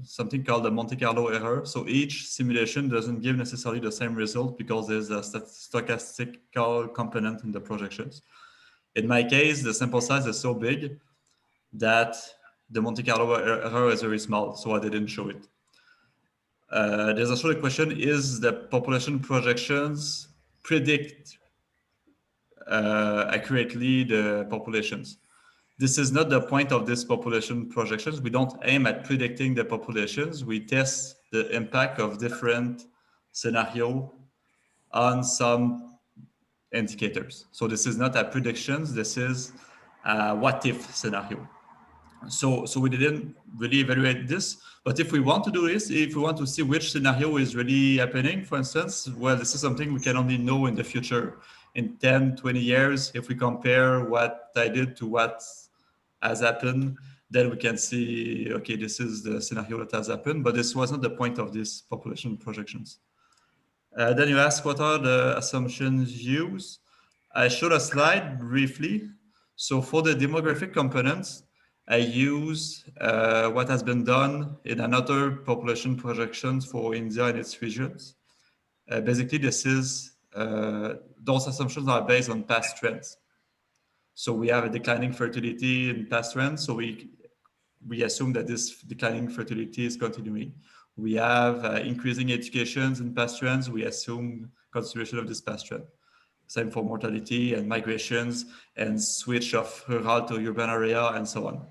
something called the Monte Carlo error. So each simulation doesn't give necessarily the same result because there's a statistical component in the projections. In my case, the sample size is so big that the Monte Carlo error is very small, so I didn't show it. There's also the question, is the population projections predict accurately the populations? This is not the point of this population projections. We don't aim at predicting the populations. We test the impact of different scenarios on some indicators. So this is not a predictions, this is a what if scenario. So we didn't really evaluate this, but if we want to do this, if we want to see which scenario is really happening, for instance, well, this is something we can only know in the future. In 10, 20 years, if we compare what I did to what has happened, then we can see, okay, this is the scenario that has happened, but this wasn't the point of these population projections. Then you ask, what are the assumptions used? I showed a slide briefly. So for the demographic components, I use what has been done in another population projections for India and its regions. Basically, this is, those assumptions are based on past trends. So we have a declining fertility in past trends. So we assume that this declining fertility is continuing. We have increasing educations in past trends. We assume continuation of this past trend. Same for mortality and migrations and switch of rural to urban area and so on.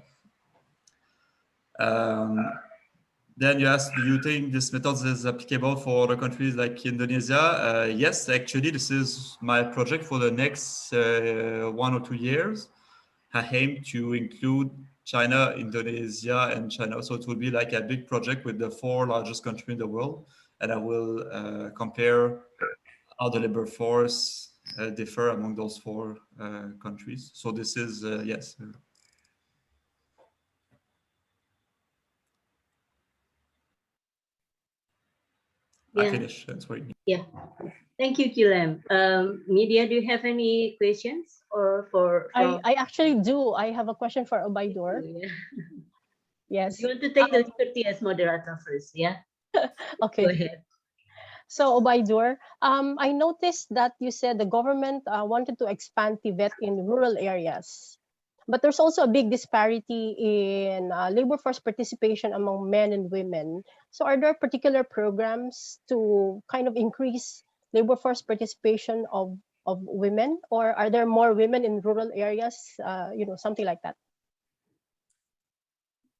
Then you asked, do you think this method is applicable for other countries like Indonesia? Yes, actually, this is my project for the next 1 or 2 years. I aim to include China, Indonesia, and China. So it will be like a big project with the 4 largest countries in the world. And I will compare how the labor force differ among those 4 countries. So this is, yes. I finished answering. Yeah. Thank you, Guilhem. Media, do you have any questions or for? I actually do. I have a question for Obaidor. Yeah. Yes. You want to take the liberty as moderator first, yeah? Okay. Go ahead. So Obaidor, I noticed that you said the government wanted to expand TVET in rural areas, but there's also a big disparity in labor force participation among men and women. So are there particular programs to kind of increase labor force participation of women, or are there more women in rural areas, something like that?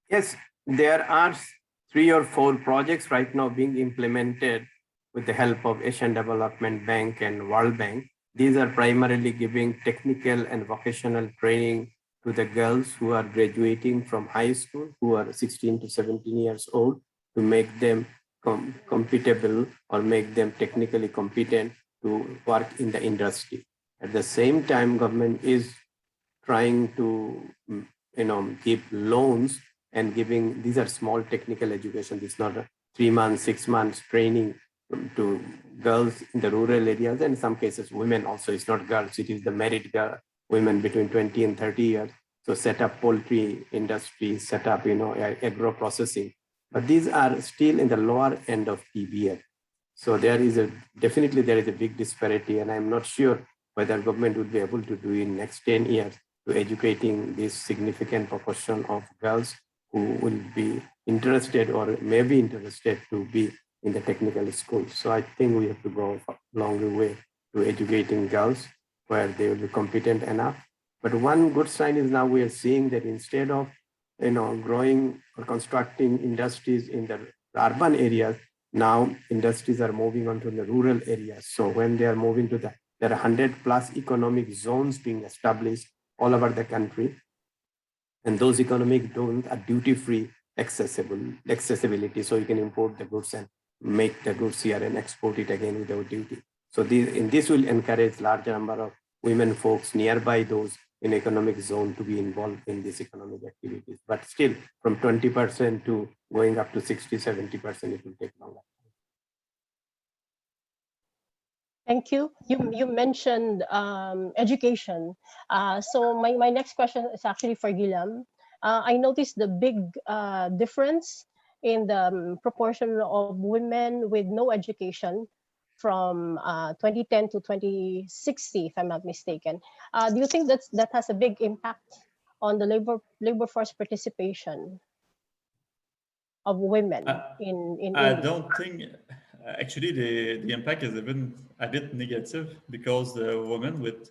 Yes, there are 3 or 4 projects right now being implemented with the help of Asian Development Bank and World Bank. These are primarily giving technical and vocational training to the girls who are graduating from high school, who are 16 to 17 years old, to make them compatible or make them technically competent to work in the industry. At the same time, government is trying to give loans and giving, these are small technical education. It's not a 3 months, 6 months training to girls in the rural areas, and in some cases women also. It's not girls, it is the married girl, women between 20 and 30 years. So set up poultry industry, set up agro processing. but these are still in the lower end of TBL. So definitely there is a big disparity, and I'm not sure whether government would be able to do in next 10 years to educating this significant proportion of girls who will be interested or may be interested to be in the technical school. So I think we have to go a longer way to educating girls where they will be competent enough. But one good sign is now we are seeing that instead of growing or constructing industries in the urban areas, now industries are moving on to the rural areas. So when they are moving to there are 100+ economic zones being established all over the country. And those economic zones are duty-free accessibility. So you can import the goods and make the goods here and export it again without duty. So this will encourage larger number of women folks nearby those in economic zone to be involved in these economic activities. But still, from 20% to going up to 60, 70%, it will take longer. Thank you. You mentioned education. So my next question is actually for Guillaume. I noticed the big difference in the proportion of women with no education from 2010 to 2060, if I'm not mistaken. Do you think that has a big impact on the labor force participation of women in I India? don't think, actually, the impact is even a bit negative because the women with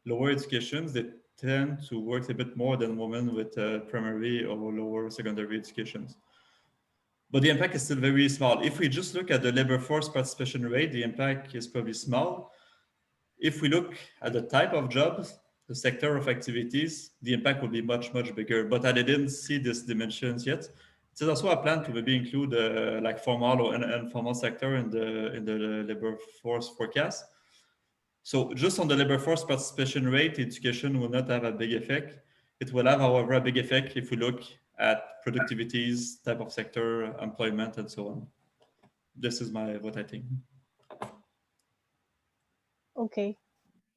lower educations, they tend to work a bit more than women with primary or lower secondary educations. But the impact is still very small. If we just look at the labor force participation rate, the impact is probably small. If we look at the type of jobs, the sector of activities, the impact will be much, much bigger. But I didn't see these dimensions yet. There's also a plan to maybe include like formal or informal sector in the labor force forecast. So just on the labor force participation rate, education will not have a big effect. It will have, however, a big effect if we look at productivities, type of sector, employment, and so on. This is what I think. Okay.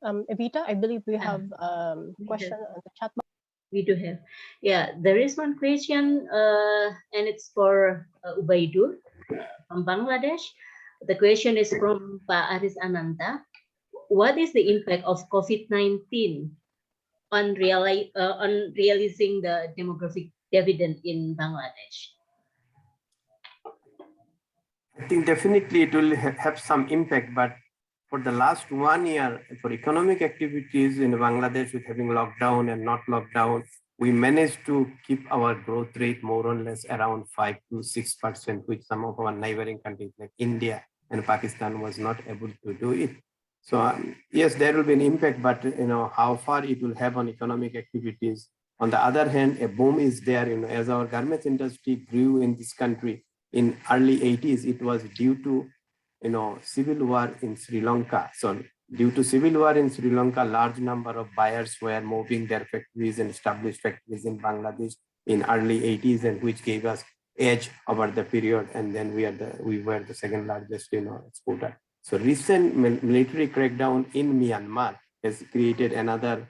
Evita, I believe we have a question on the chat box. We do have. Yeah, there is one question, and it's for Ubaidur from Bangladesh. The question is from Pak Aris Ananta. What is the impact of COVID-19 on realizing the demographic dividend in Bangladesh? I think definitely it will have some impact, but for the last 1 year, for economic activities in Bangladesh with having lockdown and not lockdown, we managed to keep our growth rate more or less around 5 to 6%, which some of our neighboring countries like India and Pakistan was not able to do it. So yes, there will be an impact, but how far it will have on economic activities. On the other hand, a boom is there. As our garments industry grew in this country in early 80s, it was due to civil war in Sri Lanka. So due to civil war in Sri Lanka, large number of buyers were moving their factories and established factories in Bangladesh in early 80s, and which gave us edge over the period. And then we were the second largest exporter. So recent military crackdown in Myanmar has created another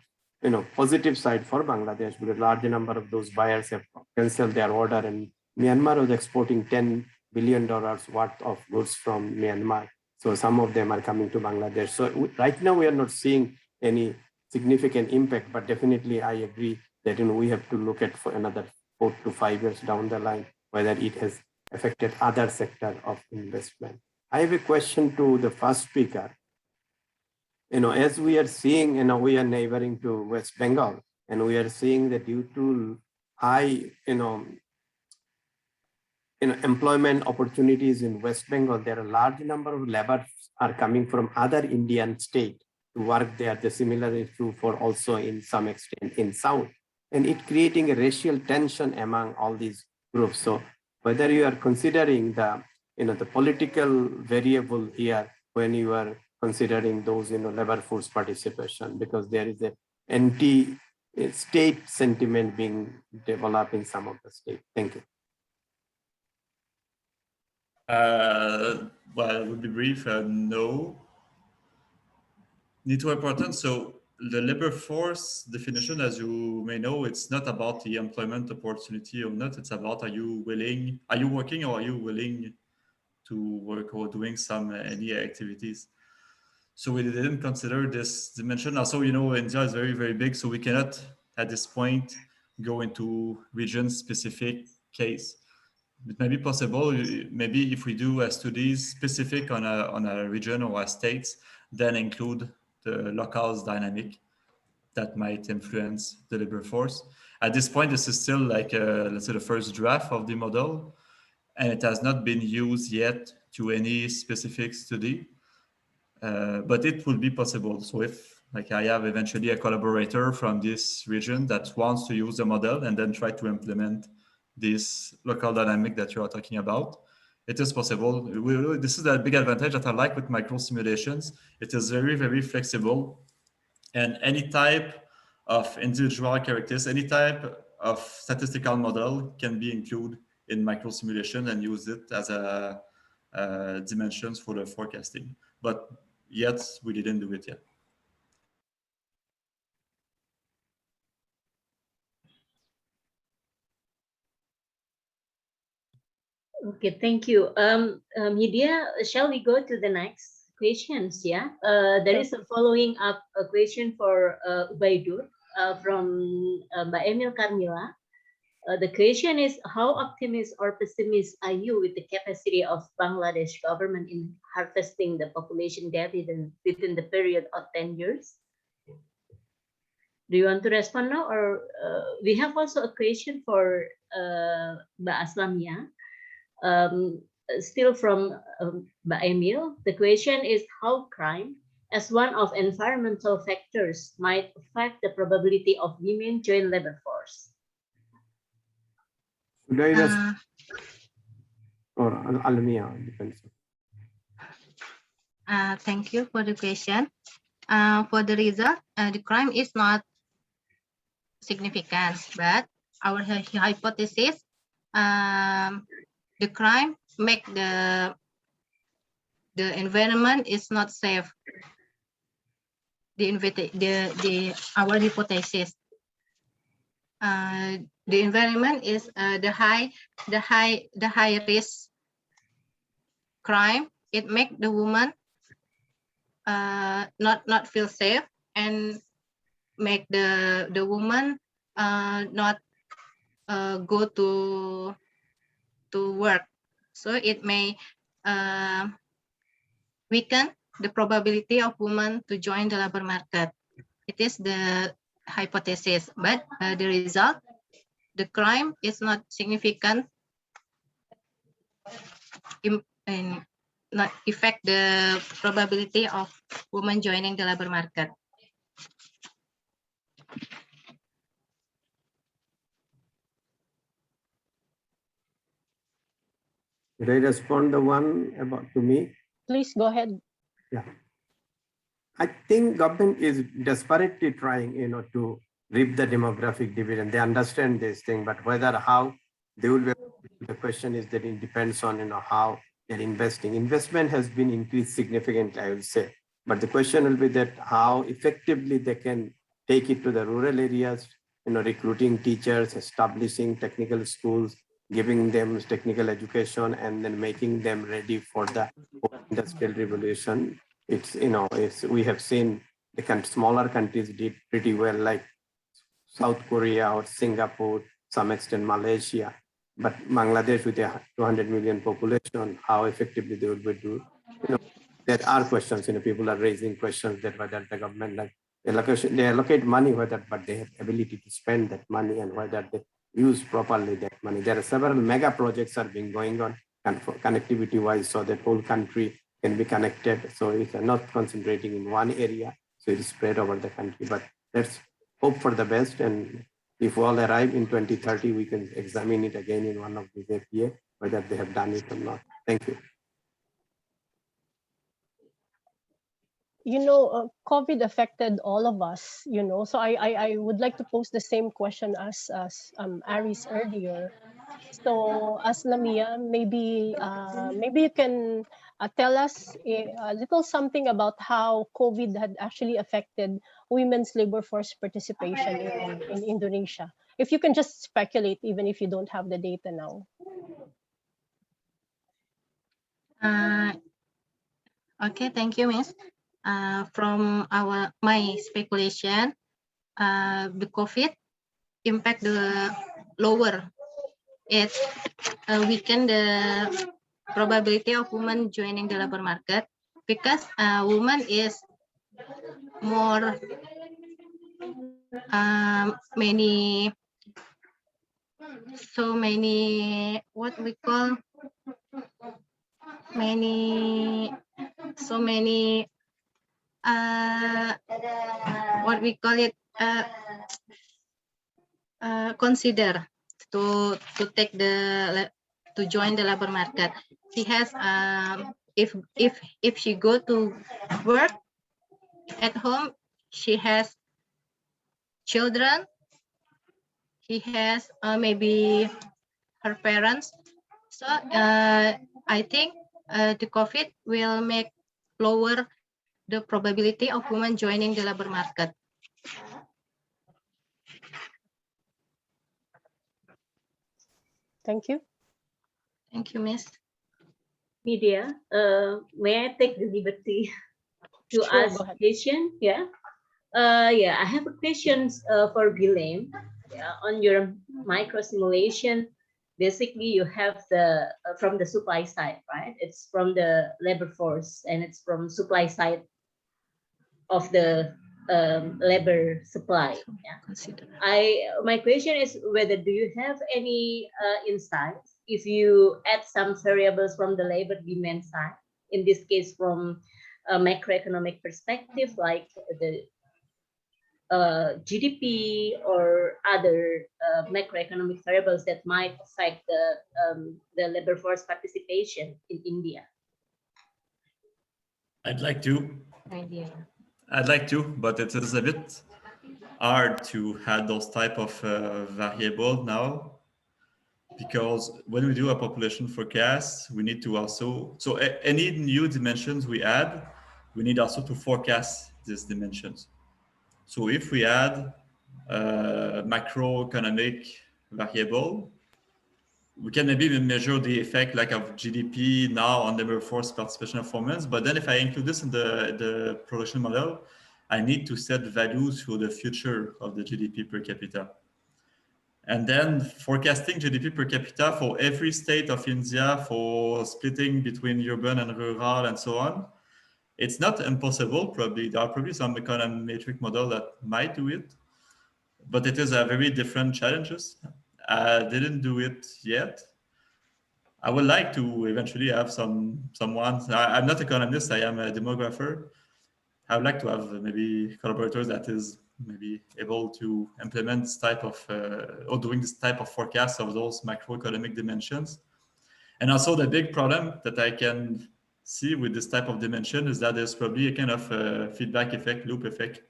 positive side for Bangladesh, because a large number of those buyers have canceled their order, and Myanmar was exporting $10 billion worth of goods from Myanmar. So some of them are coming to Bangladesh. So right now we are not seeing any significant impact, but definitely I agree that we have to look at for another 4 to 5 years down the line whether it has affected other sector of investment. I have a question to the first speaker. As we are seeing, we are neighboring to West Bengal, and we are seeing that due to high, employment opportunities in West Bengal, there are a large number of laborers are coming from other Indian states to work there. The similar is true for also in some extent in South, and it creating a racial tension among all these groups. So whether you are considering the political variable here when you are considering those labor force participation, because there is a anti-state sentiment being developed in some of the states. Thank you. Well, I will be brief. No. Need to important. So the labor force definition, as you may know, it's not about the employment opportunity or not. It's about, are you working or are you willing to work or doing any activities? So we didn't consider this dimension. Also, India is very, very big, so we cannot at this point go into region-specific case. It may be possible, maybe if we do studies specific on a region or a state, then include the locals dynamic that might influence the labor force. At this point, this is still like, let's say, the first draft of the model, and it has not been used yet to any specific study, but it will be possible. So if I have eventually a collaborator from this region that wants to use the model and then try to implement this local dynamic that you are talking about, it is possible. This is a big advantage that I like with micro simulations. It is very, very flexible, and any type of individual characters, any type of statistical model can be included in micro simulation and use it as a dimensions for the forecasting. But yet we didn't do it yet. Okay, thank you. Media, shall we go to the next questions? Yeah, there is a following up a question for Ubaidur from Mbak Emil Carmila. The question is, how optimistic or pessimistic are you with the capacity of Bangladesh government in harvesting the population death within the period of 10 years? Do you want to respond now, or we have also a question for Mbak Aslamia, still from Mbak Emil. The question is how crime as one of environmental factors might affect the probability of women join labor force. Should I just, or Almia, depends. Thank you for the question. For the result, the crime is not significant, but our hypothesis, the crime make the environment is not safe. Our hypothesis, the environment is the high risk crime. It make the woman not feel safe and make the woman not go to work. So it may weaken the probability of women to join the labor market. It is the hypothesis, but the result, the crime is not significant and not affect the probability of women joining the labor market. Did I respond the one about to me? Please go ahead. Yeah. I think government is desperately trying, to reap the demographic dividend. They understand this thing, but how they will be, the question is that it depends on, how they're investing. Investment has been increased significantly, I will say. But the question will be that how effectively they can take it to the rural areas, recruiting teachers, establishing technical schools, giving them technical education, and then making them ready for the industrial revolution. We have seen the smaller countries did pretty well, like South Korea or Singapore, some extent Malaysia. But Bangladesh with a 200 million population, how effectively they would do? There are questions. People are raising questions that whether the government they allocate money, but they have ability to spend that money and whether they use properly that money. There are several mega projects are being going on connectivity wise, so that whole country can be connected. So it's not concentrating in one area, so it's spread over the country. But let's hope for the best, and if we all arrive in 2030, we can examine it again in one of these APA, whether they have done it or not. Thank you. COVID affected all of us, so I would like to pose the same question as Aris earlier. So as Lamia, maybe you can tell us a little something about how COVID had actually affected women's labor force participation in Indonesia. If you can just speculate, even if you don't have the data now. Okay, thank you, Miss. From my speculation, the COVID impact the lower. It weaken the probability of women joining the labor market because woman is more many what we call what we call it consider to take to join the labor market. She has if she go to work at home, she has children, she has maybe her parents. So I think the COVID will make lower the probability of women joining the labor market. Thank you. Thank you, Miss. Media, may I take the liberty to Sure, ask go ahead. question? Yeah. I have a question for Guilhem. Yeah, on your micro simulation, basically you have the from the supply side, right? It's from the labor force and it's from supply side of the labor supply. Yeah. My question is whether do you have any insights if you add some variables from the labor demand side, in this case from a macroeconomic perspective, like the GDP or other macroeconomic variables that might affect the labor force participation in India? I'd like to, but it is a bit hard to have those type of variable now, because when we do a population forecast, we need to also, so any new dimensions we add, we need also to forecast these dimensions. So if we add a macroeconomic variable, we can maybe measure the effect like of GDP now on labor force participation performance. But then if I include this in the production model, I need to set values for the future of the GDP per capita. And then forecasting GDP per capita for every state of India, for splitting between urban and rural and so on, it's not impossible. Probably there are probably some econometric model that might do it, but it is a very different challenges. I didn't do it yet. I would like to eventually have someone. I'm not an economist. I am a demographer. I would like to have maybe collaborators that is maybe able to implement this type of or doing this type of forecast of those macroeconomic dimensions. And also the big problem that I can see with this type of dimension is that there's probably a kind of feedback effect, loop effect.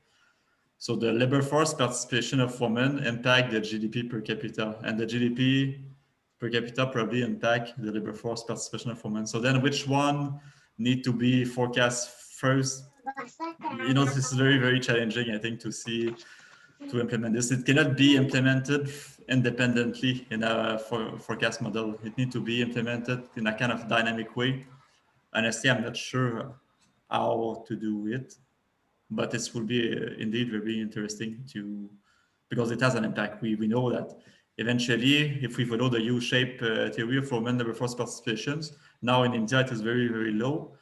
So the labor force participation of women impact the GDP per capita, and the GDP per capita probably impact the labor force participation of women. So then which one need to be forecast first? You know, this is very, very challenging, I think, to implement this. It cannot be implemented independently in a forecast model. It needs to be implemented in a kind of dynamic way. Honestly, I'm not sure how to do it, but this will be indeed very interesting because it has an impact. We know that eventually, if we follow the U-shape theory of women labor force participations, now in India it is very, very low,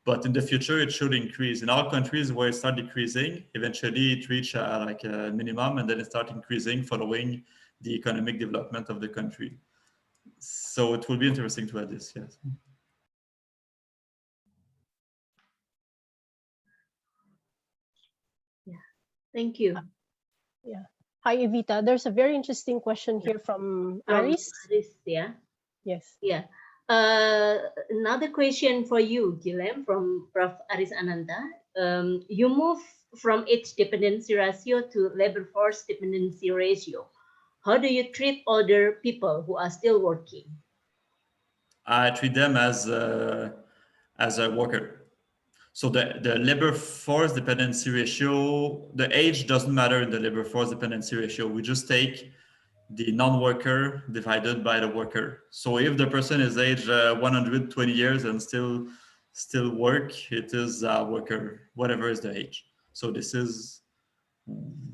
but in the future it should increase. In our countries where it starts decreasing, eventually it reach like a minimum, and then it starts increasing following the economic development of the country. So it will be interesting to add this, yes. Thank you. Yeah. Hi, Evita. There's a very interesting question here from Aris. Aris, yeah. Yes. Yeah. Another question for you, Guilhem, from Prof. Aris Ananta. You move from age dependency ratio to labor force dependency ratio. How do you treat older people who are still working? I treat them as a worker. So the labor force dependency ratio, the age doesn't matter in the labor force dependency ratio. We just take the non-worker divided by the worker. So if the person is age 120 years and still work, it is a worker, whatever is the age. So this is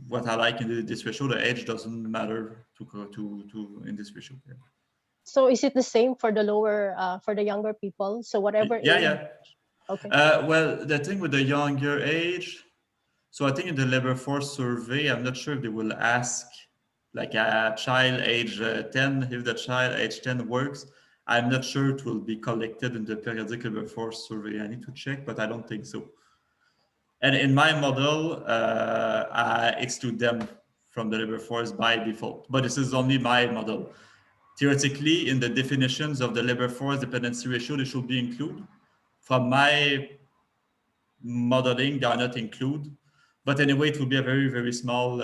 what I like in this ratio. The age doesn't matter to in this ratio. Yeah. So is it the same for the lower, for the younger people? So whatever age? Yeah. Okay. Well, the thing with the younger age, so I think in the labor force survey, I'm not sure if they will ask like a child age 10, if the child age 10 works. I'm not sure it will be collected in the periodic labor force survey. I need to check, but I don't think so. And in my model, I exclude them from the labor force by default, but this is only my model. Theoretically, in the definitions of the labor force dependency ratio, they should be included. From my modeling, they are not included. But anyway, it will be a very, very small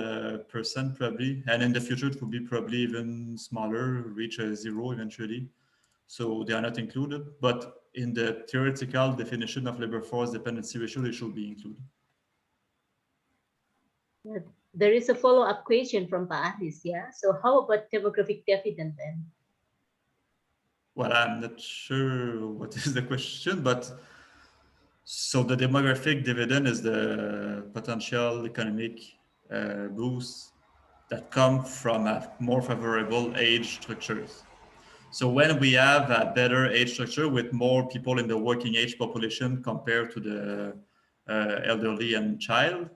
percent probably. And in the future, it will be probably even smaller, reach a zero eventually. So they are not included. But in the theoretical definition of labor force dependency ratio, they should be included. There is a follow-up question from Pa Aris, yeah? So how about demographic dividend then? Well, I'm not sure what is the question, but so the demographic dividend is the potential economic boost that come from a more favorable age structures. So when we have a better age structure with more people in the working age population compared to the elderly and child,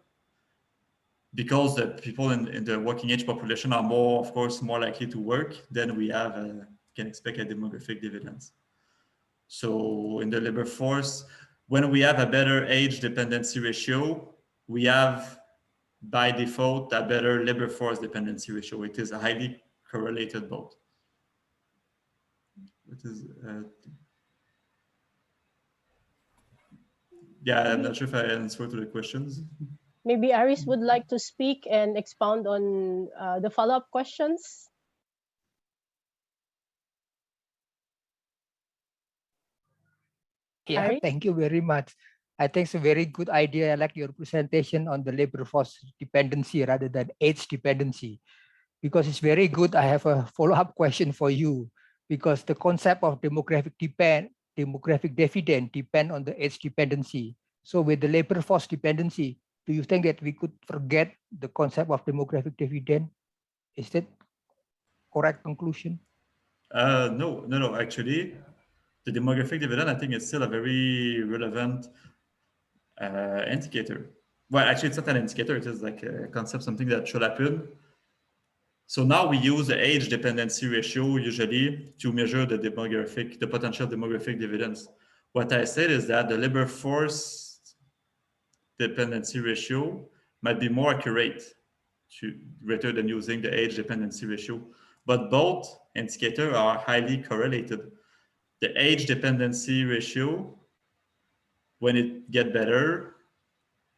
because the people in the working age population are more, of course, more likely to work, then we have can expect a demographic dividends. So in the labor force, when we have a better age dependency ratio, we have by default a better labor force dependency ratio. It is a highly correlated both. It is, yeah, I'm not sure if I answered to the questions. Maybe Aris would like to speak and expound on the follow-up questions. Yeah, Aris? thank you very much. I think it's a very good idea. I like your presentation on the labor force dependency rather than age dependency, because it's very good. I have a follow-up question for you, because the concept of demographic dividend depend on the age dependency. So with the labor force dependency, do you think that we could forget the concept of demographic dividend? Is that correct conclusion? No. Actually, the demographic dividend, I think, is still a very relevant indicator. Well, actually, it's not an indicator. It is like a concept, something that should happen. So now we use the age dependency ratio usually to measure the potential demographic dividends. What I said is that the labor force dependency ratio might be more accurate rather than using the age dependency ratio. But both indicators are highly correlated. The age dependency ratio, when it gets better,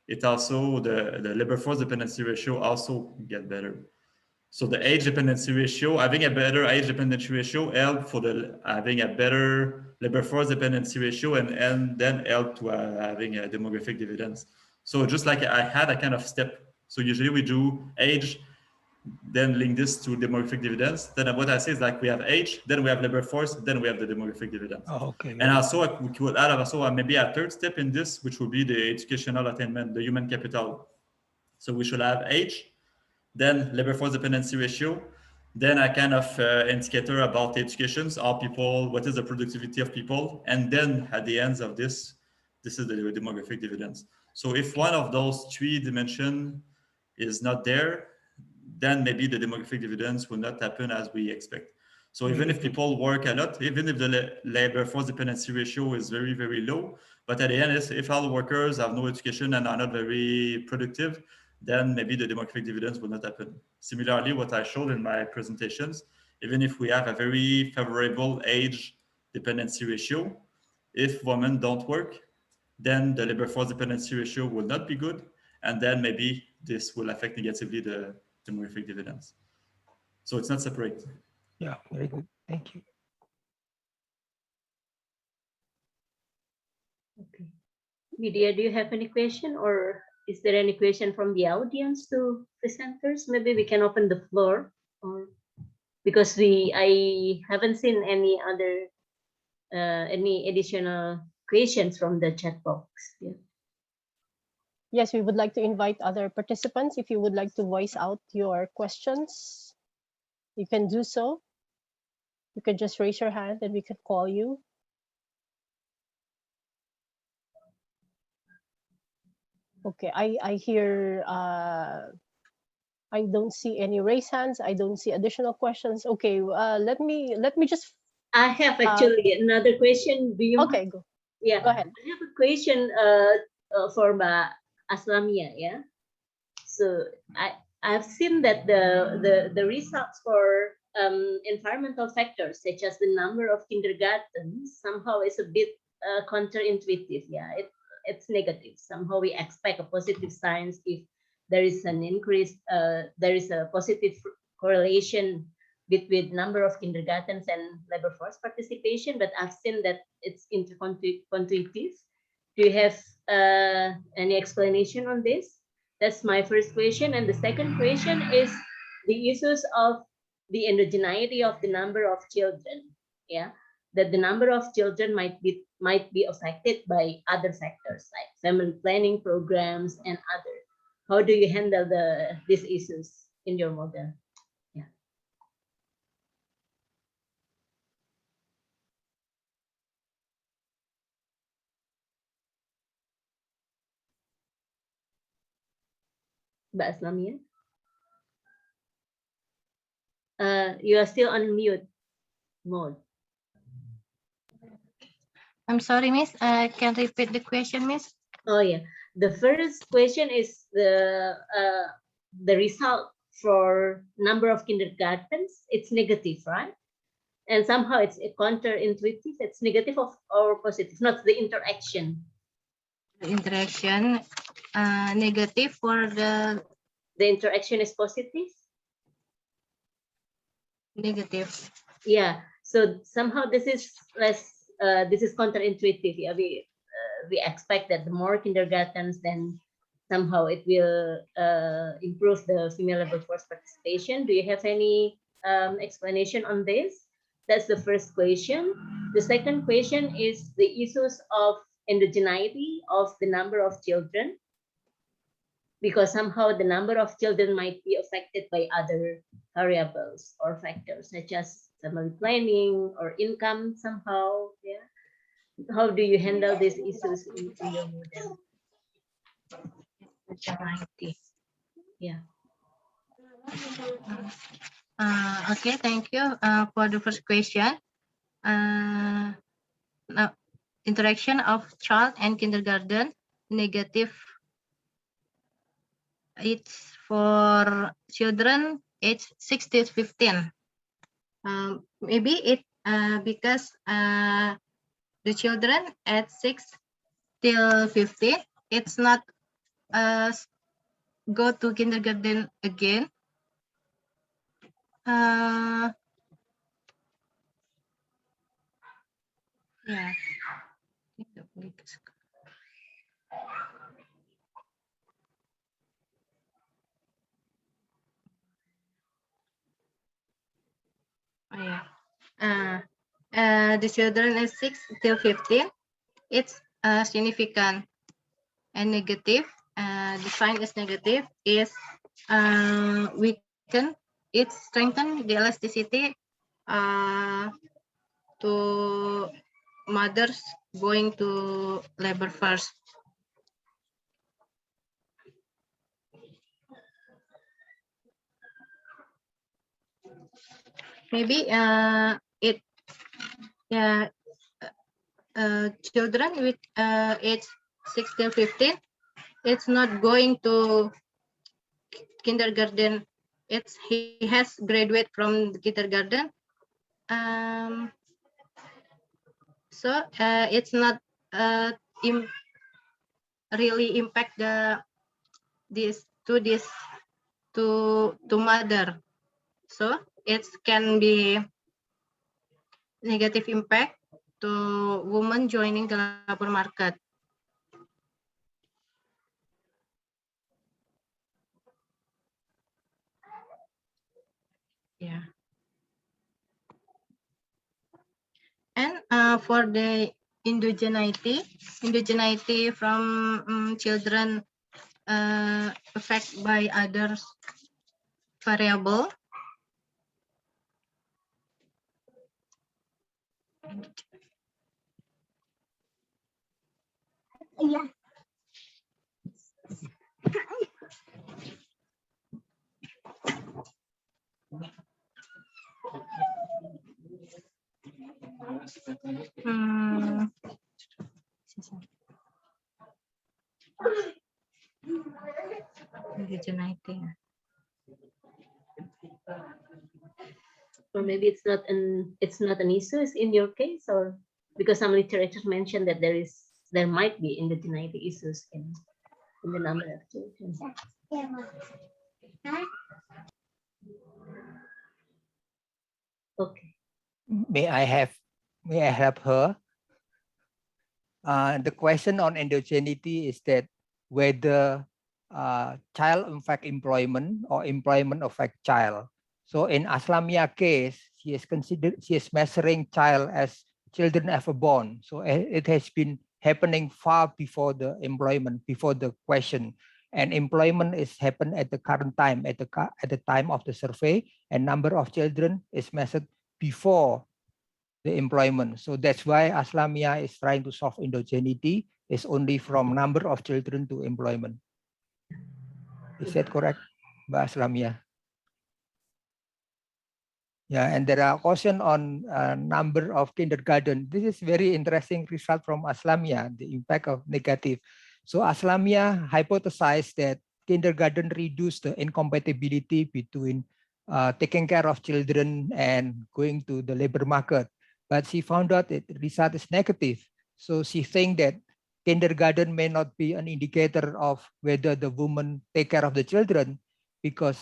it also, the labor force dependency ratio also get better. So the age dependency ratio, having a better age dependency ratio help for having a better labor force dependency ratio and then help to having a demographic dividends. So just like I had a kind of step. So usually we do age, then link this to demographic dividends. Then what I say is like we have age, then we have labor force, then we have the demographic dividends. Oh, okay. And also we could add also maybe a third step in this, which would be the educational attainment, the human capital. So we should have age, then labor force dependency ratio, then a kind of indicator about educations, how people, what is the productivity of people, and then at the end of this is the demographic dividends. So if one of those three dimensions is not there, then maybe the demographic dividends will not happen as we expect. So even if people work a lot, even if the labor force dependency ratio is very, very low, but at the end, if all workers have no education and are not very productive, then maybe the demographic dividends will not happen. Similarly, what I showed in my presentations, even if we have a very favorable age dependency ratio. If women don't work, then the labor force dependency ratio will not be good, and then maybe this will affect negatively the demographic dividends. So it's not separate. Yeah, very good. Thank you. Okay. Vidya, do you have any question, or is there any question from the audience to presenters? Maybe we can open the floor, or because I haven't seen any other any additional questions from the chat box. Yeah. Yes, we would like to invite other participants. If you would like to voice out your questions, you can do so. You can just raise your hand and we can call you. Okay, I hear, I don't see any raised hands. I don't see additional questions. Okay, let me just. I have actually another question. Do you? Okay, go. Yeah, go ahead. I have a question for Mbak Aslamia. Yeah, so I've seen that the results for environmental factors such as the number of kindergartens somehow is a bit counterintuitive. Yeah, it's negative. Somehow we expect a positive signs if there is an increase. There is a positive correlation between number of kindergartens and labor force participation, but I've seen that it's counterintuitive. Do you have any explanation on this? That's my first question. And the second question is the issues of the endogeneity of the number of children. Yeah, that the number of children might be affected by other factors like family planning programs and other. How do you handle these issues in your model? Yeah. Mbak Aslamia? You are still on mute mode. I'm sorry, Miss. Can repeat the question, Miss? Oh yeah. The first question is the result for number of kindergartens. It's negative, right? And somehow it's counterintuitive. It's negative or positive, not the interaction. The interaction negative for the interaction is positive. Negative. Yeah. So somehow this is less. This is counterintuitive. Yeah, we expect that the more kindergartens, then somehow it will improve the female labor force participation. Do you have any explanation on this? That's the first question. The second question is the issues of endogeneity of the number of children, because somehow the number of children might be affected by other variables or factors such as family planning or income somehow. Yeah. How do you handle these issues in your model? Yeah. Okay, thank you for the first question. Now, interaction of child and kindergarten negative. It's for children age 6 to 15. Maybe it because the children at 6 till 15, it's not go to kindergarten again. Yeah. Oh, yeah. The children is 6 till 15. It's significant and negative. The sign is negative is weaken. It strengthen the elasticity to mothers going to labor first. Maybe children with age 6 till 15, it's not going to kindergarten. He has graduated from the kindergarten. So it's not really impact to mother. So it can be negative impact to women joining the labor market. Yeah. And for the indigeneity from children affected by other variable. Yeah. Indigeneity. Or maybe it's not an issue in your case, or because some literature mentioned that there might be indigeneity issues in the number of children. Okay. May I help her? The question on endogeneity is that whether child affect employment or employment affect child. So in Aslamia case, she is measuring child as children ever born. So it has been happening far before the employment, before the question. And employment is happen at the current time, at the time of the survey, and number of children is measured before the employment. So that's why Aslamia is trying to solve endogeneity is only from number of children to employment. Is that correct, Mbak Aslamia? Yeah, and there are questions on number of kindergarten. This is very interesting result from Aslamia, the impact of negative. So Aslamia hypothesized that kindergarten reduced the incompatibility between taking care of children and going to the labor market. But she found out that the result is negative. So she thinks that kindergarten may not be an indicator of whether the woman take care of the children, because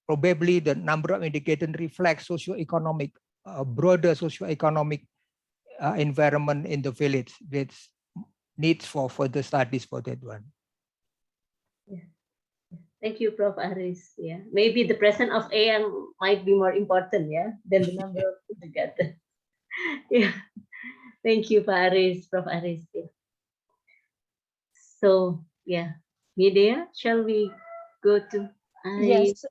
probably the number of indicators reflects socioeconomic, broader socioeconomic environment in the village that needs for further studies for that one. Yeah. Thank you, Prof. Aris. Yeah, maybe the presence of AM might be more important, yeah, than the number of kindergarten. Yeah, thank you, Aris, Prof. Aris. Yeah. So yeah, Medea, shall we go to? Yes,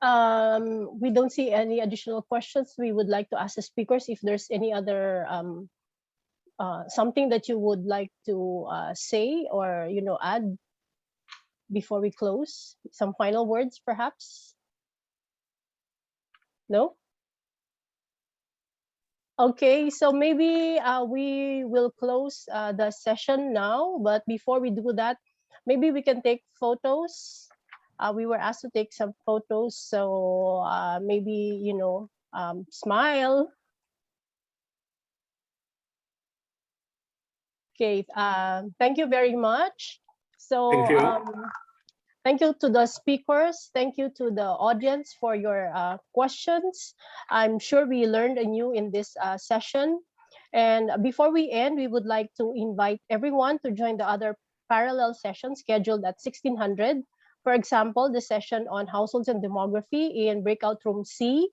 we don't see any additional questions. We would like to ask the speakers if there's any other something that you would like to say or add before we close. Some final words, perhaps. No. Okay, so maybe we will close the session now. But before we do that, maybe we can take photos. We were asked to take some photos, so maybe smile. Okay, thank you very much. So Thank you. Thank you to the speakers. Thank you to the audience for your questions. I'm sure we learned anew in this session. And before we end, we would like to invite everyone to join the other parallel session scheduled at 1600. For example, the session on households and demography in breakout room C,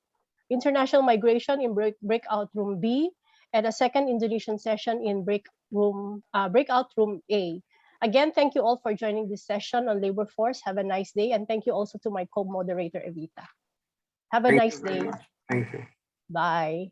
international migration in breakout room B, and a second Indonesian session in breakout room A. Again, thank you all for joining this session on labor force. Have a nice day. And thank you also to my co-moderator, Evita. Have a nice day. Thank you. Bye.